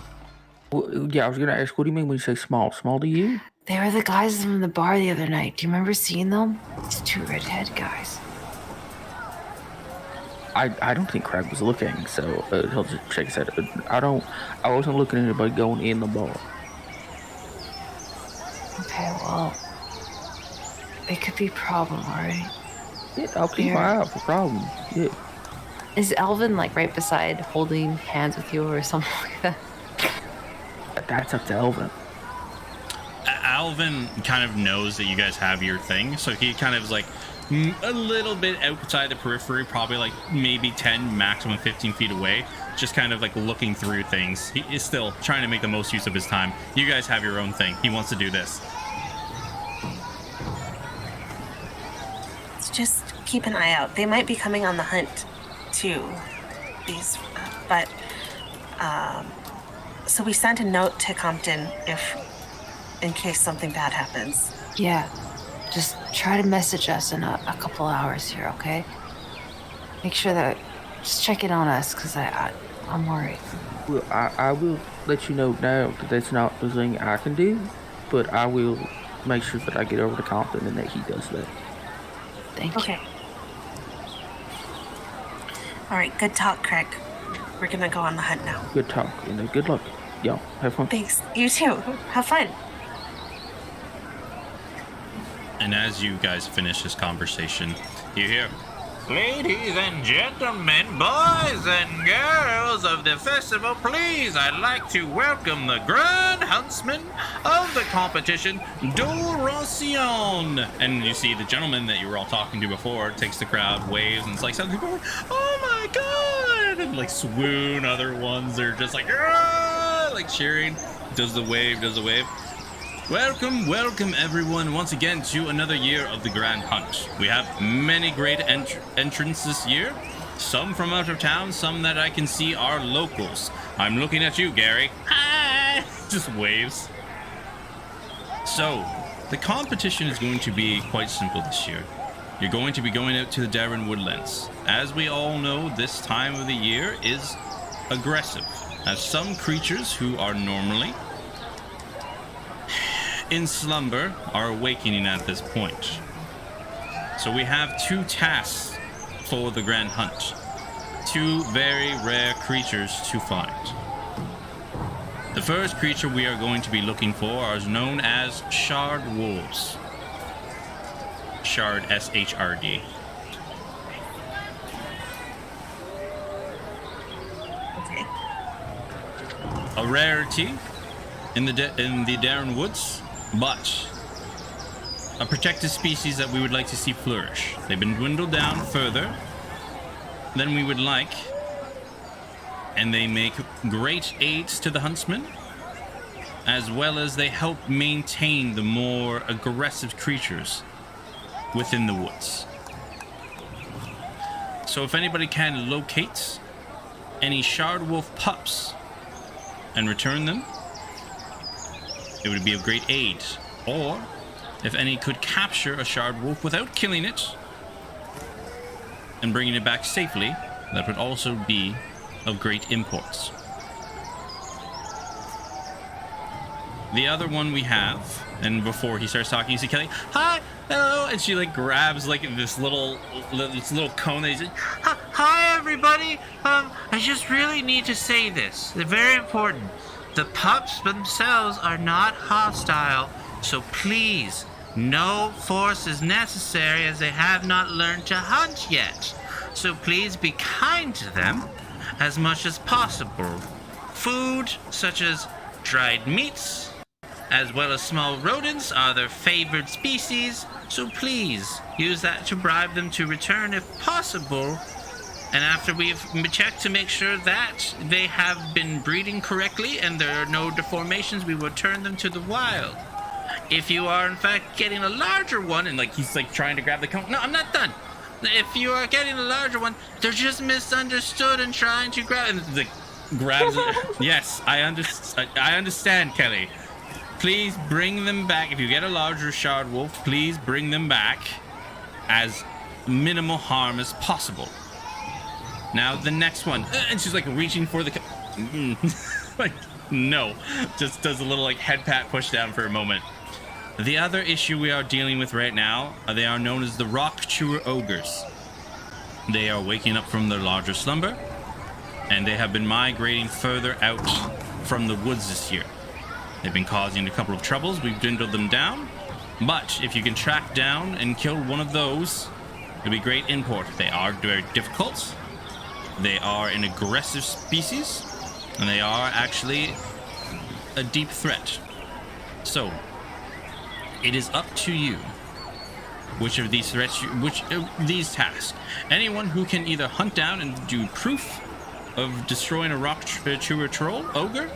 Well, yeah, I was gonna ask. What do you mean when you say small? Small to you? They were the guys from the bar the other night. Do you remember seeing them? It's 2 redhead guys. I don't think Craig was looking, so he'll just shake his head. I wasn't looking at anybody going in the bar. Okay, well, it could be a problem, alright? Yeah, I'll keep my eye out for problems. Yeah. Is Alvin like right beside holding hands with you or something like that? That's up to Elvin. Alvin kind of knows that you guys have your thing, so he kind of is like a little bit outside the periphery, probably like maybe 10, maximum 15 feet away, just kind of like looking through things. He is still trying to make the most use of his time. You guys have your own thing. He wants to do this. Just keep an eye out. They might be coming on the hunt too. So we sent a note to Compton in case something bad happens. Yeah. Just try to message us in a couple hours here, okay? Make sure that... Just check in on us, because I'm worried. Well, I will let you know now that that's not the thing I can do, but I will make sure that I get over to Compton and that he does that. Thank you. Okay. All right, good talk, Craig. We're going to go on the hunt now. Good talk, and good luck. Y'all, have fun. Thanks. You too. Have fun. And as you guys finish this conversation, you hear, "Ladies and gentlemen, boys and girls of the festival, please, I'd like to welcome the Grand Huntsman of the competition, Doration." And you see the gentleman that you were all talking to before takes the crowd, waves, and it's like some people are like, "Oh my god!" and like swoon. Other ones are just like, "Ah!" like cheering. Does the wave. Welcome everyone once again to another year of the Grand Hunt. We have many great entrants this year, some from out of town, some that I can see are locals. I'm looking at you, Gary. Hi! Just waves. So, the competition is going to be quite simple this year. You're going to be going out to the Darren Woodlands. As we all know, this time of the year is aggressive, as some creatures who are normally in slumber are awakening at this point. So we have 2 tasks for the Grand Hunt. 2 very rare creatures to find. The first creature we are going to be looking for is known as Shard Wolves. Shard, S-H-R-D. Okay. A rarity in the Darren Woods, but a protected species that we would like to see flourish. They've been dwindled down further than we would like, and they make great aids to the huntsman, as well as they help maintain the more aggressive creatures within the woods. So if anybody can locate any Shard Wolf pups and return them, it would be a great aid. Or, if any could capture a Shard Wolf without killing it and bringing it back safely, that would also be of great import. The other one we have, and before he starts talking, you see Kelly, "Hi, hello," and she like grabs like this little cone that he's like, "Hi everybody, I just really need to say this. They're very important. The pups themselves are not hostile, so please, no force is necessary as they have not learned to hunt yet. So please be kind to them as much as possible. Food, such as dried meats, as well as small rodents, are their favored species, so please use that to bribe them to return if possible. And after we've checked to make sure that they have been breeding correctly and there are no deformations, we will turn them to the wild. If you are in fact getting a larger one," and like he's like trying to grab the cone. "No, I'm not done. If you are getting a larger one, they're just misunderstood and trying to grab," and like grabs it. "Yes, I understand, Kelly. Please bring them back. If you get a larger Shard Wolf, please bring them back as minimal harm as possible. Now the next one," and she's like reaching for the like no, just does a little like head pat push down for a moment. The other issue we are dealing with right now, they are known as the Rock Chewer Ogres. They are waking up from their larger slumber, and they have been migrating further out from the woods this year. They've been causing a couple of troubles. We've dwindled them down, but if you can track down and kill one of those, it'll be great import. They are very difficult. They are an aggressive species, and they are actually a deep threat. So, it is up to you which of these threats, these tasks. Anyone who can either hunt down and do proof of destroying a rock chewer troll ogre,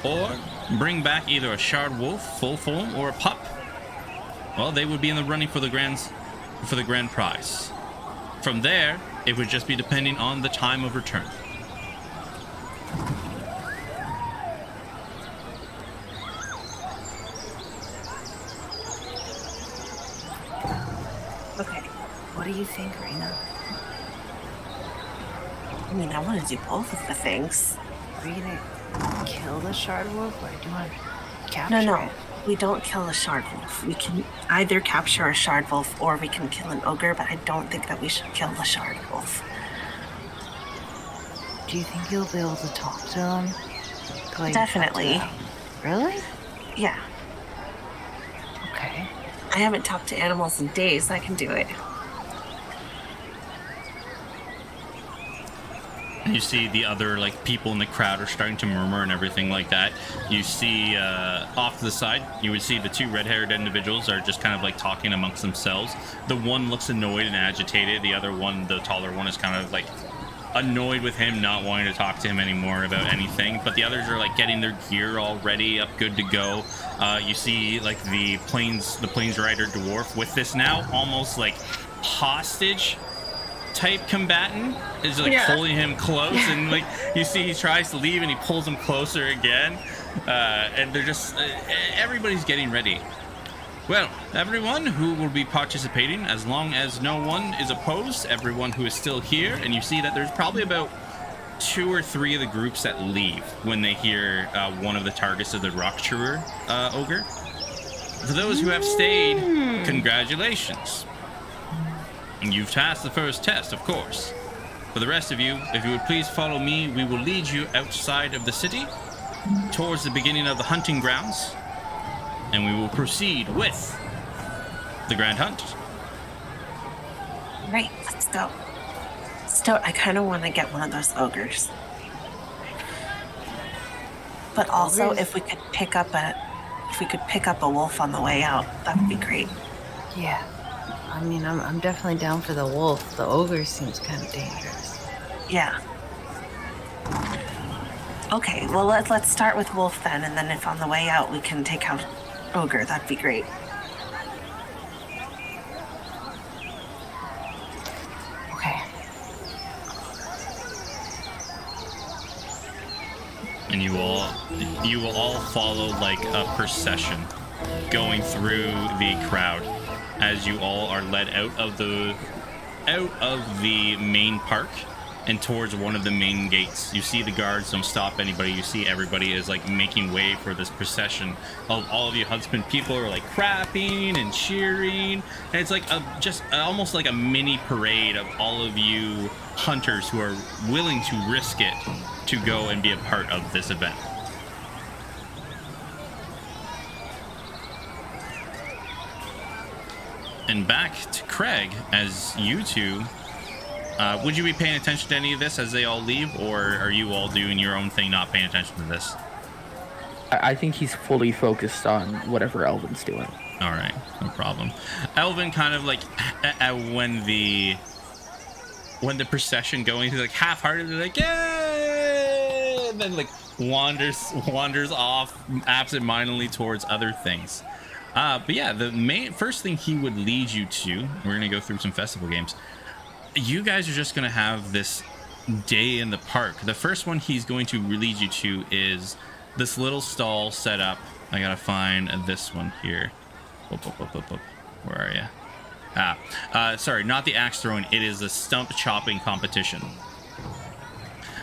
or bring back either a shard wolf full form or a pup, well, they would be in the running for the grand prize. From there, it would just be depending on the time of return. Okay. What do you think, Raina? I mean, I want to do both of the things. Are you gonna kill the shard wolf, or do you want to capture No. it? We don't kill a shard wolf. We can either capture a shard wolf or we can kill an ogre, but I don't think that we should kill the shard wolf. Do you think you'll be able to talk to them? Like, Definitely. Really? Yeah. Okay. I haven't talked to animals in days. I can do it. You see the other people in the crowd are starting to murmur and everything like that. You see off to the side, you would see the two red-haired individuals are just kind of talking amongst themselves. The one looks annoyed and agitated. The other one, the taller one, is kind of annoyed with him, not wanting to talk to him anymore about anything. But the others are getting their gear all ready, up, good to go. You see the plains rider dwarf with this now almost hostage type combatant is holding him close, and you see he tries to leave and he pulls him closer again, and they're just everybody's getting ready. Well, everyone who will be participating, as long as no one is opposed, everyone who is still here, and you see that there's probably about 2 or 3 of the groups that leave when they hear one of the targets of the rock chewer ogre. For those who have stayed, congratulations. You've passed the first test, of course. For the rest of you, if you would please follow me, we will lead you outside of the city, towards the beginning of the hunting grounds, and we will proceed with the grand hunt. Right, let's go. Stoat, I kind of want to get one of those ogres. But also, if we could pick up a wolf on the way out, that would be great. Yeah. I mean, I'm definitely down for the wolf. The ogre seems kind of dangerous. Yeah. Okay, well let's start with wolf then, and then if on the way out we can take out ogre, that'd be great. Okay. And you will all follow a procession going through the crowd as you all are led out of the main park and towards one of the main gates. You see the guards don't stop anybody. You see everybody is making way for this procession of all of you huntsman people are clapping and cheering, and it's just almost like a mini parade of all of you hunters who are willing to risk it to go and be a part of this event. And back to Craig, as you two, would you be paying attention to any of this as they all leave, or are you all doing your own thing, not paying attention to this? I think he's fully focused on whatever Elvin's doing. All right, no problem. Elvin kind of when the procession going, he's half-heartedly yay, and then wanders off absent-mindedly towards other things. But yeah, the first thing he would lead you to, we're gonna go through some festival games. You guys are just gonna have this day in the park. The first one he's going to lead you to is this little stall set up. I gotta find this one here. Where are you? Sorry, not the axe throwing. It is the stump chopping competition.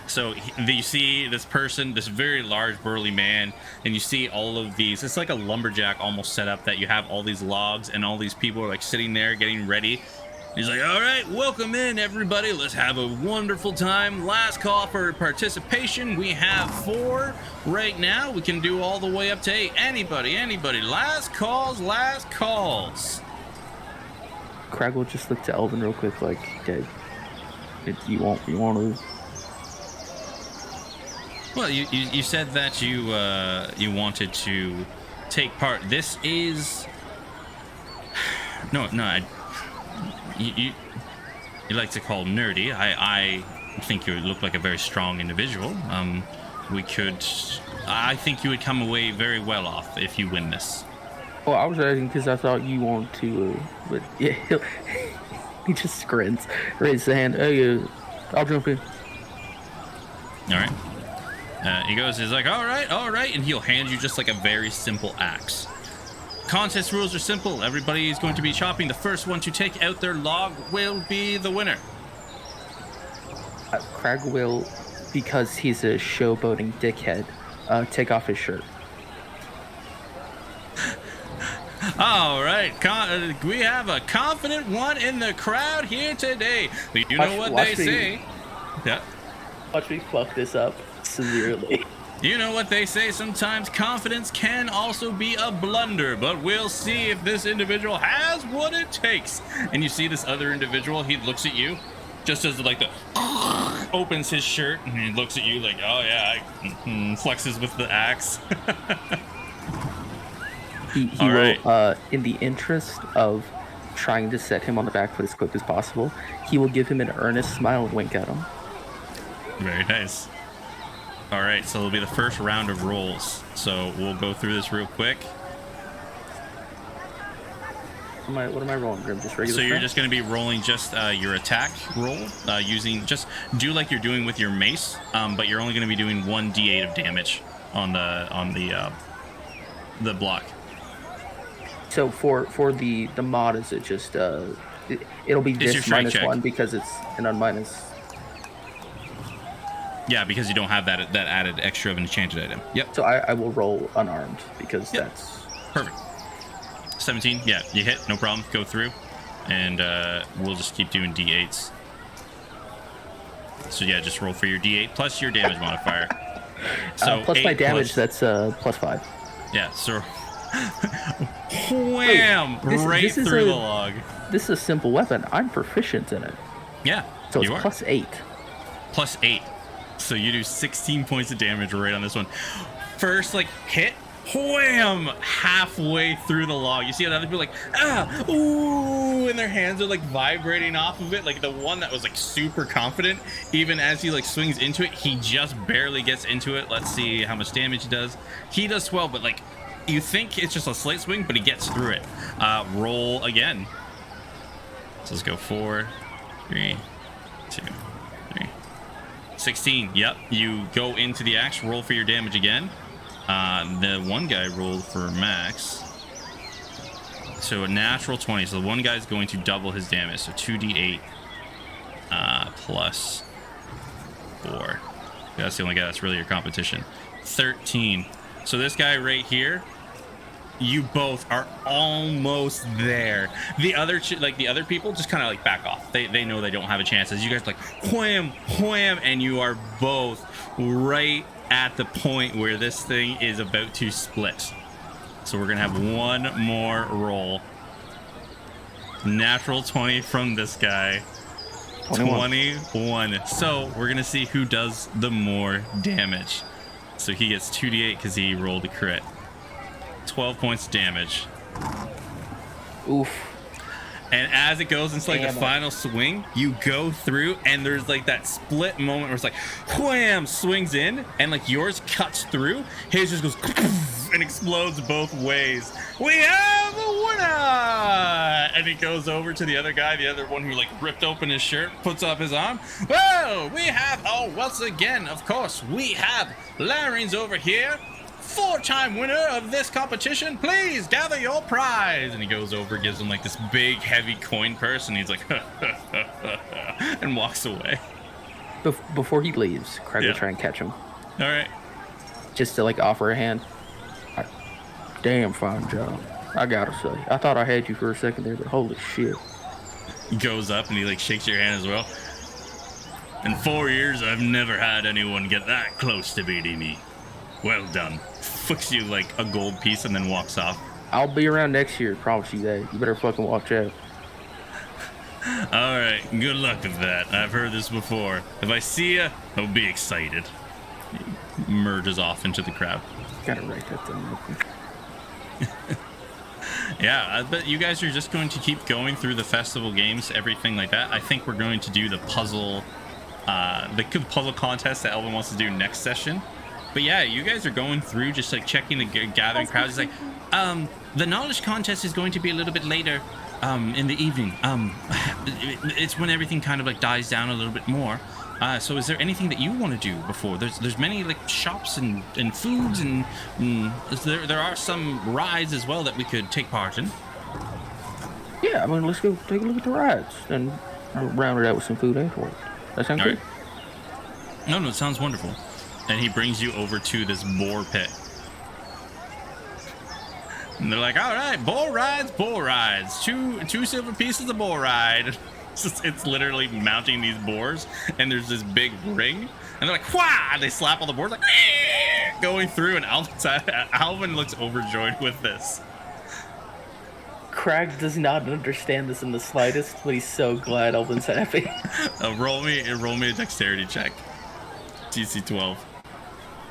So you see this person, this very large burly man, and you see all of these. It's like a lumberjack almost set up, that you have all these logs and all these people are like sitting there getting ready. He's like, all right, welcome in everybody. Let's have a wonderful time. Last call for participation. We have 4 right now. We can do all the way up to 8. Anybody. Last calls. Crag will just look to Elvin real quick, like, okay, you want to. Well, you said that you wanted to take part. This is no. You like to call nerdy. I think you look like a very strong individual. I think you would come away very well off if you win this. Well, I was asking because I thought you wanted to, but yeah, he just grins, raises the hand. Hey, I'll jump in. All right. He's like, all right, and he'll hand you just like a very simple axe. Contest rules are simple. Everybody is going to be chopping. The first one to take out their log will be the winner. Crag will, because he's a showboating dickhead, take off his shirt. All right, we have a confident one in the crowd here today. You know what they say. Yeah. Watch me fuck this up severely. You know what they say, sometimes confidence can also be a blunder, but we'll see if this individual has what it takes. And you see this other individual, he looks at you, just as like the opens his shirt, and he looks at you like, oh yeah, flexes with the axe. He All will, right. In the interest of trying to set him on the back foot as quick as possible, he will give him an earnest smile and wink at him. Very nice. All right, so it'll be the first round of rolls. So we'll go through this real quick. What am I rolling, Grim? Just regular So you're strength? just going to be rolling just your attack roll, using just do like you're doing with your mace, but you're only going to be doing 1d8 of damage on the block. So for the mod, is it just it'll be It's your this strength minus check. 1 because it's an unminus. Yeah, because you don't have that added extra of an enchanted item. Yep. So I will roll unarmed because Yep. that's Perfect. 17. Yeah, you hit. No problem. Go through. And we'll just keep doing d8s. So yeah, just roll for your d8 plus your damage modifier. So plus my 8 damage. plus- That's plus 5. Yeah, so wham! Right this is through a- the log. This is a simple weapon. I'm proficient in it, Yeah, so it's you are. plus 8. Plus 8. So you do 16 points of damage right on this one. First, like, hit, wham! Halfway through the log. You see other people like, ooh, and their hands are like vibrating off of it. Like the one that was like super confident, even as he like swings into it, he just barely gets into it. Let's see how much damage he does. He does 12, but like, you think it's just a slight swing, but he gets through it. Roll again. So let's go 4, 3, 2, 3. 16. Yep. You go into the axe. Roll for your damage again. The one guy rolled for max. So a natural 20. So the one guy's going to double his damage. So 2d8 plus 4. That's the only guy that's really your competition. 13. So this guy right here, you both are almost there. The other the other people just kind of like back off. They know they don't have a chance. As you guys like wham, wham, and you are both right at the point where this thing is about to split. So we're gonna have one more roll. Natural 20 from this guy. 21. So we're gonna see who does the more damage. So he gets 2d8 because he rolled a crit. 12 points of damage. Oof. And as it goes into like the final swing, you go through and there's like that split moment where it's like wham, swings in, and like yours cuts through, his just goes and explodes both ways. We have a winner! And he goes over to the other guy, the other one who like ripped open his shirt, puts up his arm. Well, we have, once again, of course, we have Larry's over here. 4-time winner of this competition, please gather your prize. And he goes over, gives him like this big heavy coin purse, and he's like and walks away. before he leaves, Craig Yeah. will try and catch him, All right. just to like offer a hand. Damn fine job, I gotta say. I thought I had you for a second there, but holy shit. He goes up and he like shakes your hand as well. In 4 years, I've never had anyone get that close to beating me. Well done. Flicks you like a gold piece and then walks off. I'll be around next year, promise you that. You better fucking watch out. All right, good luck with that. I've heard this before. If I see ya, I'll be excited. He merges off into the crowd. Gotta write that down. Yeah, I bet you guys are just going to keep going through the festival games, everything like that. I think we're going to do the puzzle contest that Elvin wants to do next session. But yeah, you guys are going through just like checking the gathering crowds. He's like, the knowledge contest is going to be a little bit later in the evening. It's when everything kind of like dies down a little bit more. So is there anything that you want to do before? There's many like shops and foods and there are some rides as well that we could take part in. Yeah, I mean, let's go take a look at the rides and round it out with some food afterwards. That sounds All good? right. No, it sounds wonderful. And he brings you over to this boar pit. And they're like, all right, bull rides. Two silver pieces of bull ride. It's literally mounting these boars, and there's this big ring, and they're like, "Wah!" And they slap all the boars, like going through, and Alvin looks overjoyed with this. Craig does not understand this in the slightest, but he's so glad Elvin's happy. Roll me a dexterity check. DC 12.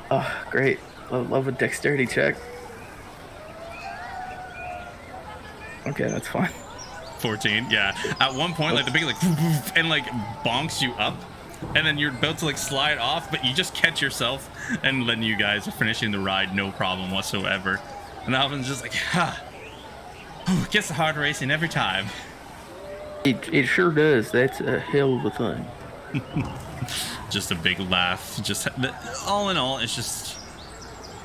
Oh, great. Love a dexterity check. Okay, that's fine. 14, yeah. At one point, like the big like and like bonks you up, and then you're about to like slide off, but you just catch yourself, and then you guys are finishing the ride, no problem whatsoever. And Alvin's just like, gets the heart racing every time. It sure does. That's a hell of a thing. Just a big laugh. Just all in all, it's just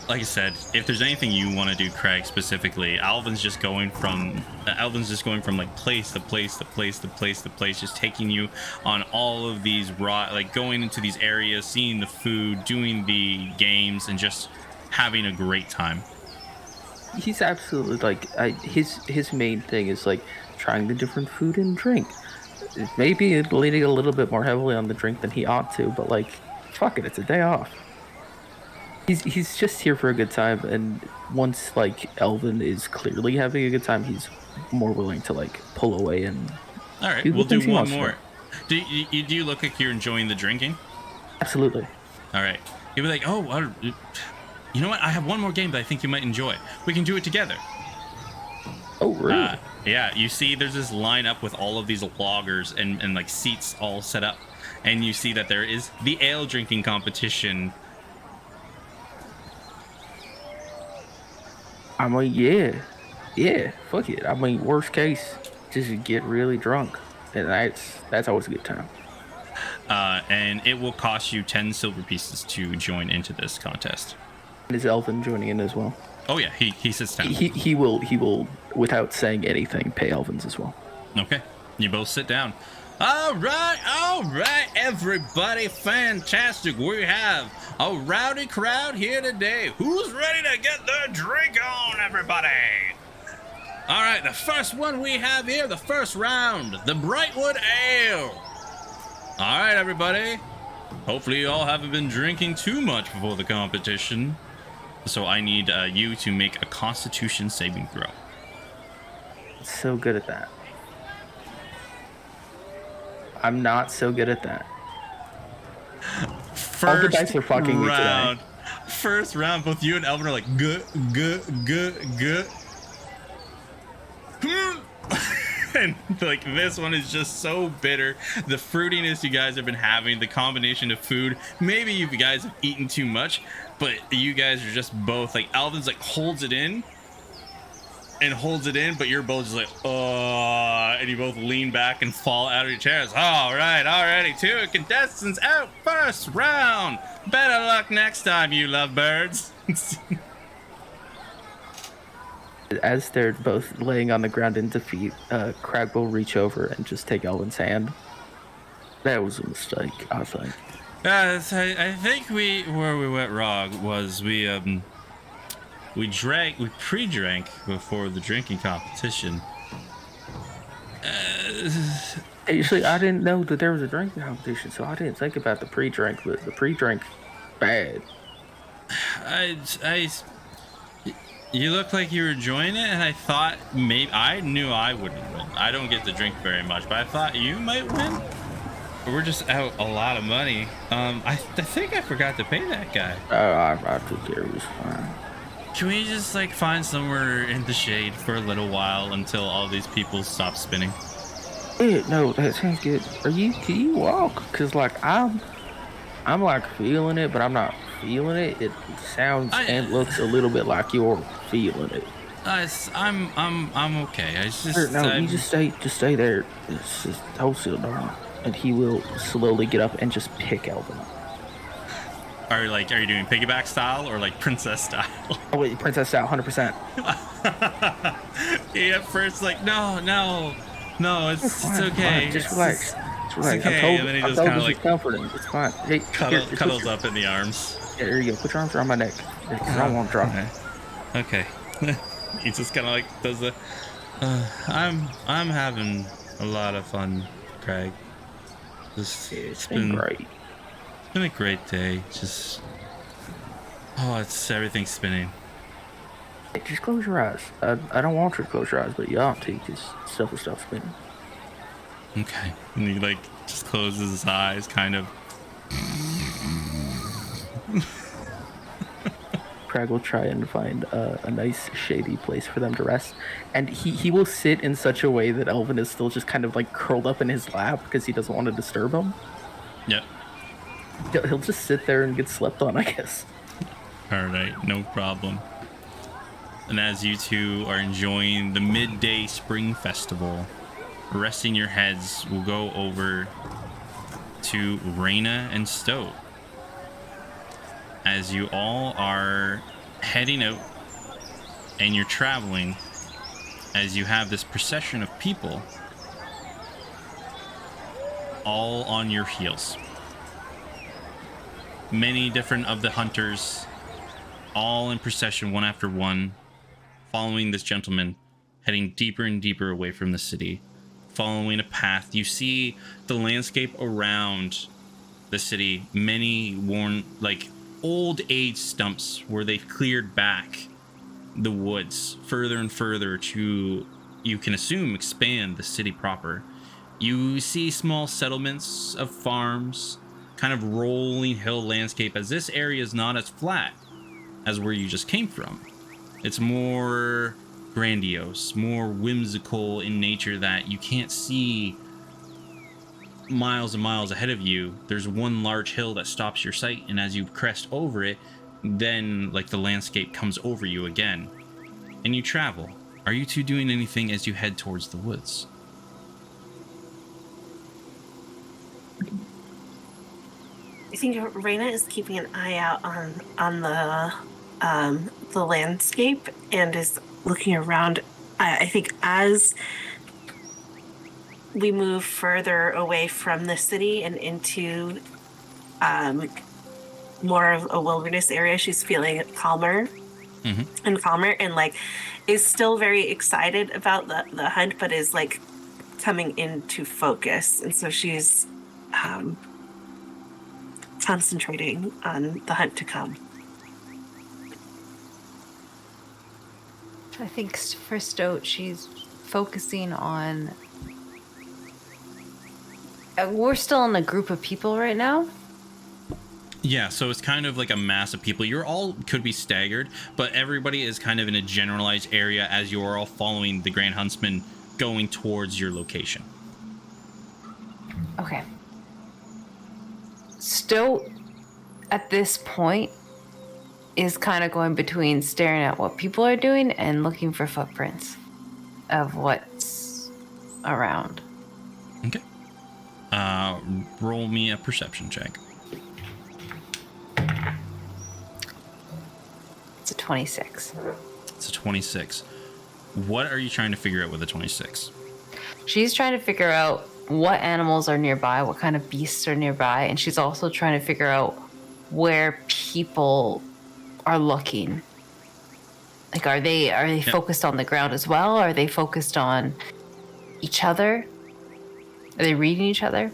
like I said. If there's anything you want to do, Craig, specifically, Alvin's just going from like place to place to place to place to place, just taking you on all of these like going into these areas, seeing the food, doing the games, and just having a great time. He's absolutely like his main thing is like trying the different food and drink. Maybe leaning a little bit more heavily on the drink than he ought to, but like, fuck it, it's a day off. He's just here for a good time, and once like Elvin is clearly having a good time, he's more willing to like pull away and. All right, we'll do one more. Do you look like you're enjoying the drinking? Absolutely. All right. You'll be like, oh, you know what? I have one more game that I think you might enjoy. We can do it together. Oh, really? Yeah. You see, there's this lineup with all of these loggers and like seats all set up, and you see that there is the ale drinking competition. I mean, yeah, fuck it. I mean, worst case, just get really drunk, and that's always a good time. And it will cost you 10 silver pieces to join into this contest. Is Elvin joining in as well? Oh yeah, he sits down. He will, without saying anything, pay Elvin's as well. Okay, you both sit down. All right, everybody, fantastic. We have a rowdy crowd here today. Who's ready to get their drink on, everybody? All right, the first one we have here, the first round, the Brightwood Ale. All right, everybody. Hopefully you all haven't been drinking too much before the competition. So I need you to make a Constitution saving throw. So good at that. I'm not so good at that. First all the dice are fucking round. Me today. First round, both you and Elvin are like, good. And like this one is just so bitter. The fruitiness you guys have been having, the combination of food. Maybe you guys have eaten too much, but you guys are just both like, Alvin's like holds it in, but you're both just like, oh, and you both lean back and fall out of your chairs. All right, already, 2 contestants out first round. Better luck next time, you lovebirds. As they're both laying on the ground in defeat, Crag will reach over and just take Elvin's hand. That was a mistake, I think. I think where we went wrong was we pre-drank before the drinking competition. Actually, I didn't know that there was a drinking competition, so I didn't think about the pre-drink, but the pre-drink, bad. You look like you were enjoying it, and I thought I knew I wouldn't win. I don't get to drink very much, but I thought you might win. We're just out a lot of money. I think I forgot to pay that guy. I took care of it. Fine. Can we just like find somewhere in the shade for a little while until all these people stop spinning? Yeah, no, that sounds good. Can you walk? Cause like I'm like feeling it, but I'm not feeling it. It sounds and looks a little bit like you're feeling it. I'm okay. You just stay there. It's just hold still, darling, and he will slowly get up and just pick Elvin. Are you doing piggyback style or like princess style? Oh wait, princess style, 100%. He at first like no, it's okay. Fine. Just relax. It's okay. And then he just kind of like comforting. It's fine. Hey, cuddles up in the arms. Yeah, there you go. Put your arms around my neck. I don't want to drop. Okay. He just kind of like does the. I'm having a lot of fun, Craig. It's been great. It's been a great day. Just everything's spinning. Hey, just close your eyes. I don't want you to close your eyes, but you ought to because stuff spinning. Okay. And he like just closes his eyes, kind of. Craig will try and find a nice shady place for them to rest, and he will sit in such a way that Elvin is still just kind of like curled up in his lap because he doesn't want to disturb him. Yep. He'll just sit there and get slept on, I guess. All right, no problem. And as you two are enjoying the midday spring festival, resting your heads, we'll go over to Raina and Stowe. As you all are heading out and you're traveling, as you have this procession of people all on your heels. Many different of the hunters, all in procession, one after one, following this gentleman, heading deeper and deeper away from the city, following a path. You see the landscape around the city, many worn, like old age stumps where they've cleared back the woods further and further to, you can assume, expand the city proper. You see small settlements of farms, kind of rolling hill landscape, as this area is not as flat as where you just came from. It's more grandiose, more whimsical in nature, that you can't see miles and miles ahead of you. There's one large hill that stops your sight, and as you crest over it, then like the landscape comes over you again, and you travel. Are you two doing anything as you head towards the woods? I think Raina is keeping an eye out on the landscape and is looking around. I think as we move further away from the city and into more of a wilderness area, she's feeling calmer and calmer, and like is still very excited about the hunt, but is like coming into focus, and so she's concentrating on the hunt to come. I think for Stoat, she's focusing on. We're still in a group of people right now. Yeah, so it's kind of like a mass of people. You're all could be staggered, but everybody is kind of in a generalized area as you are all following the Grand Huntsman going towards your location. Okay. Stoat, at this point, is kind of going between staring at what people are doing and looking for footprints of what's around. Okay. Roll me a perception check. It's a 26. It's a 26. What are you trying to figure out with a 26? She's trying to figure out what animals are nearby, what kind of beasts are nearby, and she's also trying to figure out where people are looking. Like, are they focused on the ground as well? Are they focused on each other? Are they reading each other?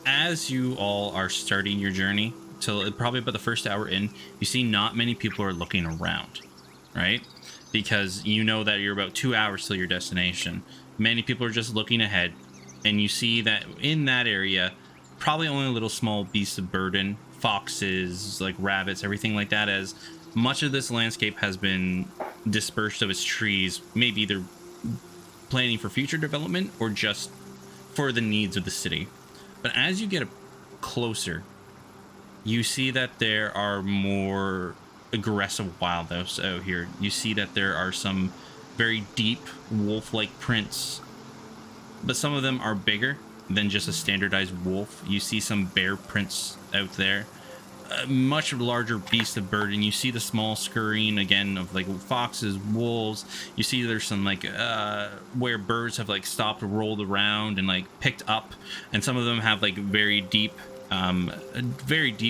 As you all are starting your journey, till probably about the first hour in, you see not many people are looking around, right? Because you know that you're about 2 hours till your destination. Many people are just looking ahead, and you see that in that area, probably only little small beasts of burden, foxes, like rabbits, everything like that, as much of this landscape has been dispersed of its trees, maybe either planning for future development or just for the needs of the city. But as you get closer, you see that there are more aggressive wildlife out here. You see that there are some very deep wolf-like prints, but some of them are bigger than just a standardized wolf. You see some bear prints out there, a much larger beast of burden. You see the small scurrying again of like foxes, wolves. You see there's some like where birds have like stopped, rolled around, and like picked up, and some of them have like very deep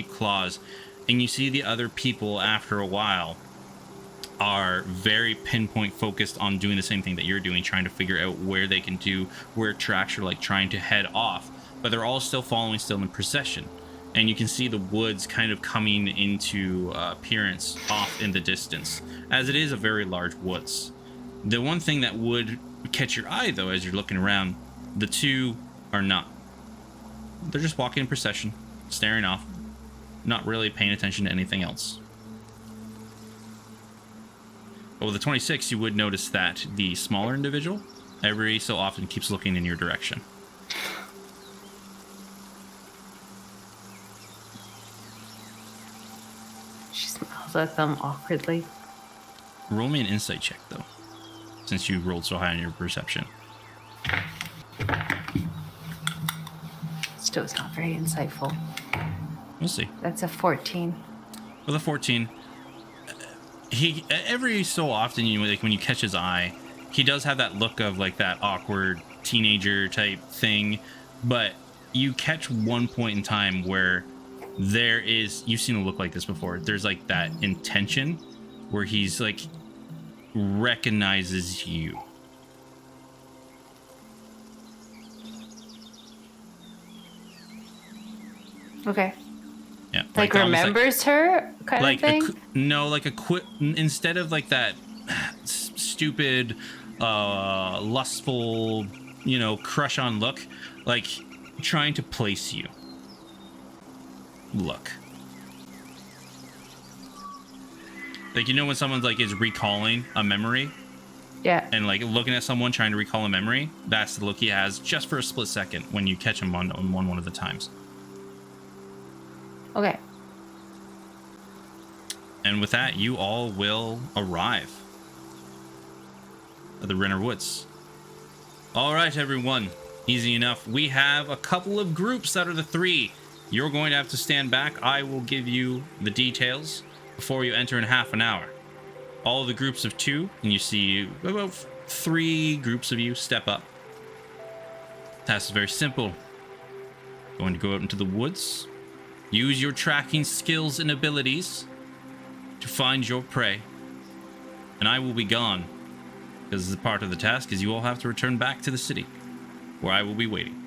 claws. And you see the other people after a while are very pinpoint focused on doing the same thing that you're doing, trying to figure out where they can do, where tracks are like trying to head off, but they're all still following, still in procession. And you can see the woods kind of coming into appearance off in the distance, as it is a very large woods. The one thing that would catch your eye, though, as you're looking around, the two are not. They're just walking in procession, staring off, not really paying attention to anything else. But with the 26, you would notice that the smaller individual every so often keeps looking in your direction. She smiles at them awkwardly. Roll me an insight check, though, since you rolled so high on your perception. Still, it's not very insightful. We'll see. That's a 14. With a 14, he every so often, you like when you catch his eye, he does have that look of like that awkward teenager type thing, but you catch one point in time where there is, you've seen a look like this before, there's like that intention where he's like recognizes you. Okay. Yeah, like remembers her kind like of thing? Like a quick, instead of like that stupid lustful, crush on look, like trying to place you look. Like, when someone's like is recalling a memory, yeah, and like looking at someone trying to recall a memory, that's the look he has just for a split second when you catch him on one of the times. Okay. And with that, you all will arrive at the Renner Woods. All right, everyone. Easy enough. We have a couple of groups out of the three. You're going to have to stand back. I will give you the details before you enter in half an hour. All the groups of two, and you see about 3 groups of you step up. Task is very simple. Going to go out into the woods. Use your tracking skills and abilities to find your prey. And I will be gone, because the part of the task is you all have to return back to the city, where I will be waiting.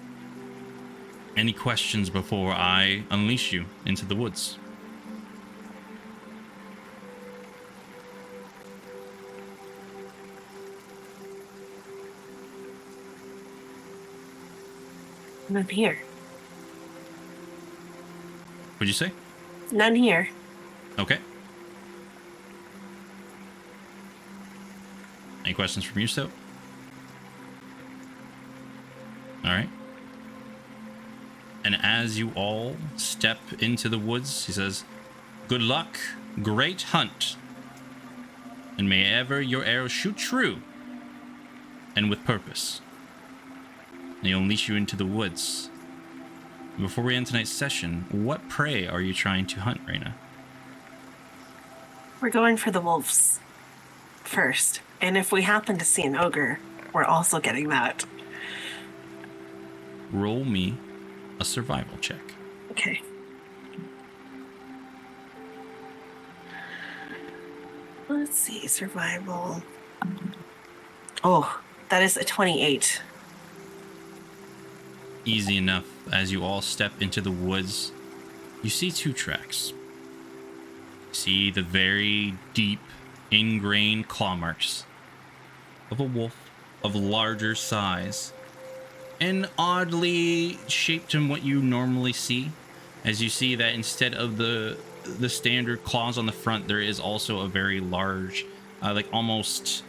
Any questions before I unleash you into the woods? None here. What'd you say? None here. Okay. Any questions from you, Stoat? All right. And as you all step into the woods, he says, "Good luck, great hunt, and may ever your arrows shoot true and with purpose. And he'll unleash you into the woods. Before we end tonight's session, what prey are you trying to hunt, Raina?" We're going for the wolves first. And if we happen to see an ogre, we're also getting that. roll me a survival check. Okay. Let's see, survival. Oh, that is a 28. Easy enough. As you all step into the woods, you see two tracks. See the very deep, ingrained claw marks of a wolf of larger size and oddly shaped in what you normally see. As you see that instead of the standard claws on the front, there is also a very large, like almost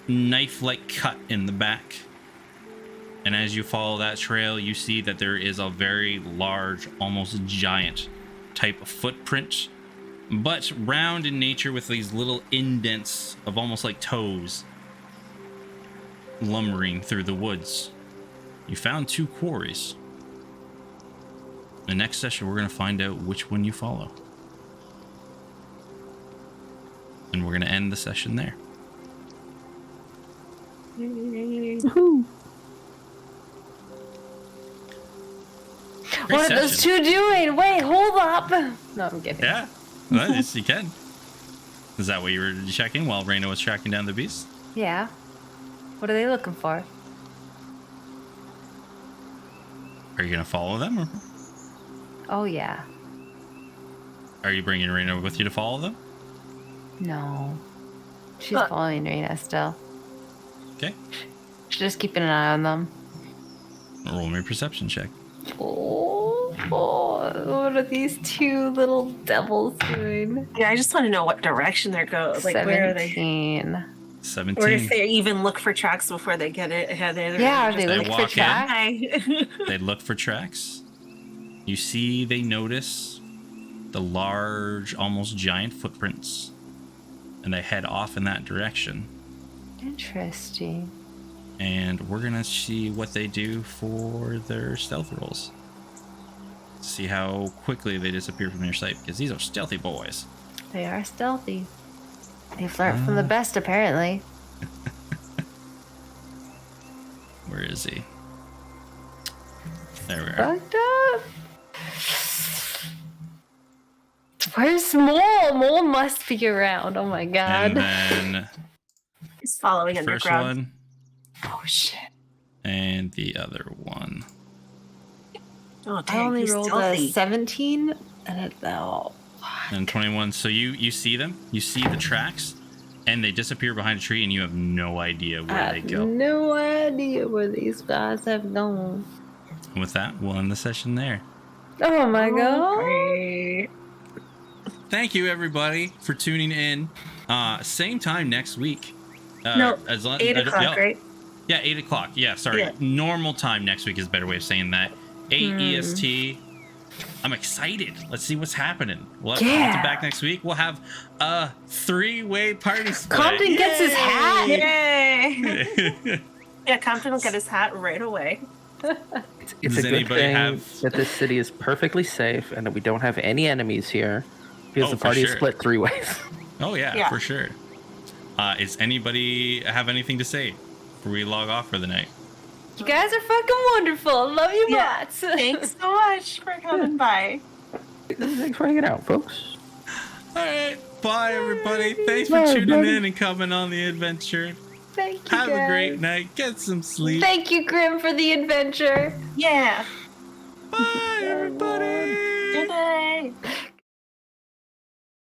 knife-like cut in the back. And as you follow that trail, you see that there is a very large, almost giant type of footprint, but round in nature with these little indents of almost like toes lumbering through the woods. You found two quarries. The next session, we're going to find out which one you follow. And we're going to end the session there. Woohoo. Great What are those session. two doing? Wait, hold up. No, I'm kidding. Yeah, well, yes, you can. Is that what you were checking while Raina was tracking down the beast? Yeah. What are they looking for? Are you going to follow them? Or Oh, yeah. are you bringing Raina with you to follow them? No. She's following Rena still. Okay. She's just keeping an eye on them. Roll me a perception check. Oh, what are these two little devils doing? Yeah, I just want to know what direction they're going. Like, where are they? 17. 17. Or if they even look for tracks before they get it ahead. Yeah, are they They looking walk for in. tracks? They look for tracks. You see, they notice the large, almost giant footprints, and they head off in that direction. Interesting. And we're gonna see what they do for their stealth rolls. See how quickly they disappear from your sight, because these are stealthy boys. They are stealthy. They've learned from the best, apparently. Where is he? There we are. Fucked up. Where's Mole? Mole must be around. Oh my god. And then He's following first underground. one Oh shit. and the other one. Oh, I dang, only he's rolled stealthy. a 17 and it fell. And 21. So you see them, you see the tracks, and they disappear behind a tree, and you have no idea where they go. No idea where these guys have gone. And with that, we'll end the session there. Oh my god. Great. Thank you, everybody, for tuning in. Same time next week. No, 8 o'clock, yeah, right? Yeah, 8 o'clock. Yeah, sorry. Yeah. Normal time next week is a better way of saying that. 8 EST. I'm excited. Let's see what's happening. We'll have Compton back next week. We'll have a 3-way party split. Compton gets his hat. Yay! Yeah, Compton will get his hat right away. It's Does a good anybody thing have- that this city is perfectly safe and that we don't have any enemies here because Oh, the for party is sure. split 3 ways. Oh, yeah, Yeah. for sure. Is anybody have anything to say before we log off for the night? You guys are fucking wonderful. Love you Yeah. lots. Thanks so much for coming by. Thanks for hanging out, folks. All right. Bye, everybody. Thanks for tuning in and coming on the adventure. Thank you Have guys. a great night. Get some sleep. Thank you, Grim, for the adventure. Yeah. Bye, everybody. Good night.